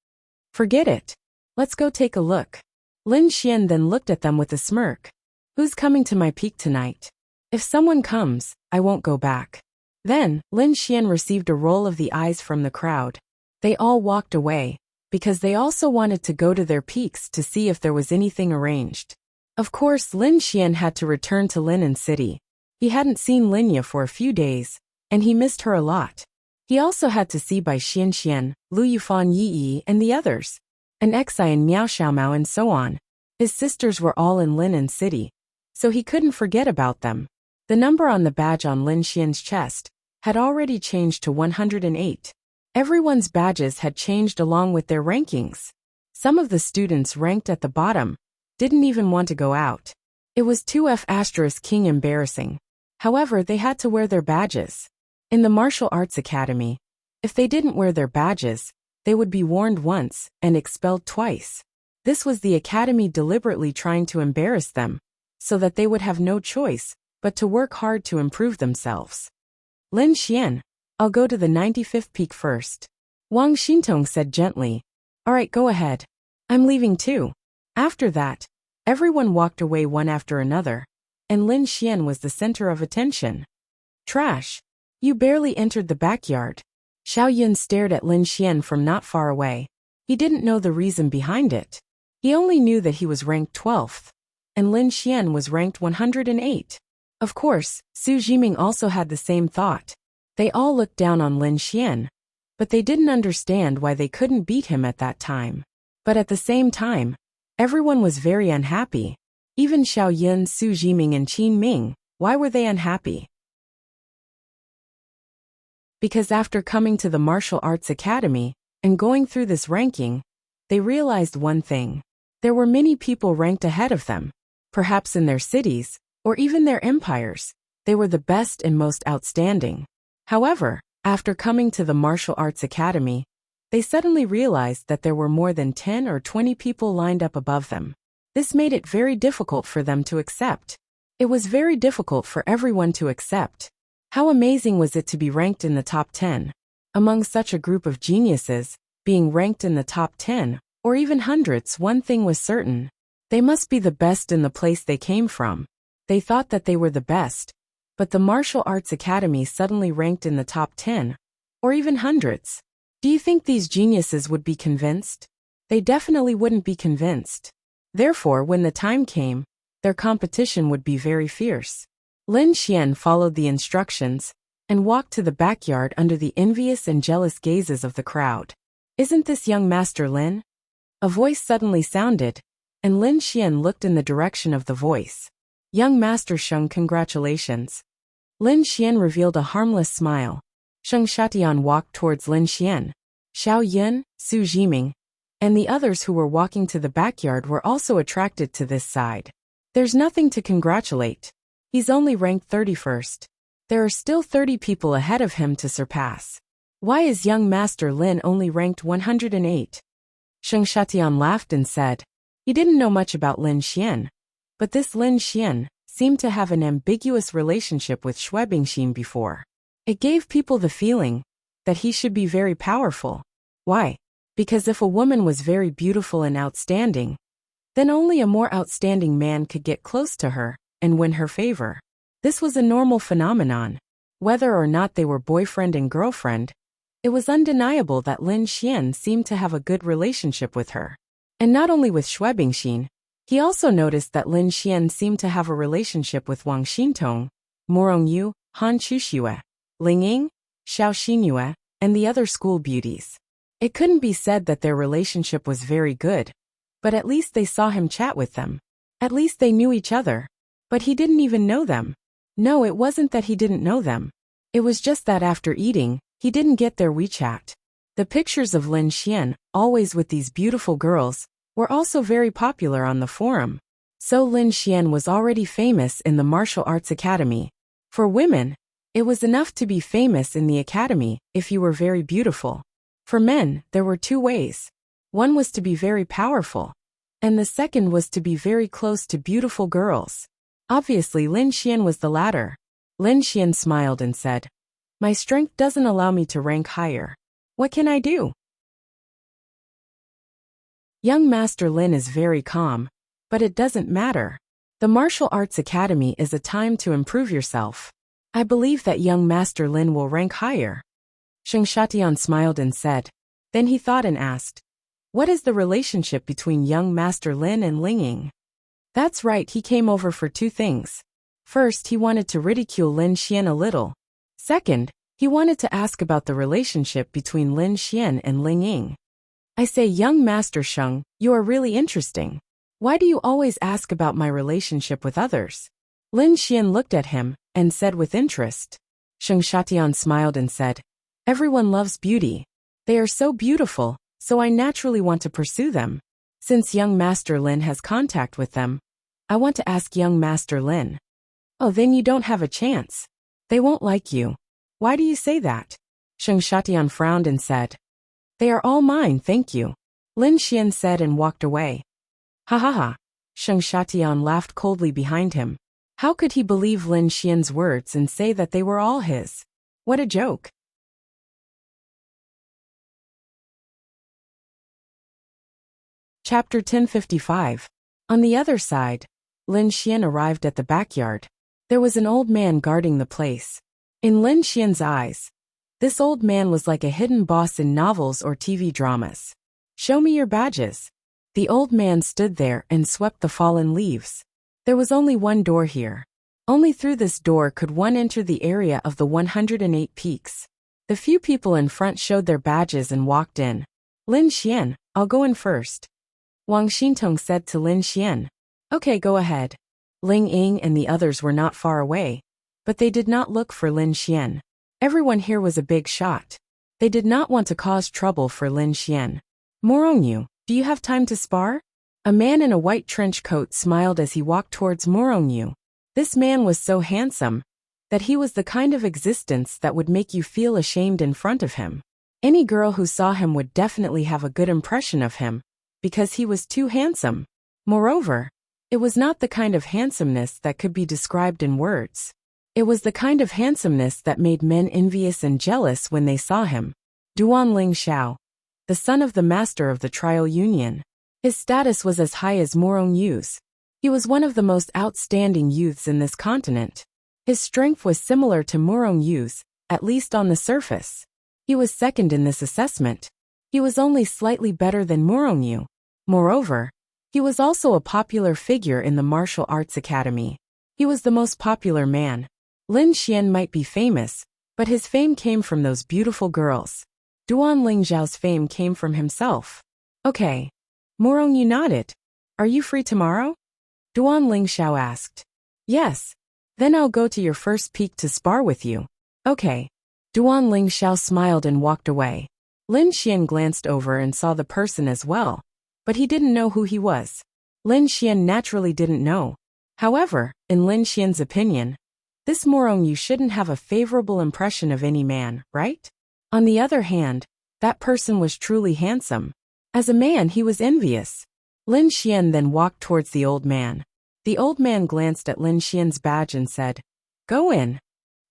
Forget it. Let's go take a look. Lin Xian then looked at them with a smirk. Who's coming to my peak tonight? If someone comes, I won't go back. Then, Lin Xian received a roll of the eyes from the crowd. They all walked away, because they also wanted to go to their peaks to see if there was anything arranged. Of course, Lin Xian had to return to Lin City. He hadn't seen Linya for a few days, and he missed her a lot. He also had to see Bai Xianxian, Lu Yufan Yi and the others, and Xi and Miao Xiaomao and so on. His sisters were all in Lin City, so he couldn't forget about them. The number on the badge on Lin Xian's chest had already changed to 108. Everyone's badges had changed along with their rankings. Some of the students ranked at the bottom didn't even want to go out. It was 2F*King embarrassing. However, they had to wear their badges. In the martial arts academy, if they didn't wear their badges, they would be warned once and expelled twice. This was the academy deliberately trying to embarrass them, so that they would have no choice but to work hard to improve themselves. Lin Xian, I'll go to the 95th peak first. Wang Xintong said gently. Alright, go ahead. I'm leaving too. After that, everyone walked away one after another, and Lin Xian was the center of attention. Trash. You barely entered the backyard. Xiao Yun stared at Lin Xian from not far away. He didn't know the reason behind it. He only knew that he was ranked 12th, and Lin Xian was ranked 108. Of course, Su Jiming also had the same thought. They all looked down on Lin Xian, but they didn't understand why they couldn't beat him at that time. But at the same time, everyone was very unhappy. Even Xiao Yun, Su Jiming and Qin Ming. Why were they unhappy? Because after coming to the martial arts academy and going through this ranking, they realized one thing. There were many people ranked ahead of them. Perhaps in their cities, or even their empires, they were the best and most outstanding. However, after coming to the martial arts academy, they suddenly realized that there were more than 10 or 20 people lined up above them. This made it very difficult for them to accept. It was very difficult for everyone to accept. How amazing was it to be ranked in the top 10? Among such a group of geniuses, being ranked in the top 10, or even hundreds, one thing was certain. They must be the best in the place they came from. They thought that they were the best, but the martial arts academy suddenly ranked in the top 10, or even hundreds. Do you think these geniuses would be convinced? They definitely wouldn't be convinced. Therefore, when the time came, their competition would be very fierce. Lin Xian followed the instructions and walked to the backyard under the envious and jealous gazes of the crowd. Isn't this young Master Lin? A voice suddenly sounded, and Lin Xian looked in the direction of the voice. Young Master Sheng, congratulations. Lin Xian revealed a harmless smile. Sheng Shatian walked towards Lin Xian. Xiao Yun, Su Jiming, and the others who were walking to the backyard were also attracted to this side. There's nothing to congratulate. He's only ranked 31st. There are still 30 people ahead of him to surpass. Why is young Master Lin only ranked 108? Sheng Shatian laughed and said. He didn't know much about Lin Xian. But this Lin Xian seemed to have an ambiguous relationship with Schwebingschien before. It gave people the feeling that he should be very powerful. Why? Because if a woman was very beautiful and outstanding, then only a more outstanding man could get close to her and win her favor. This was a normal phenomenon. Whether or not they were boyfriend and girlfriend, it was undeniable that Lin Xian seemed to have a good relationship with her. And not only with Schwebingschien, he also noticed that Lin Xian seemed to have a relationship with Wang Xintong, Morong Yu, Han Chuxue, Ling Ying, Xiao Xinyue, and the other school beauties. It couldn't be said that their relationship was very good, but at least they saw him chat with them. At least they knew each other. But he didn't even know them. No, it wasn't that he didn't know them. It was just that after eating, he didn't get their WeChat. The pictures of Lin Xian, always with these beautiful girls, were also very popular on the forum. So Lin Xian was already famous in the martial arts academy. For women, it was enough to be famous in the academy if you were very beautiful. For men, there were two ways. One was to be very powerful, and the second was to be very close to beautiful girls. Obviously, Lin Xian was the latter. Lin Xian smiled and said, "My strength doesn't allow me to rank higher. What can I do?" Young Master Lin is very calm, but it doesn't matter. The Martial Arts Academy is a time to improve yourself. I believe that young Master Lin will rank higher. Sheng Shatian smiled and said. Then he thought and asked, "What is the relationship between young Master Lin and Ling Ying?" That's right, he came over for two things. First, he wanted to ridicule Lin Xian a little. Second, he wanted to ask about the relationship between Lin Xian and Ling Ying. I say, young Master Sheng, you are really interesting. Why do you always ask about my relationship with others? Lin Xian looked at him and said with interest. Sheng Shatian smiled and said, "Everyone loves beauty. They are so beautiful, so I naturally want to pursue them. Since young Master Lin has contact with them, I want to ask young Master Lin." "Oh, then you don't have a chance. They won't like you." "Why do you say that?" Sheng Shatian frowned and said, "They are all mine, thank you." Lin Xian said and walked away. Ha ha ha. Sheng Shatian laughed coldly behind him. How could he believe Lin Xian's words and say that they were all his? What a joke. Chapter 1055. On the other side, Lin Xian arrived at the backyard. There was an old man guarding the place. In Lin Xian's eyes, this old man was like a hidden boss in novels or TV dramas. "Show me your badges." The old man stood there and swept the fallen leaves. There was only one door here. Only through this door could one enter the area of the 108 peaks. The few people in front showed their badges and walked in. "Lin Xian, I'll go in first." Wang Xintong said to Lin Xian. "Okay, go ahead." Ling Ying and the others were not far away, but they did not look for Lin Xian. Everyone here was a big shot. They did not want to cause trouble for Lin Xian. "Morongyu, do you have time to spar?" A man in a white trench coat smiled as he walked towards Morongyu. This man was so handsome that he was the kind of existence that would make you feel ashamed in front of him. Any girl who saw him would definitely have a good impression of him, because he was too handsome. Moreover, it was not the kind of handsomeness that could be described in words. It was the kind of handsomeness that made men envious and jealous when they saw him. Duan Ling Xiao, the son of the master of the Trial Union. His status was as high as Morong Yu's. He was one of the most outstanding youths in this continent. His strength was similar to Morong Yu's, at least on the surface. He was second in this assessment. He was only slightly better than Morong Yu. Moreover, he was also a popular figure in the martial arts academy. He was the most popular man. Lin Xian might be famous, but his fame came from those beautiful girls. Duan Ling Zhao's fame came from himself. "Okay." Morong Yu nodded. "Are you free tomorrow?" Duan Ling Xiao asked. "Yes. Then I'll go to your first peak to spar with you." "Okay." Duan Ling Xiao smiled and walked away. Lin Xian glanced over and saw the person as well, but he didn't know who he was. Lin Xian naturally didn't know. However, in Lin Xian's opinion, this Morong Yu shouldn't have a favorable impression of any man, right? On the other hand, that person was truly handsome. As a man, he was envious. Lin Xian then walked towards the old man. The old man glanced at Lin Xian's badge and said, "Go in."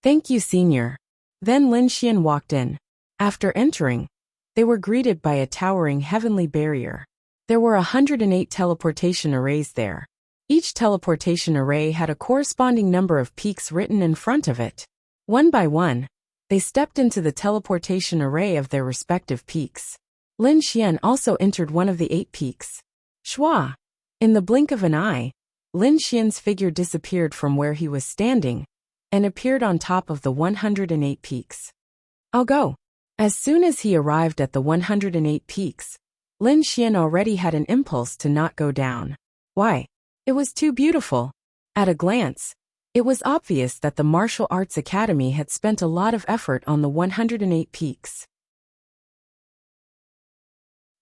"Thank you, senior." Then Lin Xian walked in. After entering, they were greeted by a towering heavenly barrier. There were 108 teleportation arrays there. Each teleportation array had a corresponding number of peaks written in front of it. One by one, they stepped into the teleportation array of their respective peaks. Lin Xian also entered one of the 8 peaks. Shwa! In the blink of an eye, Lin Xian's figure disappeared from where he was standing and appeared on top of the 108 peaks. "I'll go." As soon as he arrived at the 108 peaks, Lin Xian already had an impulse to not go down. Why? It was too beautiful. At a glance, it was obvious that the Martial Arts Academy had spent a lot of effort on the 108 peaks.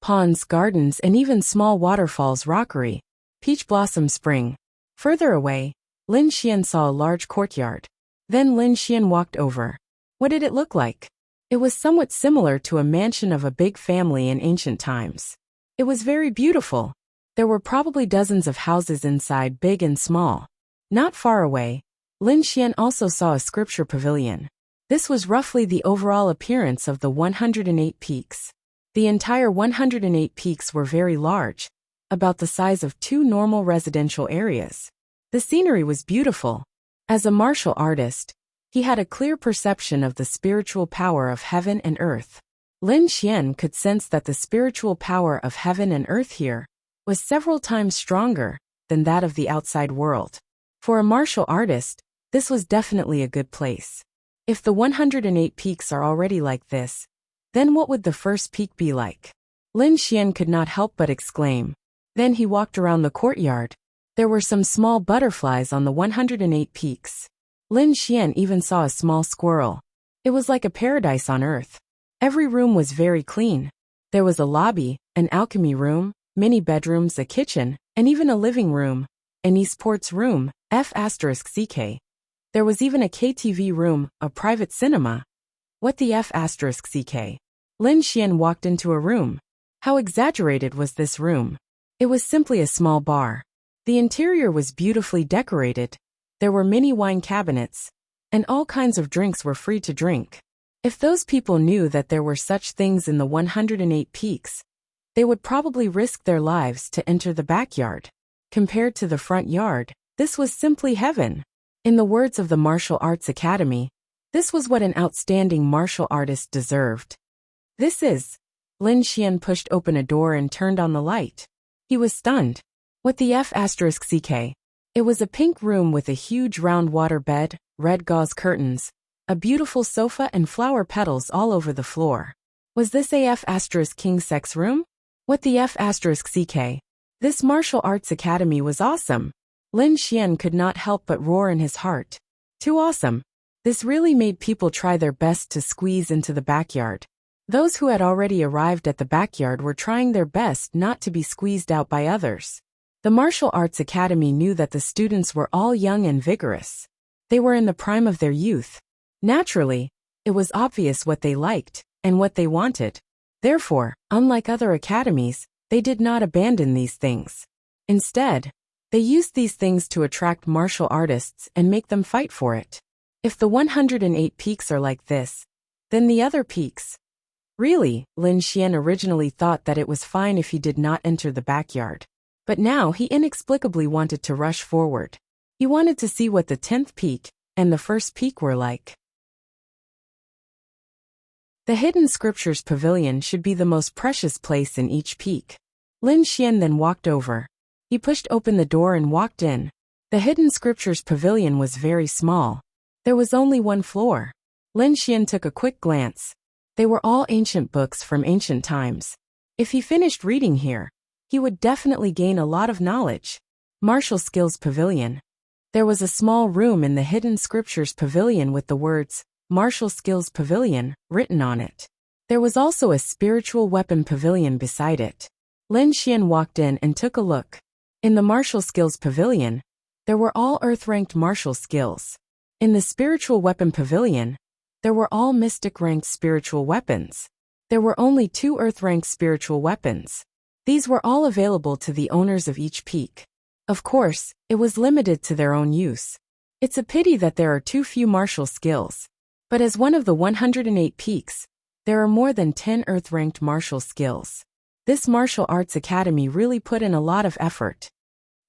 Ponds, gardens, and even small waterfalls, rockery, peach blossom spring. Further away, Lin Xian saw a large courtyard. Then Lin Xian walked over. What did it look like? It was somewhat similar to a mansion of a big family in ancient times. It was very beautiful. There were probably dozens of houses inside, big and small. Not far away, Lin Xian also saw a scripture pavilion. This was roughly the overall appearance of the 108 peaks. The entire 108 peaks were very large, about the size of 2 normal residential areas. The scenery was beautiful. As a martial artist, he had a clear perception of the spiritual power of heaven and earth. Lin Xian could sense that the spiritual power of heaven and earth here was several times stronger than that of the outside world. For a martial artist, this was definitely a good place. If the 108 peaks are already like this, then what would the first peak be like? Lin Xian could not help but exclaim. Then he walked around the courtyard. There were some small butterflies on the 108 peaks. Lin Xian even saw a small squirrel. It was like a paradise on earth. Every room was very clean. There was a lobby, an alchemy room, mini bedrooms, a kitchen, and even a living room, an esports room, F***CK. There was even a KTV room, a private cinema. What the F***CK? Lin Xian walked into a room. How exaggerated was this room? It was simply a small bar. The interior was beautifully decorated. There were many wine cabinets, and all kinds of drinks were free to drink. If those people knew that there were such things in the 108 peaks, they would probably risk their lives to enter the backyard. Compared to the front yard, this was simply heaven. In the words of the Martial Arts Academy, this was what an outstanding martial artist deserved. This is. Lin Xian pushed open a door and turned on the light. He was stunned. What the F***CK? It was a pink room with a huge round water bed, red gauze curtains, a beautiful sofa and flower petals all over the floor. Was this a F***king sex room? What the F***CK? This martial arts academy was awesome. Lin Xian could not help but roar in his heart. Too awesome. This really made people try their best to squeeze into the backyard. Those who had already arrived at the backyard were trying their best not to be squeezed out by others. The Martial Arts Academy knew that the students were all young and vigorous. They were in the prime of their youth. Naturally, it was obvious what they liked and what they wanted. Therefore, unlike other academies, they did not abandon these things. Instead, they used these things to attract martial artists and make them fight for it. If the 108 peaks are like this, then the other peaks. Really, Lin Xian originally thought that it was fine if he did not enter the backyard. But now he inexplicably wanted to rush forward. He wanted to see what the 10th peak and the first peak were like. The Hidden Scriptures Pavilion should be the most precious place in each peak. Lin Xian then walked over. He pushed open the door and walked in. The Hidden Scriptures Pavilion was very small. There was only one floor. Lin Xian took a quick glance. They were all ancient books from ancient times. If he finished reading here, he would definitely gain a lot of knowledge. Martial Skills Pavilion. There was a small room in the Hidden Scriptures Pavilion with the words, Martial Skills Pavilion, written on it. There was also a Spiritual Weapon Pavilion beside it. Lin Xian walked in and took a look. In the Martial Skills Pavilion, there were all Earth-ranked martial skills. In the Spiritual Weapon Pavilion, there were all Mystic-ranked spiritual weapons. There were only 2 Earth-ranked spiritual weapons. These were all available to the owners of each peak. Of course, it was limited to their own use. It's a pity that there are too few martial skills. But as one of the 108 peaks, there are more than 10 Earth-ranked martial skills. This martial arts academy really put in a lot of effort.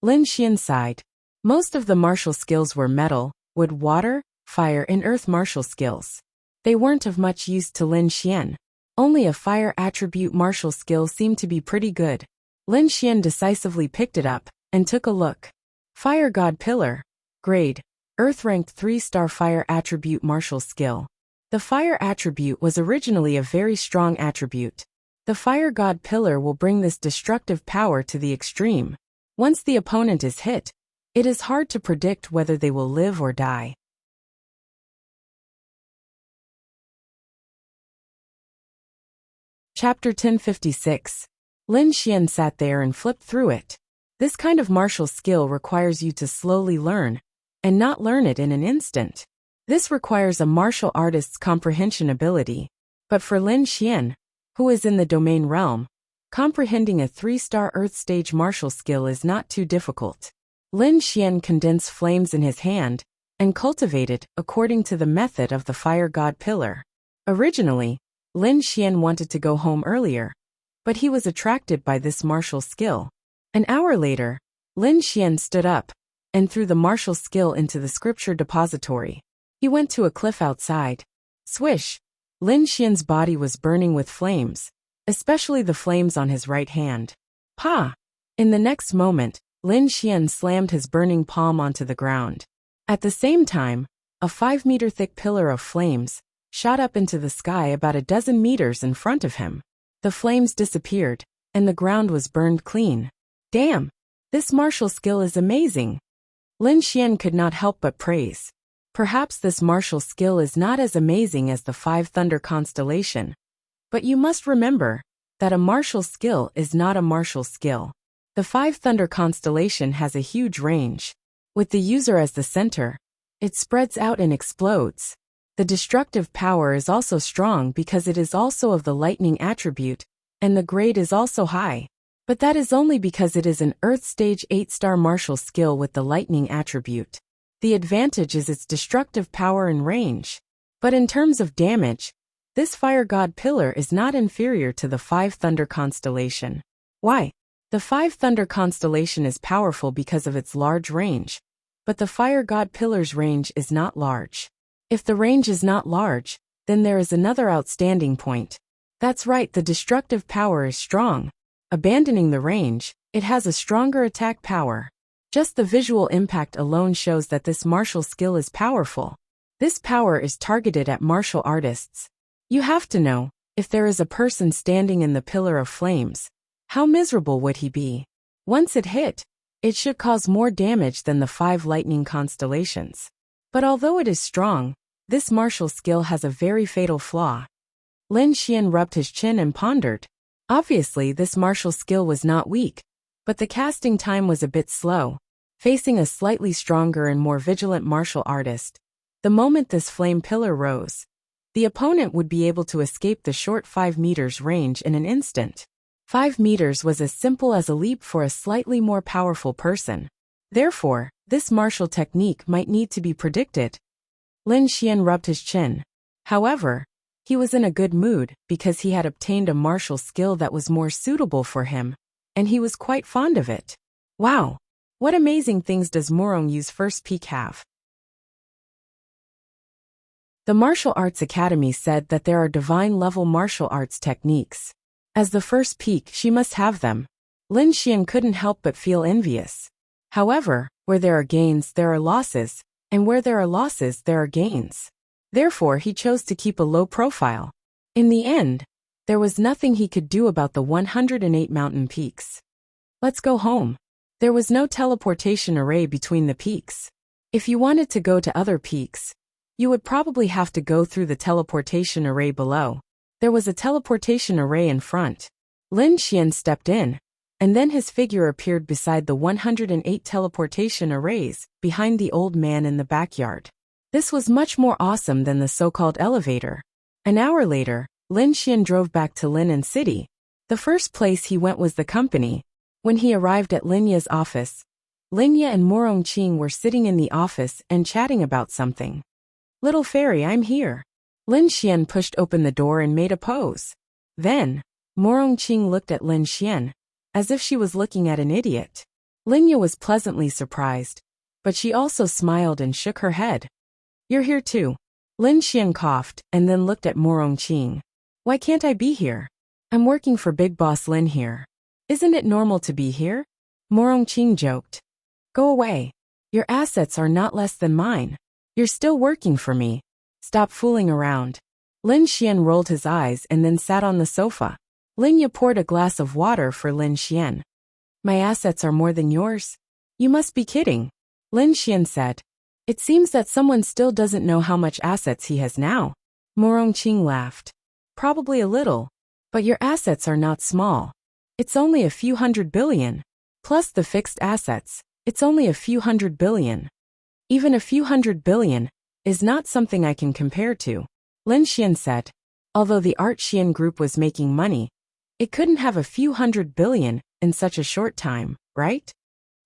Lin Xian sighed. Most of the martial skills were metal, wood, water, fire, and earth martial skills. They weren't of much use to Lin Xian. Only a fire attribute martial skill seemed to be pretty good. Lin Xian decisively picked it up and took a look. Fire God Pillar. Grade. Earth-ranked 3-star fire attribute martial skill. The fire attribute was originally a very strong attribute. The fire god pillar will bring this destructive power to the extreme. Once the opponent is hit, it is hard to predict whether they will live or die. Chapter 1056. Lin Xian sat there and flipped through it. This kind of martial skill requires you to slowly learn, and not learn it in an instant. This requires a martial artist's comprehension ability. But for Lin Xian, who is in the domain realm, comprehending a 3-star Earth stage martial skill is not too difficult. Lin Xian condensed flames in his hand and cultivated according to the method of the fire god pillar. Originally, Lin Xian wanted to go home earlier, but he was attracted by this martial skill. An hour later, Lin Xian stood up and threw the martial skill into the scripture depository. He went to a cliff outside. Swish! Lin Xian's body was burning with flames, especially the flames on his right hand. Pa! In the next moment, Lin Xian slammed his burning palm onto the ground. At the same time, a 5-meter-thick pillar of flames shot up into the sky about a dozen meters in front of him. The flames disappeared, and the ground was burned clean. Damn! This martial skill is amazing! Lin Xian could not help but praise. Perhaps this martial skill is not as amazing as the 5 Thunder Constellation. But you must remember that a martial skill is not a martial skill. The 5 Thunder Constellation has a huge range. With the user as the center, it spreads out and explodes. The destructive power is also strong because it is also of the lightning attribute, and the grade is also high. But that is only because it is an Earth Stage 8-star martial skill with the lightning attribute. The advantage is its destructive power and range. But in terms of damage, this fire god pillar is not inferior to the 5 Thunder Constellation. Why? The 5 Thunder Constellation is powerful because of its large range, but the fire god pillar's range is not large. If the range is not large, then there is another outstanding point. That's right, the destructive power is strong. Abandoning the range, it has a stronger attack power. Just the visual impact alone shows that this martial skill is powerful. This power is targeted at martial artists. You have to know, if there is a person standing in the pillar of flames, how miserable would he be? Once it hit, it should cause more damage than the 5 lightning constellations. But although it is strong, this martial skill has a very fatal flaw. Lin Xian rubbed his chin and pondered. Obviously, this martial skill was not weak, but the casting time was a bit slow. Facing a slightly stronger and more vigilant martial artist, the moment this flame pillar rose, the opponent would be able to escape the short 5 meters range in an instant. 5 meters was as simple as a leap for a slightly more powerful person. Therefore, this martial technique might need to be predicted. Lin Xian rubbed his chin. However, he was in a good mood because he had obtained a martial skill that was more suitable for him, and he was quite fond of it. Wow! What amazing things does Morong Yu's first peak have? The Martial Arts Academy said that there are divine-level martial arts techniques. As the first peak, she must have them. Lin Xian couldn't help but feel envious. However, where there are gains, there are losses, and where there are losses, there are gains. Therefore, he chose to keep a low profile. In the end, there was nothing he could do about the 108 mountain peaks. Let's go home. There was no teleportation array between the peaks. If you wanted to go to other peaks, you would probably have to go through the teleportation array below. There was a teleportation array in front. Lin Xian stepped in, and then his figure appeared beside the 108 teleportation arrays, behind the old man in the backyard. This was much more awesome than the so-called elevator. An hour later, Lin Xian drove back to Lin'an City. The first place he went was the company. When he arrived at Lin Ye's office, Linya and Morongqing were sitting in the office and chatting about something. Little fairy, I'm here. Lin Xian pushed open the door and made a pose. Then, Morongqing looked at Lin Xian, as if she was looking at an idiot. Linya was pleasantly surprised, but she also smiled and shook her head. You're here too. Lin Xian coughed and then looked at Morongqing. Why can't I be here? I'm working for Big Boss Lin here. Isn't it normal to be here? Morongqing joked. Go away. Your assets are not less than mine. You're still working for me. Stop fooling around. Lin Xian rolled his eyes and then sat on the sofa. Linya poured a glass of water for Lin Xian. My assets are more than yours? You must be kidding. Lin Xian said. It seems that someone still doesn't know how much assets he has now. Morongqing laughed. Probably a little. But your assets are not small. It's only a few 100 billion. Plus the fixed assets, it's only a few 100 billion. Even a few 100 billion is not something I can compare to. Lin Xian said. Although the Art Xian group was making money, it couldn't have a few 100 billion in such a short time, right?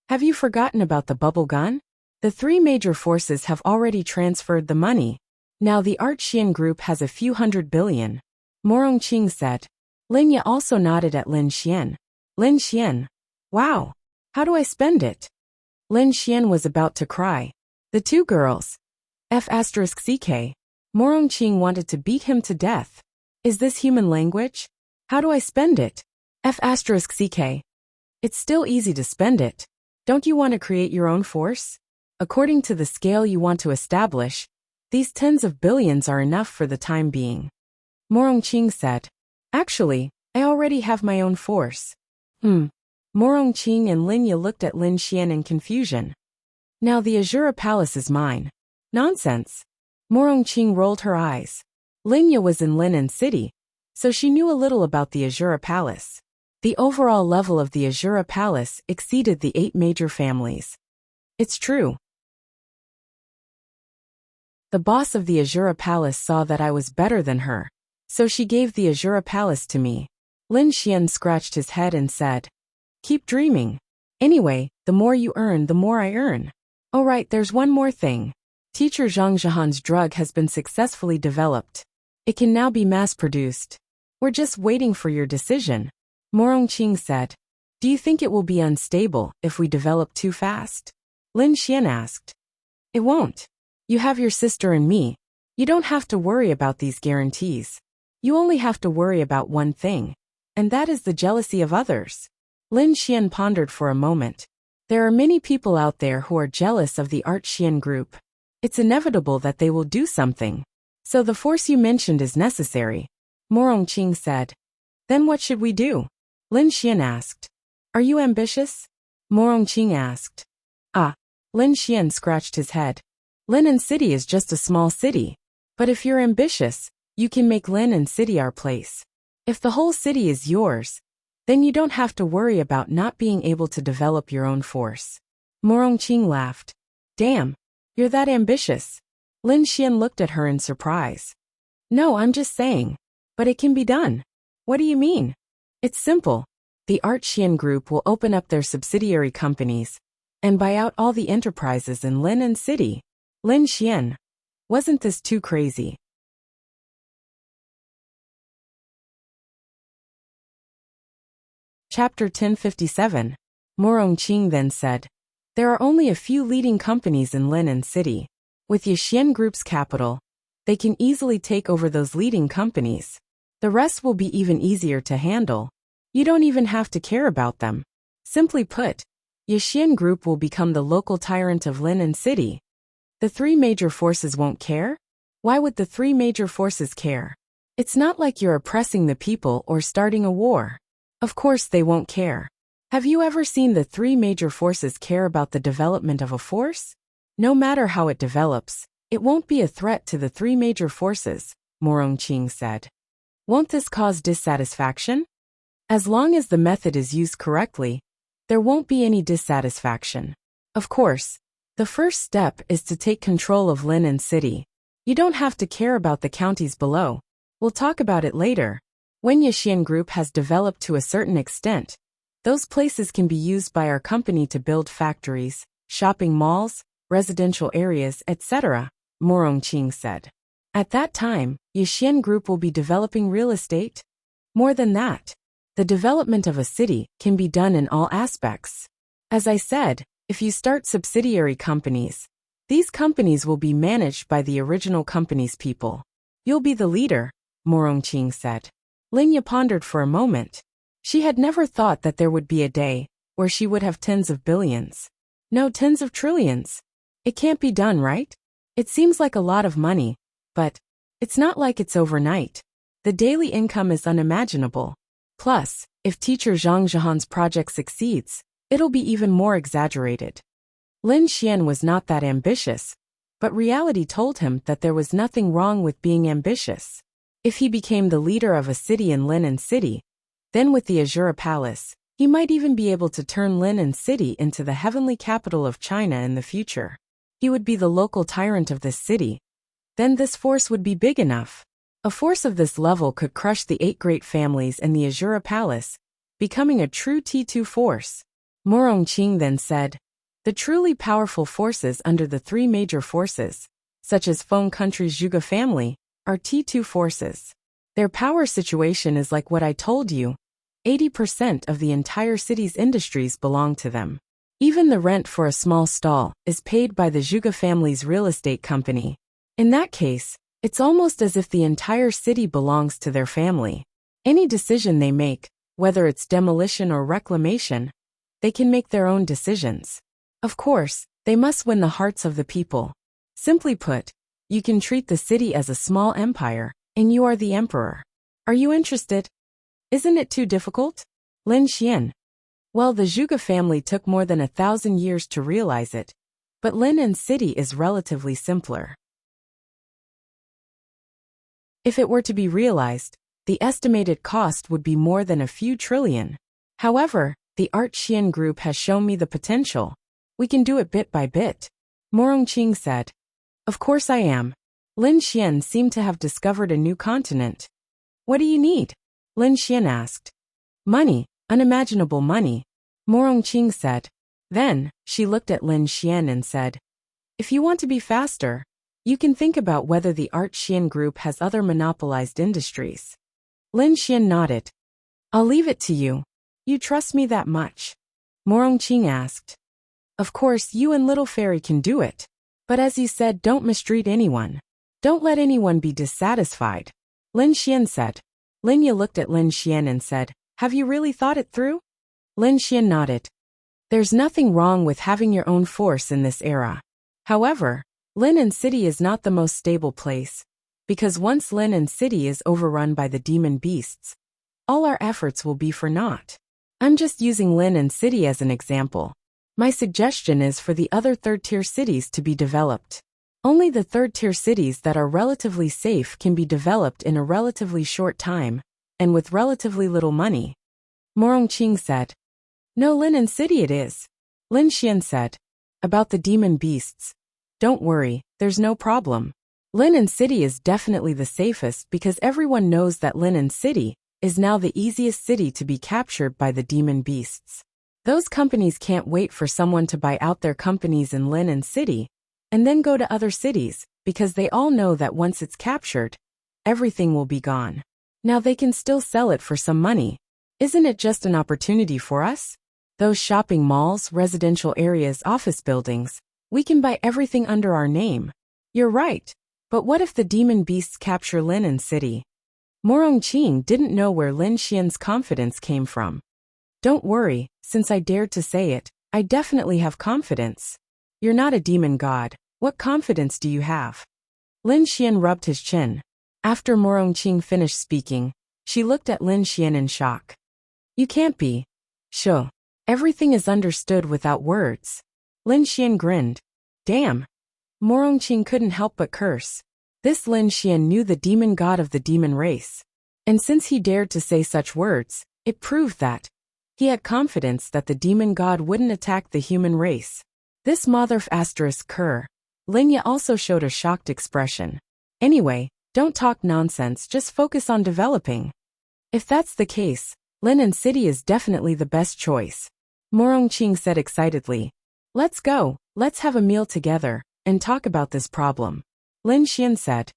Have you forgotten about the bubble gun? The three major forces have already transferred the money. Now the Art Xian group has a few 100 billion. Morongqing said. Linya also nodded at Lin Xian. Lin Xian. Wow. How do I spend it? Lin Xian was about to cry. The two girls. F***ck. Morongqing wanted to beat him to death. Is this human language? How do I spend it? F***ck. It's still easy to spend it. Don't you want to create your own force? According to the scale you want to establish, these tens of billions are enough for the time being. Morongqing said. Actually, I already have my own force. Morongqing and Linya looked at Lin Xian in confusion. Now the Azura Palace is mine. Nonsense. Morongqing rolled her eyes. Linya was in Linen City, so she knew a little about the Azura Palace. The overall level of the Azura Palace exceeded the 8 major families. It's true. The boss of the Azura Palace saw that I was better than her, so she gave the Azura Palace to me. Lin Xian scratched his head and said, Keep dreaming. Anyway, the more you earn, the more I earn. Oh right, there's one more thing. Teacher Zhang Zhihan's drug has been successfully developed. It can now be mass-produced. We're just waiting for your decision. Morongqing said. Do you think it will be unstable if we develop too fast? Lin Xian asked. It won't. You have your sister and me. You don't have to worry about these guarantees. You only have to worry about one thing, and that is the jealousy of others. Lin Xian pondered for a moment. There are many people out there who are jealous of the Art Xian group. It's inevitable that they will do something. So the force you mentioned is necessary. Morongqing said. Then what should we do? Lin Xian asked. Are you ambitious? Morongqing asked. Lin Xian scratched his head. Linen City is just a small city. But if you're ambitious, you can make Linen City our place. If the whole city is yours, then you don't have to worry about not being able to develop your own force. Morongqing laughed. Damn, you're that ambitious. Lin Xian looked at her in surprise. No, I'm just saying. But it can be done. What do you mean? It's simple. The Art Xian group will open up their subsidiary companies and buy out all the enterprises in Linen City. Lin Xian. Wasn't this too crazy? Chapter 1057. Morongqing then said. There are only a few leading companies in Linen City. With Yixian Group's capital, they can easily take over those leading companies. The rest will be even easier to handle. You don't even have to care about them. Simply put, Yixian Group will become the local tyrant of Linen City. The 3 major forces won't care? Why would the 3 major forces care? It's not like you're oppressing the people or starting a war. Of course they won't care. Have you ever seen the 3 major forces care about the development of a force? No matter how it develops, it won't be a threat to the 3 major forces, Morongqing said. Won't this cause dissatisfaction? As long as the method is used correctly, there won't be any dissatisfaction. Of course, the first step is to take control of Linen City. You don't have to care about the counties below. We'll talk about it later. When Yixian Group has developed to a certain extent, Those places can be used by our company to build factories, shopping malls, residential areas, etc., Morongqing said. At that time, Yixian Group will be developing real estate? More than that, the development of a city can be done in all aspects. As I said, if you start subsidiary companies, these companies will be managed by the original company's people. You'll be the leader, Morongqing said. Linya pondered for a moment. She had never thought that there would be a day where she would have tens of billions. No, tens of trillions. It can't be done, right? It seems like a lot of money, but it's not like it's overnight. The daily income is unimaginable. Plus, if teacher Zhang Zhihan's project succeeds, it'll be even more exaggerated. Lin Xian was not that ambitious, but reality told him that there was nothing wrong with being ambitious. If he became the leader of a city in Linen City, then with the Azura Palace, he might even be able to turn Linen City into the heavenly capital of China in the future. He would be the local tyrant of this city. Then this force would be big enough. A force of this level could crush the 8 great families and the Azura Palace, becoming a true T2 force. Morongqing then said, the truly powerful forces under the 3 major forces, such as Feng Country's Zhuge family, are T2 forces. Their power situation is like what I told you. 80% of the entire city's industries belong to them. Even the rent for a small stall is paid by the Zhuge family's real estate company. In that case, it's almost as if the entire city belongs to their family. Any decision they make, whether it's demolition or reclamation, they can make their own decisions. Of course, they must win the hearts of the people. Simply put, you can treat the city as a small empire, and you are the emperor. Are you interested? Isn't it too difficult? Lin Xian. Well, the Zhuge family took more than 1,000 years to realize it, but Linen City is relatively simpler. If it were to be realized, the estimated cost would be more than a few trillion. However, the Art Xian Group has shown me the potential. We can do it bit by bit. Morongqing said. Of course I am. Lin Xian seemed to have discovered a new continent. What do you need? Lin Xian asked. Money, unimaginable money. Morongqing said. Then, she looked at Lin Xian and said, if you want to be faster, you can think about whether the Art Xian Group has other monopolized industries. Lin Xian nodded. I'll leave it to you. You trust me that much? Morongqing asked. Of course, you and Little Fairy can do it. But as you said, don't mistreat anyone. Don't let anyone be dissatisfied. Lin Xian said. Linya looked at Lin Xian and said, have you really thought it through? Lin Xian nodded. There's nothing wrong with having your own force in this era. However, Linen City is not the most stable place, because once Linen City is overrun by the demon beasts, all our efforts will be for naught. I'm just using Linen City as an example. My suggestion is for the other third-tier cities to be developed. Only the third-tier cities that are relatively safe can be developed in a relatively short time, and with relatively little money. Morongqing said. No, Linen City it is. Lin Xian said. About the demon beasts. Don't worry, there's no problem. Linen City is definitely the safest because everyone knows that Linen City is now the easiest city to be captured by the demon beasts. Those companies can't wait for someone to buy out their companies in Linen City and then go to other cities because they all know that once it's captured, everything will be gone. Now they can still sell it for some money. Isn't it just an opportunity for us? Those shopping malls, residential areas, office buildings, we can buy everything under our name. You're right. But what if the demon beasts capture Linen City? Morongqing didn't know where Lin Xian's confidence came from. Don't worry, since I dared to say it, I definitely have confidence. You're not a demon god. What confidence do you have? Lin Xian rubbed his chin. After Morongqing finished speaking, she looked at Lin Xian in shock. You can't be. Sure. Everything is understood without words. Lin Xian grinned. Damn. Morongqing couldn't help but curse. This Lin Xian knew the demon god of the demon race. And since he dared to say such words, it proved that he had confidence that the demon god wouldn't attack the human race. This mother asterisk cur. Linya also showed a shocked expression. Anyway, don't talk nonsense, just focus on developing. If that's the case, Lin and City is definitely the best choice. Morongqing said excitedly. Let's go, let's have a meal together, and talk about this problem. Lin Xian said.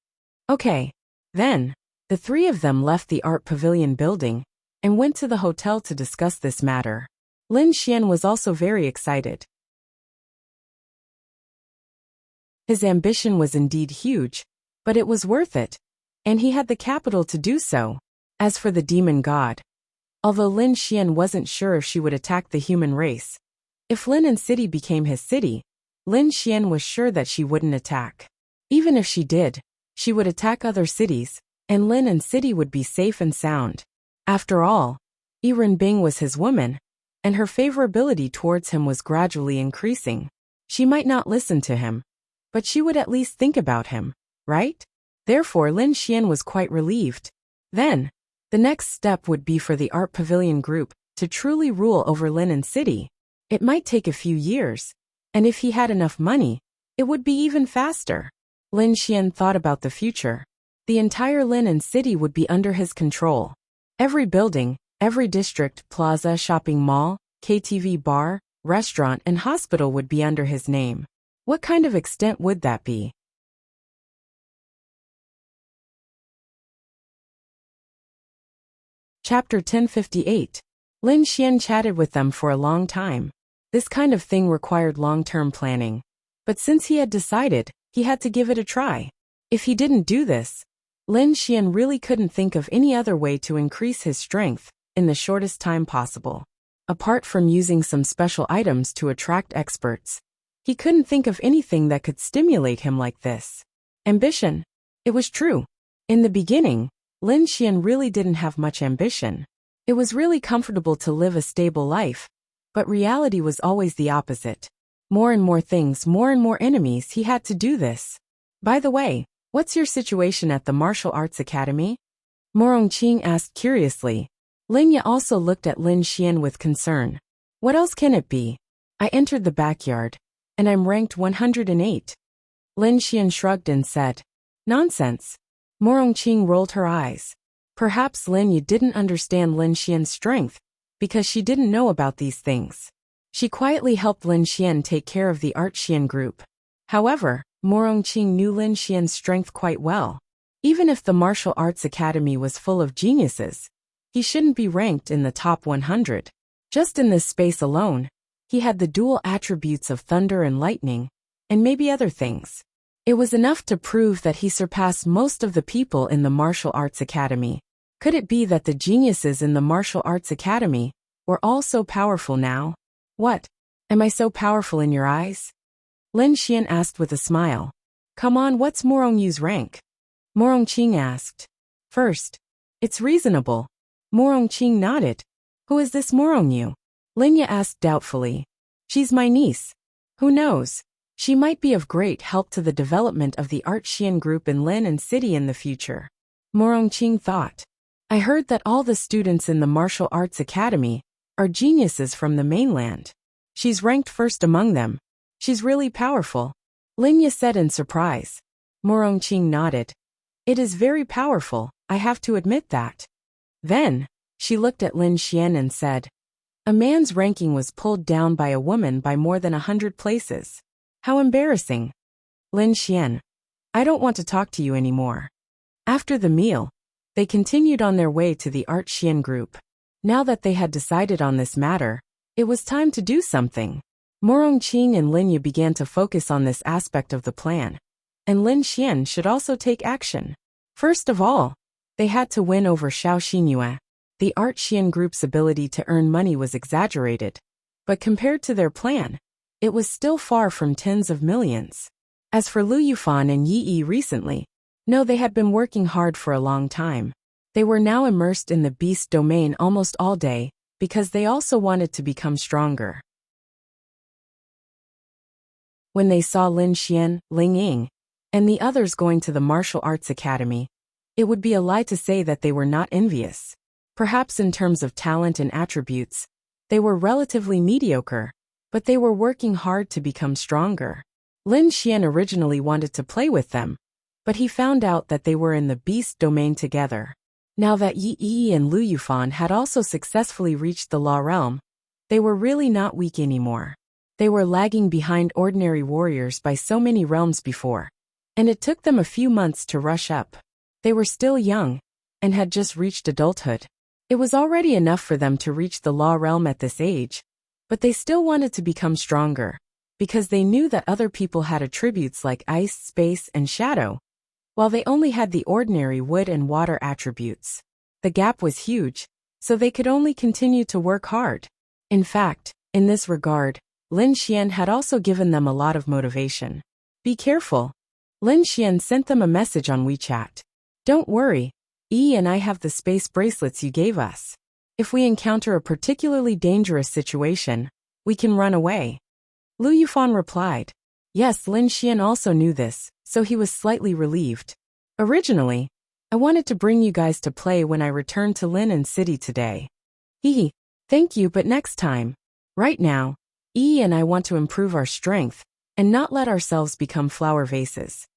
Okay. Then, the three of them left the art pavilion building and went to the hotel to discuss this matter. Lin Xian was also very excited. His ambition was indeed huge, but it was worth it, and he had the capital to do so. As for the demon god, although Lin Xian wasn't sure if she would attack the human race, if Lin and City became his city, Lin Xian was sure that she wouldn't attack. Even if she did, she would attack other cities, and Lin and City would be safe and sound. After all, Yiren Bing was his woman, and her favorability towards him was gradually increasing. She might not listen to him, but she would at least think about him, right? Therefore Lin Xian was quite relieved. Then, the next step would be for the Art Pavilion group to truly rule over Lin and City. It might take a few years, and if he had enough money, it would be even faster. Lin Xian thought about the future. The entire Lin and City would be under his control. Every building, every district, plaza, shopping mall, KTV bar, restaurant, and hospital would be under his name. What kind of extent would that be? Chapter 1058. Lin Xian chatted with them for a long time. This kind of thing required long-term planning. But since he had decided, he had to give it a try. If he didn't do this, Lin Xian really couldn't think of any other way to increase his strength in the shortest time possible. Apart from using some special items to attract experts, he couldn't think of anything that could stimulate him like this. Ambition. It was true. In the beginning, Lin Xian really didn't have much ambition. It was really comfortable to live a stable life, but reality was always the opposite. More and more things, more and more enemies, he had to do this. By the way, what's your situation at the Martial Arts Academy? Morongqing asked curiously. Linya also looked at Lin Xian with concern. What else can it be? I entered the backyard, and I'm ranked 108. Lin Xian shrugged and said. Nonsense. Morongqing rolled her eyes. Perhaps Linya didn't understand Lin Xian's strength, because she didn't know about these things. She quietly helped Lin Xian take care of the Art Xian group. However, Morongqing knew Lin Xian's strength quite well. Even if the Martial Arts Academy was full of geniuses, he shouldn't be ranked in the top 100. Just in this space alone, he had the dual attributes of thunder and lightning, and maybe other things. It was enough to prove that he surpassed most of the people in the Martial Arts Academy. Could it be that the geniuses in the Martial Arts Academy were all so powerful now? What? Am I so powerful in your eyes? Lin Xian asked with a smile. Come on, what's Morongyu's rank? Morongqing asked. First. It's reasonable. Morongqing nodded. Who is this Morongyu? Linya asked doubtfully. She's my niece. Who knows? She might be of great help to the development of the Art Xian group in Lin and City in the future. Morongqing thought. I heard that all the students in the Martial Arts Academy are geniuses from the mainland. She's ranked first among them. She's really powerful. Linya said in surprise. Morongqing nodded. It is very powerful, I have to admit that. Then, she looked at Lin Xian and said, a man's ranking was pulled down by a woman by more than 100 places. How embarrassing. Lin Xian. I don't want to talk to you anymore. After the meal, they continued on their way to the Art Xian group. Now that they had decided on this matter, it was time to do something. Morongqing and Linya began to focus on this aspect of the plan, and Lin Xian should also take action. First of all, they had to win over Xiao Xinyue. The Art Xian group's ability to earn money was exaggerated, but compared to their plan, it was still far from tens of millions. As for Lu Yufan and Yi Yi recently, no, they had been working hard for a long time. They were now immersed in the beast domain almost all day, because they also wanted to become stronger. When they saw Lin Xian, Ling Ying, and the others going to the Martial Arts Academy, it would be a lie to say that they were not envious. Perhaps in terms of talent and attributes, they were relatively mediocre, but they were working hard to become stronger. Lin Xian originally wanted to play with them, but he found out that they were in the beast domain together. Now that Yi Yi and Lu Yufan had also successfully reached the Law Realm, they were really not weak anymore. They were lagging behind ordinary warriors by so many realms before, and it took them a few months to rush up. They were still young, and had just reached adulthood. It was already enough for them to reach the Law Realm at this age, but they still wanted to become stronger, because they knew that other people had attributes like ice, space, and shadow, while they only had the ordinary wood and water attributes. The gap was huge, so they could only continue to work hard. In fact, in this regard, Lin Xian had also given them a lot of motivation. Be careful. Lin Xian sent them a message on WeChat. Don't worry, Yi and I have the space bracelets you gave us. If we encounter a particularly dangerous situation, we can run away. Lu Yufan replied. Yes, Lin Xian also knew this, so he was slightly relieved. Originally, I wanted to bring you guys to play when I returned to Lin City today. Hee, thank you, but next time. Right now, Yi and I want to improve our strength, and not let ourselves become flower vases.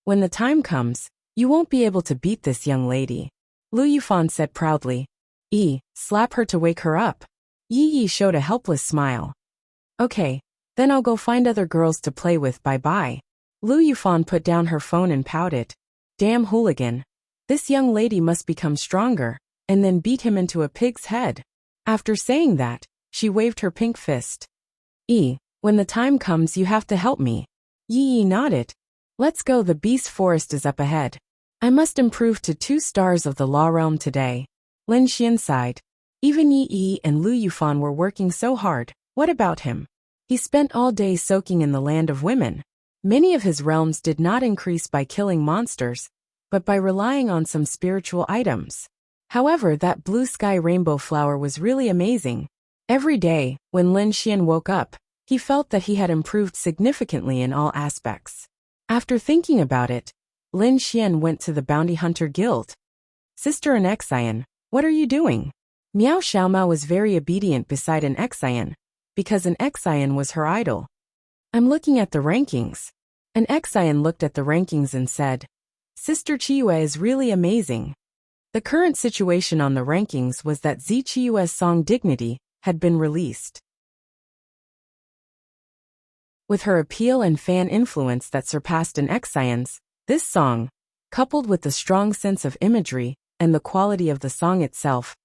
When the time comes, you won't be able to beat this young lady. Lu Yufan said proudly. Yi, slap her to wake her up. Yi Yi showed a helpless smile. Okay, then I'll go find other girls to play with, bye-bye. Lu Yufan put down her phone and pouted. Damn hooligan. This young lady must become stronger, and then beat him into a pig's head. After saying that, she waved her pink fist. When the time comes you have to help me. Yi Yi nodded. Let's go, the beast forest is up ahead. I must improve to 2 stars of the Law Realm today. Lin Xian sighed. Even Yi Yi and Lu Yufan were working so hard, what about him? He spent all day soaking in the land of women. Many of his realms did not increase by killing monsters, but by relying on some spiritual items. However, that blue sky rainbow flower was really amazing. Every day, when Lin Xian woke up, he felt that he had improved significantly in all aspects. After thinking about it, Lin Xian went to the Bounty Hunter Guild. Sister an Exian, what are you doing? Miao Xiaomao was very obedient beside an Exian, because an Exian was her idol. I'm looking at the rankings. An Exian looked at the rankings and said, Sister Chiyue is really amazing. The current situation on the rankings was that Zi Chiyue's song Dignity had been released. With her appeal and fan influence that surpassed an Exian's, this song, coupled with the strong sense of imagery and the quality of the song itself,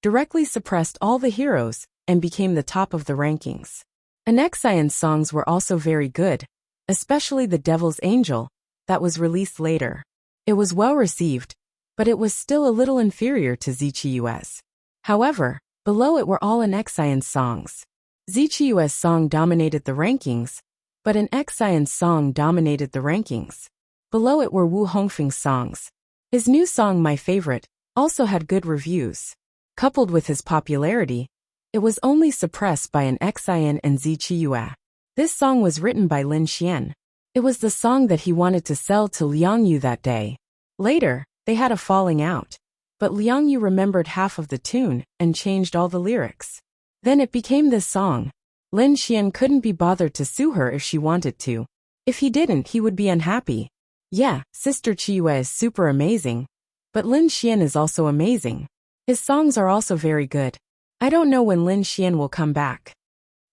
directly suppressed all the heroes and became the top of the rankings. An Exian's songs were also very good, especially The Devil's Angel, that was released later. It was well received, but it was still a little inferior to Zi Chiyue's. However, below it were all an Exian's songs. Zi Chiyue's song dominated the rankings, but an Exian's song dominated the rankings. Below it were Wu Hongfeng's songs. His new song My Favorite also had good reviews. Coupled with his popularity, it was only suppressed by an Exian and Zi Chiyue. This song was written by Lin Xian. It was the song that he wanted to sell to Liang Yu that day. Later, they had a falling out, but Liang Yu remembered half of the tune and changed all the lyrics. Then it became this song. Lin Xian couldn't be bothered to sue her if she wanted to. If he didn't, he would be unhappy. Yeah, Sister Chiyue is super amazing, but Lin Xian is also amazing. His songs are also very good. I don't know when Lin Xian will come back.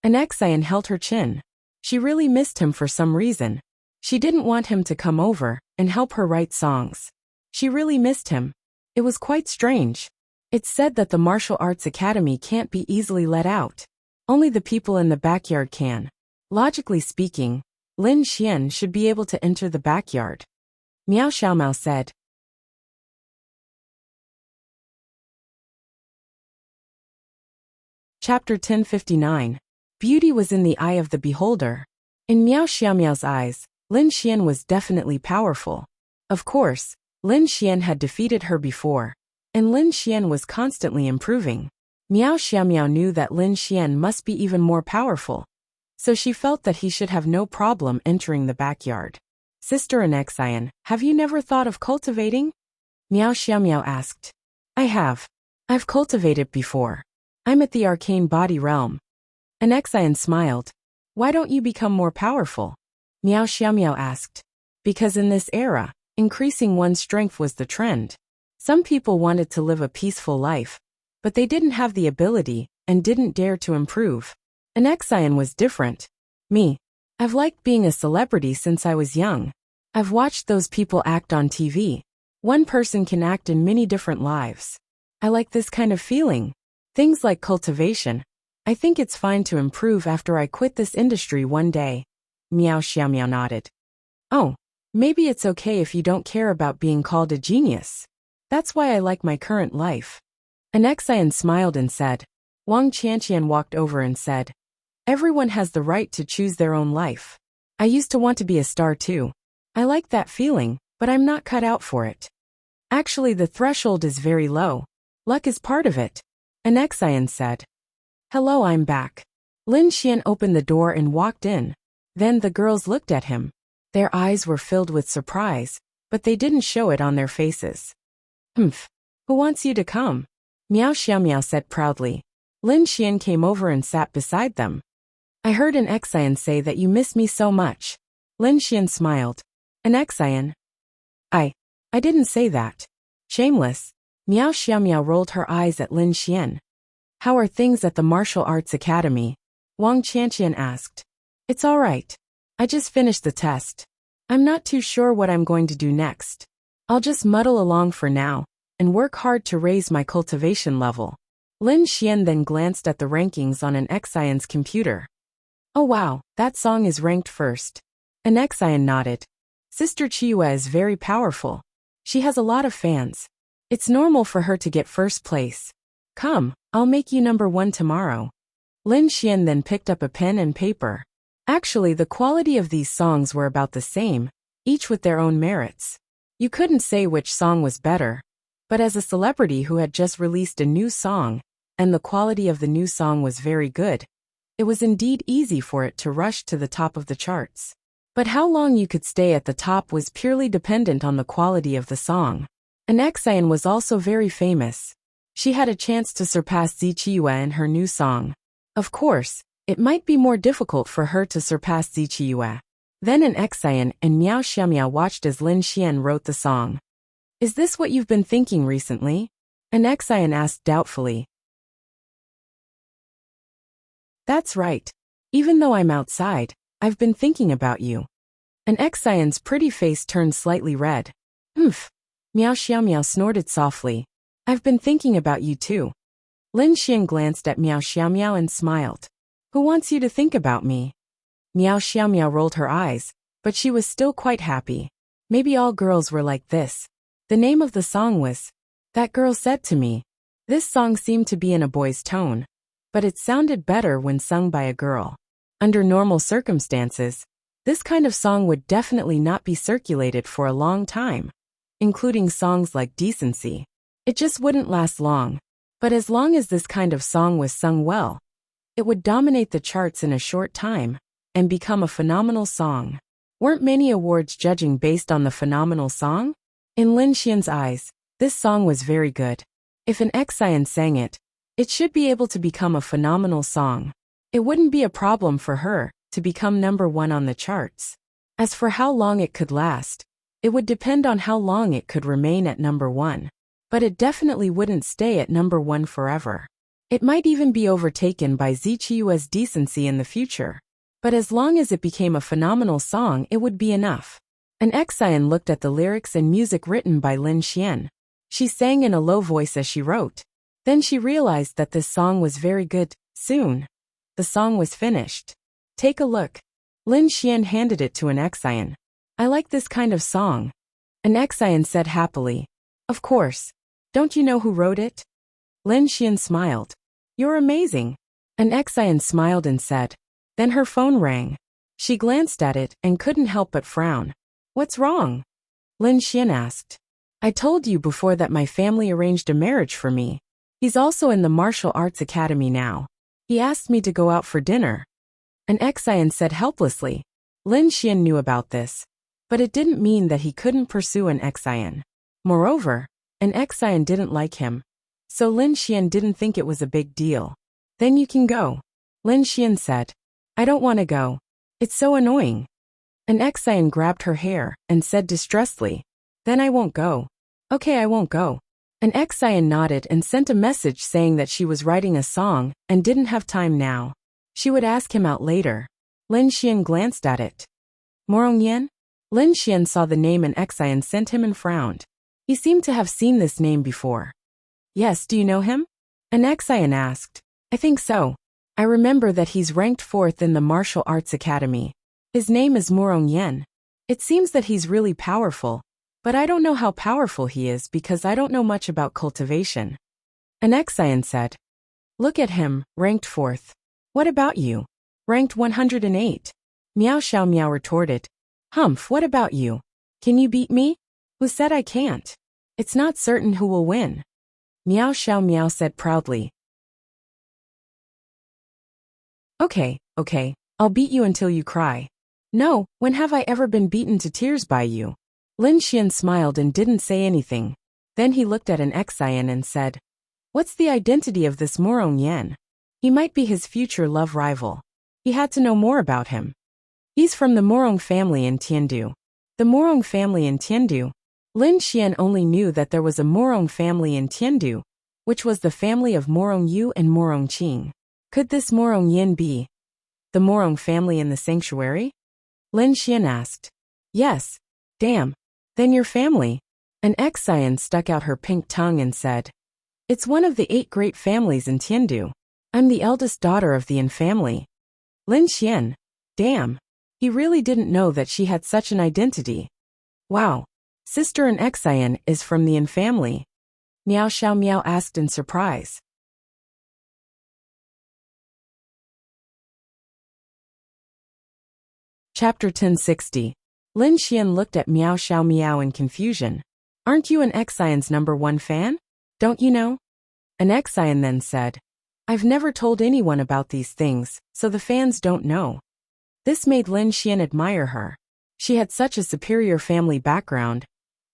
An Exian held her chin. She really missed him for some reason. She didn't want him to come over and help her write songs. She really missed him. It was quite strange. It's said that the martial arts academy can't be easily let out. Only the people in the backyard can. Logically speaking, Lin Xian should be able to enter the backyard. Miao Xiaomao said. Chapter 1059. Beauty was in the eye of the beholder. In Miao Xiaomao's eyes, Lin Xian was definitely powerful. Of course, Lin Xian had defeated her before, and Lin Xian was constantly improving. Miao Xiaomao knew that Lin Xian must be even more powerful, so she felt that he should have no problem entering the backyard. Sister an Exian, have you never thought of cultivating? Miao Xiaomao asked. I have. I've cultivated before. I'm at the arcane body realm. An Exian smiled. Why don't you become more powerful? Miao Xiaomao asked. Because in this era, increasing one's strength was the trend. Some people wanted to live a peaceful life, but they didn't have the ability and didn't dare to improve. An Exian was different. Me. I've liked being a celebrity since I was young. I've watched those people act on TV. One person can act in many different lives. I like this kind of feeling. Things like cultivation. I think it's fine to improve after I quit this industry one day. Meow Xiaomiao nodded. Oh, maybe it's okay if you don't care about being called a genius. That's why I like my current life. An Exian smiled and said. Wang Qianqian walked over and said, everyone has the right to choose their own life. I used to want to be a star too. I like that feeling, but I'm not cut out for it. Actually, the threshold is very low. Luck is part of it. An Exian said. Hello, I'm back. Lin Xian opened the door and walked in. Then the girls looked at him. Their eyes were filled with surprise, but they didn't show it on their faces. Humph. Who wants you to come? Meow Xiaomiao said proudly. Lin Xian came over and sat beside them. I heard an Exian say that you miss me so much. Lin Xian smiled. An Exian? I didn't say that. Shameless. Meow Xiaomiao rolled her eyes at Lin Xian. How are things at the Martial Arts Academy? Wang Qianqian asked. It's all right. I just finished the test. I'm not too sure what I'm going to do next. I'll just muddle along for now and work hard to raise my cultivation level. Lin Xian then glanced at the rankings on an Exian's computer. Oh wow, that song is ranked first. An Exian nodded. Sister Chiyue is very powerful. She has a lot of fans. It's normal for her to get first place. Come, I'll make you number 1 tomorrow. Lin Xian then picked up a pen and paper. Actually, the quality of these songs were about the same, each with their own merits. You couldn't say which song was better. But as a celebrity who had just released a new song, and the quality of the new song was very good, it was indeed easy for it to rush to the top of the charts. But how long you could stay at the top was purely dependent on the quality of the song. An Exian was also very famous. She had a chance to surpass Zi Chiyue in her new song. Of course, it might be more difficult for her to surpass Zi Chiyue. Then an Exian and Meow Xiaomiao watched as Lin Xian wrote the song. Is this what you've been thinking recently? An Exian asked doubtfully. That's right. Even though I'm outside, I've been thinking about you. An Exian's pretty face turned slightly red. Humph. Meow Xiaomiao snorted softly. I've been thinking about you too. Lin Xian glanced at Meow Xiaomiao and smiled. Who wants you to think about me? Meow Xiaomiao rolled her eyes, but she was still quite happy. Maybe all girls were like this. The name of the song was That Girl Said to Me. This song seemed to be in a boy's tone, but it sounded better when sung by a girl. Under normal circumstances, this kind of song would definitely not be circulated for a long time, including songs like Decency. It just wouldn't last long. But as long as this kind of song was sung well, it would dominate the charts in a short time and become a phenomenal song. Weren't many awards judging based on the phenomenal song? In Lin Xian's eyes, this song was very good. If an Exian sang it, it should be able to become a phenomenal song. It wouldn't be a problem for her to become number 1 on the charts. As for how long it could last, it would depend on how long it could remain at number 1. But it definitely wouldn't stay at number 1 forever. It might even be overtaken by Zi Chiyue's Decency in the future. But as long as it became a phenomenal song, it would be enough. An Exian looked at the lyrics and music written by Lin Xian. She sang in a low voice as she wrote. Then she realized that this song was very good. Soon, the song was finished. Take a look. Lin Xian handed it to an Exian. I like this kind of song. An Exian said happily. Of course. Don't you know who wrote it? Lin Xian smiled. You're amazing. An Exian smiled and said. Then her phone rang. She glanced at it and couldn't help but frown. What's wrong? Lin Xian asked. I told you before that my family arranged a marriage for me. He's also in the Martial Arts Academy now. He asked me to go out for dinner. An Exian said helplessly. Lin Xian knew about this, but it didn't mean that he couldn't pursue an Exian. Moreover, an Exian didn't like him, so Lin Xian didn't think it was a big deal. Then you can go. Lin Xian said. I don't want to go. It's so annoying. An Exian grabbed her hair and said distressedly. Then I won't go. Okay, I won't go. An Xian nodded and sent a message saying that she was writing a song and didn't have time now. She would ask him out later. Lin Xian glanced at it. Morong Yen? Lin Xian saw the name an Xian sent him and frowned. He seemed to have seen this name before. Yes, do you know him? An Xian asked. I think so. I remember that he's ranked 4th in the Martial Arts Academy. His name is Morong Yen. It seems that he's really powerful, but I don't know how powerful he is because I don't know much about cultivation. An Xian said. Look at him, ranked 4th. What about you? Ranked 108. Miao Xiao Miao retorted. Humph, what about you? Can you beat me? Who said I can't? It's not certain who will win. Miao Xiao Miao said proudly. Okay, I'll beat you until you cry. No, when have I ever been beaten to tears by you? Lin Xian smiled and didn't say anything. Then he looked at an Xian and said, What's the identity of this Morong Yen? He might be his future love rival. He had to know more about him. He's from the Morong family in Tiandu. The Morong family in Tiandu? Lin Xian only knew that there was a Morong family in Tiandu, which was the family of Morong Yu and Morong Qing. Could this Morong Yin be the Morong family in the sanctuary? Lin Xian asked. Yes. Damn. Then your family. An Xian stuck out her pink tongue and said, It's one of the 8 great families in Tiandu. I'm the eldest daughter of the Yin family. Lin Xian. Damn. He really didn't know that she had such an identity. Wow. Sister An Xian is from the Yin family. Miao Xiao Miao asked in surprise. Chapter 1060. Lin Xian looked at Miao Xiao Miao in confusion. Aren't you an Xian's #1 fan? Don't you know? An Xian then said. I've never told anyone about these things, so the fans don't know. This made Lin Xian admire her. She had such a superior family background,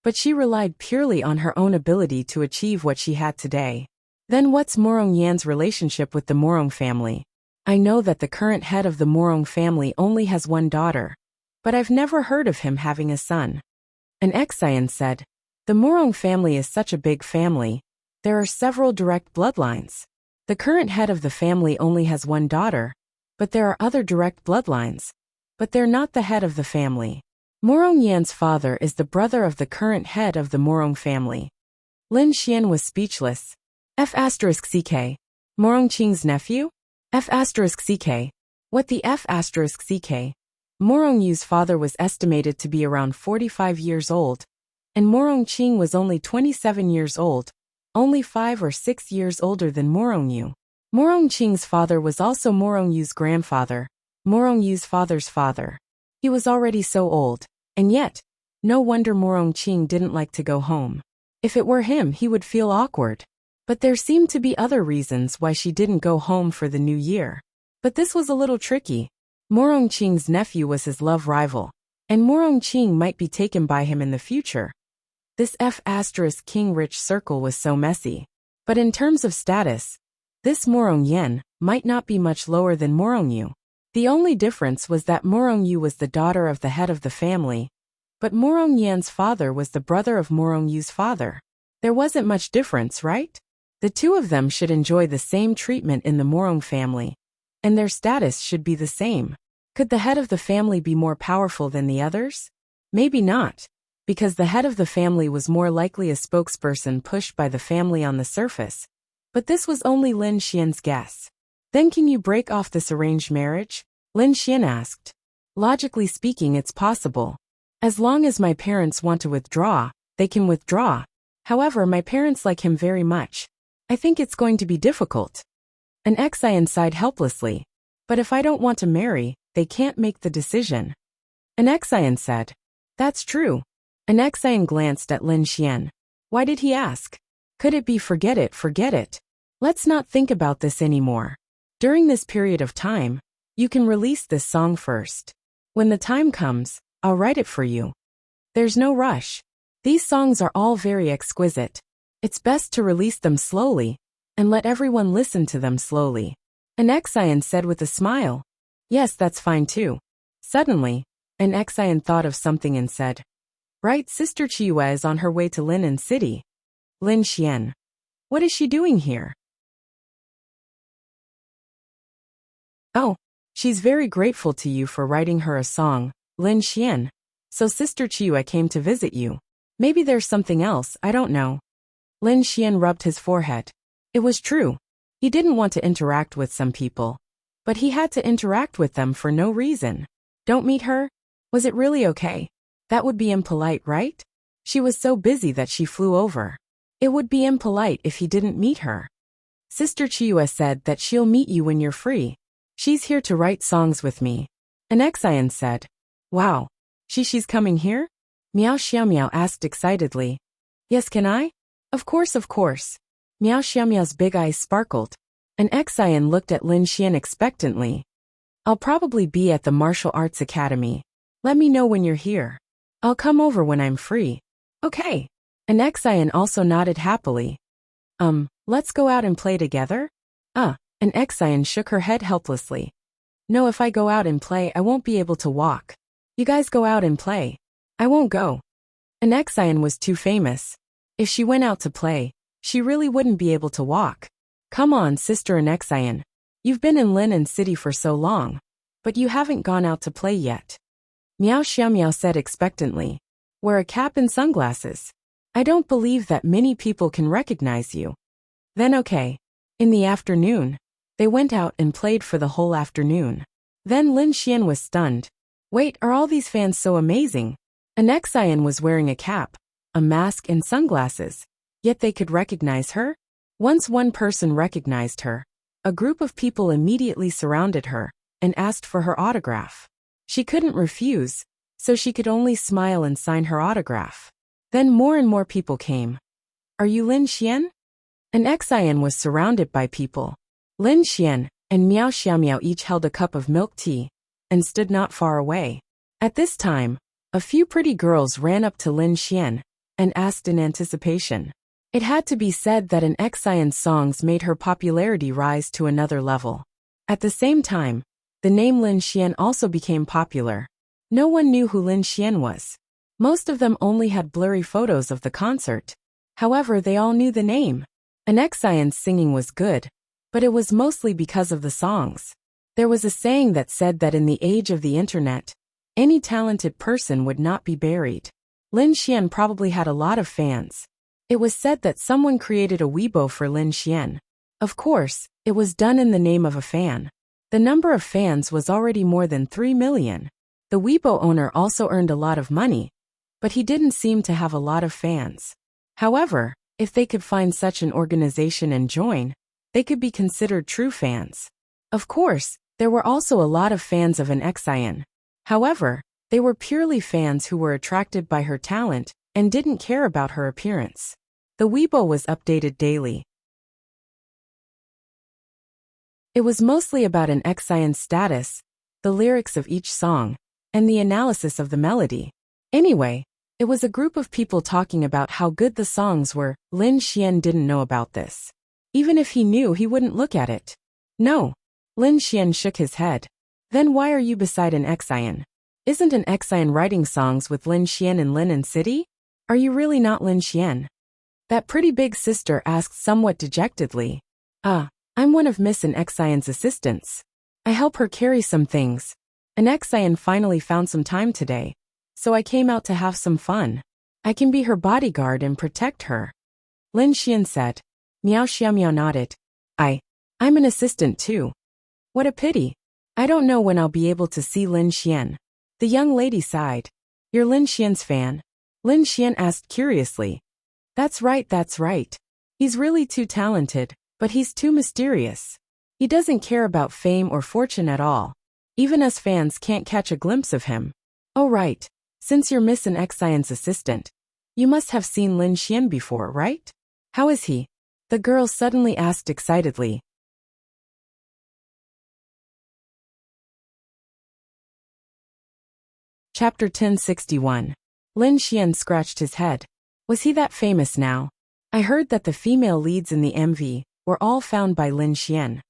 but she relied purely on her own ability to achieve what she had today. Then what's Morong Yan's relationship with the Morong family? I know that the current head of the Morong family only has 1 daughter, but I've never heard of him having a son. An Xian said, The Morong family is such a big family. There are several direct bloodlines. The current head of the family only has 1 daughter, but there are other direct bloodlines. But they're not the head of the family. Morong Yan's father is the brother of the current head of the Morong family. Lin Xian was speechless. F*ck. Morong Qing's nephew? F*ck. What the F*ck? Morong Yu's father was estimated to be around 45 years old, and Morong Qing was only 27 years old, only 5 or 6 years older than Morong Yu. Morong Qing's father was also Morong Yu's grandfather, Morong Yu's father's father. He was already so old, and yet, no wonder Morong Qing didn't like to go home. If it were him, he would feel awkward. But there seemed to be other reasons why she didn't go home for the new year. But this was a little tricky. Morong Qing's nephew was his love rival, and Morong Qing might be taken by him in the future. This F*king rich circle was so messy. But in terms of status, this Morong Yen might not be much lower than Morong Yu. The only difference was that Morong Yu was the daughter of the head of the family, but Morong Yan's father was the brother of Morong Yu's father. There wasn't much difference, right? The two of them should enjoy the same treatment in the Morong family, and their status should be the same. Could the head of the family be more powerful than the others? Maybe not, because the head of the family was more likely a spokesperson pushed by the family on the surface. But this was only Lin Xian's guess. Then can you break off this arranged marriage? Lin Xian asked. Logically speaking, it's possible. As long as my parents want to withdraw, they can withdraw. However, my parents like him very much. I think it's going to be difficult. An Xian sighed helplessly. But if I don't want to marry, they can't make the decision. An Xian said. That's true. An Xian glanced at Lin Xian. Why did he ask? Could it be forget it? Let's not think about this anymore. During this period of time, you can release this song first. When the time comes, I'll write it for you. There's no rush. These songs are all very exquisite. It's best to release them slowly, and let everyone listen to them slowly. An Xian said with a smile. Yes, that's fine too. Suddenly, an Xian thought of something and said, Right, Sister Chiyue is on her way to Linnan City. Lin Xian. What is she doing here? Oh, she's very grateful to you for writing her a song, Lin Xian. So Sister Chiyu came to visit you. Maybe there's something else, I don't know. Lin Xian rubbed his forehead. It was true. He didn't want to interact with some people. But he had to interact with them for no reason. Don't meet her? Was it really okay? That would be impolite, right? She was so busy that she flew over. It would be impolite if he didn't meet her. Sister Chiyu said that she'll meet you when you're free. She's here to write songs with me. An Xian said. Wow. She's coming here? Miao Xiaomiao asked excitedly. Yes, can I? Of course, of course. Miao Xiaomiao's big eyes sparkled. An Xian looked at Lin Xian expectantly. I'll probably be at the Martial Arts Academy. Let me know when you're here. I'll come over when I'm free. Okay. An Xian also nodded happily. Let's go out and play together? An Xian shook her head helplessly. No, if I go out and play, I won't be able to walk. You guys go out and play. I won't go. An Xian was too famous. If she went out to play, she really wouldn't be able to walk. Come on, Sister An Xian. You've been in Lin City for so long, but you haven't gone out to play yet. Miao Xiaomiao said expectantly. Wear a cap and sunglasses. I don't believe that many people can recognize you. Then okay. In the afternoon, they went out and played for the whole afternoon. Then Lin Xian was stunned. Wait, are all these fans so amazing? An Xian was wearing a cap, a mask and sunglasses, yet they could recognize her? Once one person recognized her, a group of people immediately surrounded her and asked for her autograph. She couldn't refuse, so she could only smile and sign her autograph. Then more and more people came. Are you Lin Xian? An Xian was surrounded by people. Lin Xian and Miao Xiaomiao each held a cup of milk tea and stood not far away. At this time, a few pretty girls ran up to Lin Xian and asked in anticipation. It had to be said that An Xian's songs made her popularity rise to another level. At the same time, the name Lin Xian also became popular. No one knew who Lin Xian was. Most of them only had blurry photos of the concert. However, they all knew the name. An Xian's singing was good, but it was mostly because of the songs. There was a saying that said that in the age of the internet, any talented person would not be buried. Lin Xian probably had a lot of fans. It was said that someone created a Weibo for Lin Xian. Of course, it was done in the name of a fan. The number of fans was already more than 3 million. The Weibo owner also earned a lot of money, but he didn't seem to have a lot of fans. However, if they could find such an organization and join, they could be considered true fans. Of course, there were also a lot of fans of An Xian. However, they were purely fans who were attracted by her talent and didn't care about her appearance. The Weibo was updated daily. It was mostly about An Xian's status, the lyrics of each song, and the analysis of the melody. Anyway, it was a group of people talking about how good the songs were. Lin Xian didn't know about this. Even if he knew, he wouldn't look at it. No. Lin Xian shook his head. Then why are you beside An Xian? Isn't An Xian writing songs with Lin Xian in Lin City? Are you really not Lin Xian? That pretty big sister asked somewhat dejectedly. I'm one of Miss An Xian's assistants. I help her carry some things. An Xian finally found some time today, so I came out to have some fun. I can be her bodyguard and protect her. Lin Xian said. Miao Xiaomiao nodded. I'm an assistant too. What a pity. I don't know when I'll be able to see Lin Xian. The young lady sighed. You're Lin Xian's fan? Lin Xian asked curiously. That's right, that's right. He's really too talented, but he's too mysterious. He doesn't care about fame or fortune at all. Even us fans can't catch a glimpse of him. Oh right, since you're Miss An Xian's assistant, you must have seen Lin Xian before, right? How is he? The girl suddenly asked excitedly. Chapter 1061. Lin Xian scratched his head. Was he that famous now? I heard that the female leads in the MV were all found by Lin Xian.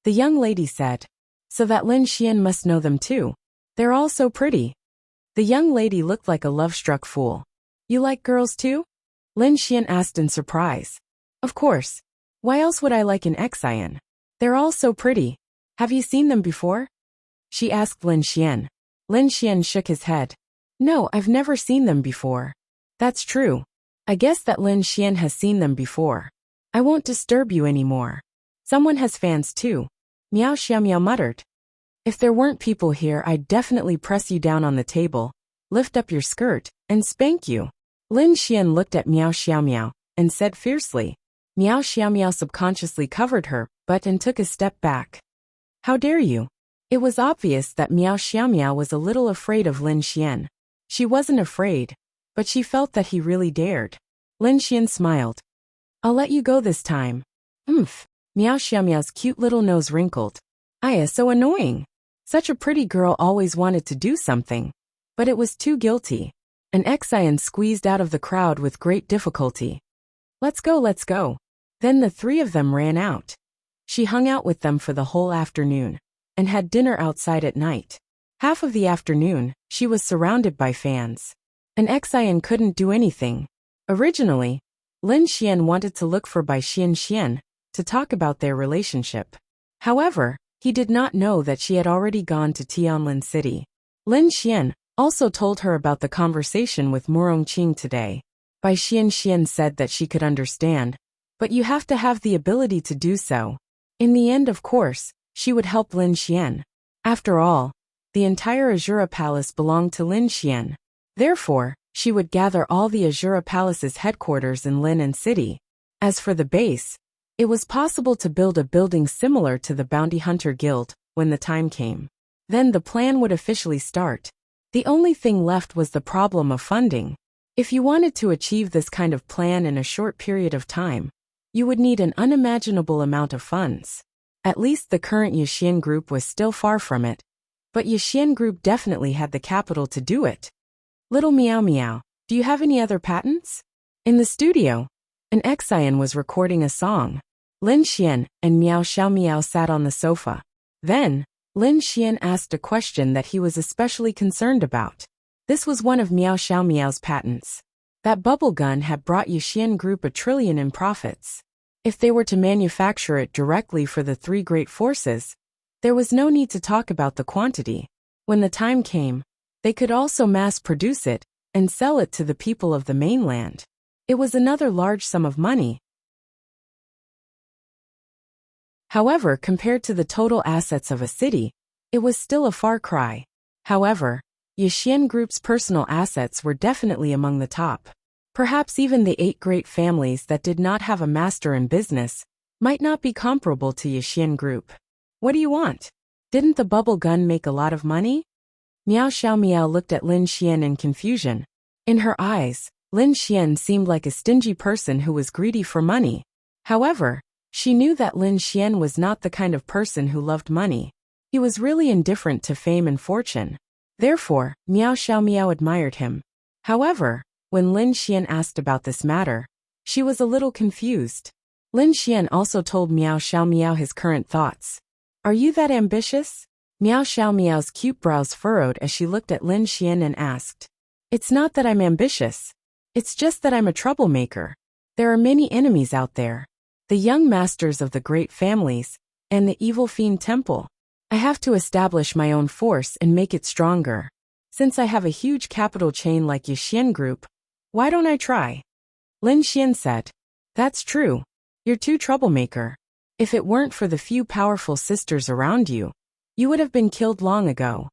The young lady said. So that Lin Xian must know them too. They're all so pretty. The young lady looked like a love-struck fool. You like girls too? Lin Xian asked in surprise. Of course. Why else would I like an Xian? They're all so pretty. Have you seen them before? She asked Lin Xian. Lin Xian shook his head. No, I've never seen them before. That's true. I guess that Lin Xian has seen them before. I won't disturb you anymore. Someone has fans too. Miao Xiaomiao muttered. If there weren't people here, I'd definitely press you down on the table, lift up your skirt, and spank you. Lin Xian looked at Miao Xiaomiao and said fiercely. Miao Xiaomiao subconsciously covered her butt and took a step back. How dare you? It was obvious that Miao Xiaomiao was a little afraid of Lin Xian. She wasn't afraid, but she felt that he really dared. Lin Xian smiled. I'll let you go this time. Oomph. Miao Xiaomiao's cute little nose wrinkled. Aya, so annoying. Such a pretty girl always wanted to do something. But it was too guilty. An Xian squeezed out of the crowd with great difficulty. Let's go, let's go. Then the three of them ran out. She hung out with them for the whole afternoon, and had dinner outside at night. Half of the afternoon, she was surrounded by fans. An Xian couldn't do anything. Originally, Lin Xian wanted to look for Bai Xian to talk about their relationship. However, he did not know that she had already gone to Tianlin City. Lin Xian also told her about the conversation with Murong Qing today. Bai Xian said that she could understand, but you have to have the ability to do so. In the end, of course, she would help Lin Xian. After all, the entire Azura Palace belonged to Lin Xian. Therefore, she would gather all the Azura Palace's headquarters in Lin City. As for the base, it was possible to build a building similar to the Bounty Hunter Guild when the time came. Then the plan would officially start. The only thing left was the problem of funding. If you wanted to achieve this kind of plan in a short period of time, you would need an unimaginable amount of funds. At least the current Yixian Group was still far from it. But Yixian Group definitely had the capital to do it. Little Meow Meow, do you have any other patents? In the studio, an Xian was recording a song. Lin Xian and Miao Xiaomiao sat on the sofa. Then, Lin Xian asked a question that he was especially concerned about. This was one of Miao Xiaomiao's patents. That bubble gun had brought Yixian Group $1 trillion in profits. If they were to manufacture it directly for the three great forces, there was no need to talk about the quantity. When the time came, they could also mass-produce it and sell it to the people of the mainland. It was another large sum of money. However, compared to the total assets of a city, it was still a far cry. However, Yixian Group's personal assets were definitely among the top. Perhaps even the 8 great families that did not have a master in business might not be comparable to Yixian Group. What do you want? Didn't the bubble gun make a lot of money? Miao Xiaomiao looked at Lin Xian in confusion. In her eyes, Lin Xian seemed like a stingy person who was greedy for money. However, she knew that Lin Xian was not the kind of person who loved money. He was really indifferent to fame and fortune. Therefore, Miao Xiaomiao admired him. However, when Lin Xian asked about this matter, she was a little confused. Lin Xian also told Miao Xiaomiao his current thoughts. Are you that ambitious? Miao Xiaomiao's cute brows furrowed as she looked at Lin Xian and asked. It's not that I'm ambitious. It's just that I'm a troublemaker. There are many enemies out there. The young masters of the great families, and the evil fiend temple. I have to establish my own force and make it stronger. Since I have a huge capital chain like Yixian Group, why don't I try? Lin Xian said. That's true. You're too troublemaker. If it weren't for the few powerful sisters around you, you would have been killed long ago.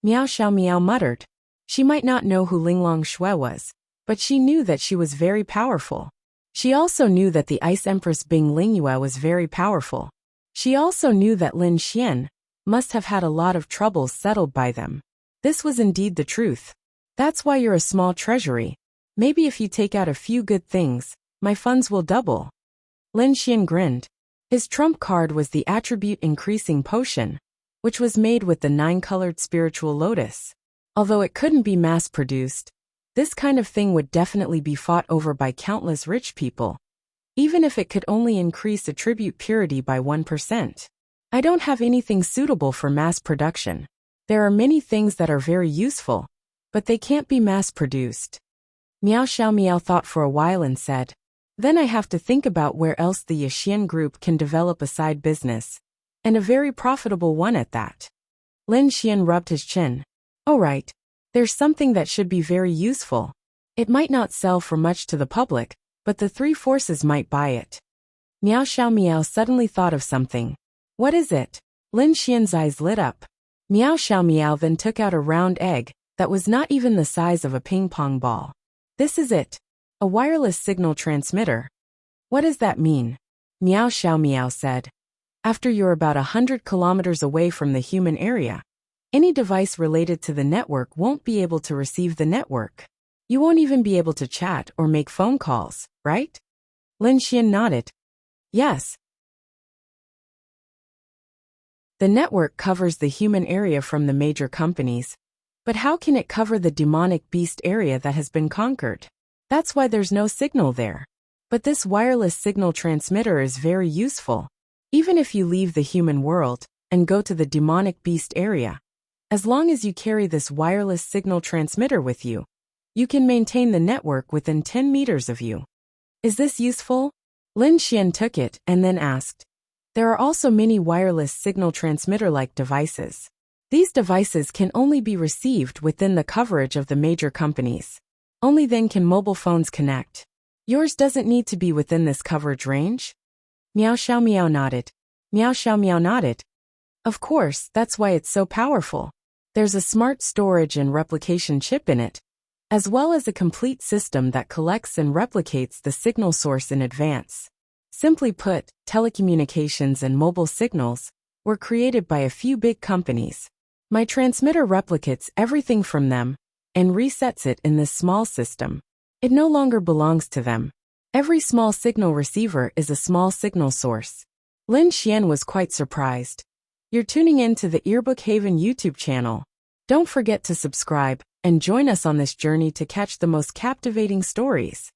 Miao Xiaomiao muttered. She might not know who Linglong Shui was, but she knew that she was very powerful. She also knew that the Ice Empress Bing Lingyue was very powerful. She also knew that Lin Xian must have had a lot of troubles settled by them. This was indeed the truth. That's why you're a small treasury. Maybe if you take out a few good things, my funds will double. Lin Xian grinned. His trump card was the attribute increasing potion, which was made with the 9-colored spiritual lotus. Although it couldn't be mass-produced, this kind of thing would definitely be fought over by countless rich people, even if it could only increase attribute purity by 1%. I don't have anything suitable for mass production. There are many things that are very useful, but they can't be mass-produced. Meow Xiao Meow thought for a while and said, then I have to think about where else the Yixian group can develop a side business. And a very profitable one at that. Lin Xian rubbed his chin. Oh right. There's something that should be very useful. It might not sell for much to the public, but the three forces might buy it. Meow Xiao Meow suddenly thought of something. What is it? Lin Xian's eyes lit up. Meow Xiao Meow then took out a round egg that was not even the size of a ping-pong ball. This is it. A wireless signal transmitter. What does that mean? Meow Xiao Meow said. After you're about 100 kilometers away from the human area, any device related to the network won't be able to receive the network. You won't even be able to chat or make phone calls, right? Lin Xian nodded. Yes. The network covers the human area from the major companies. But how can it cover the demonic beast area that has been conquered? That's why there's no signal there. But this wireless signal transmitter is very useful. Even if you leave the human world and go to the demonic beast area, as long as you carry this wireless signal transmitter with you, you can maintain the network within 10 meters of you. Is this useful? Lin Xian took it and then asked. There are also many wireless signal transmitter-like devices. These devices can only be received within the coverage of the major companies. Only then can mobile phones connect. Yours doesn't need to be within this coverage range? Meow Xiao Meow nodded. Meow Xiao Meow nodded. Of course, that's why it's so powerful. There's a smart storage and replication chip in it, as well as a complete system that collects and replicates the signal source in advance. Simply put, telecommunications and mobile signals were created by a few big companies. My transmitter replicates everything from them and resets it in this small system. It no longer belongs to them. Every small signal receiver is a small signal source. Lin Xian was quite surprised. You're tuning in to the Earbook Haven YouTube channel. Don't forget to subscribe and join us on this journey to catch the most captivating stories.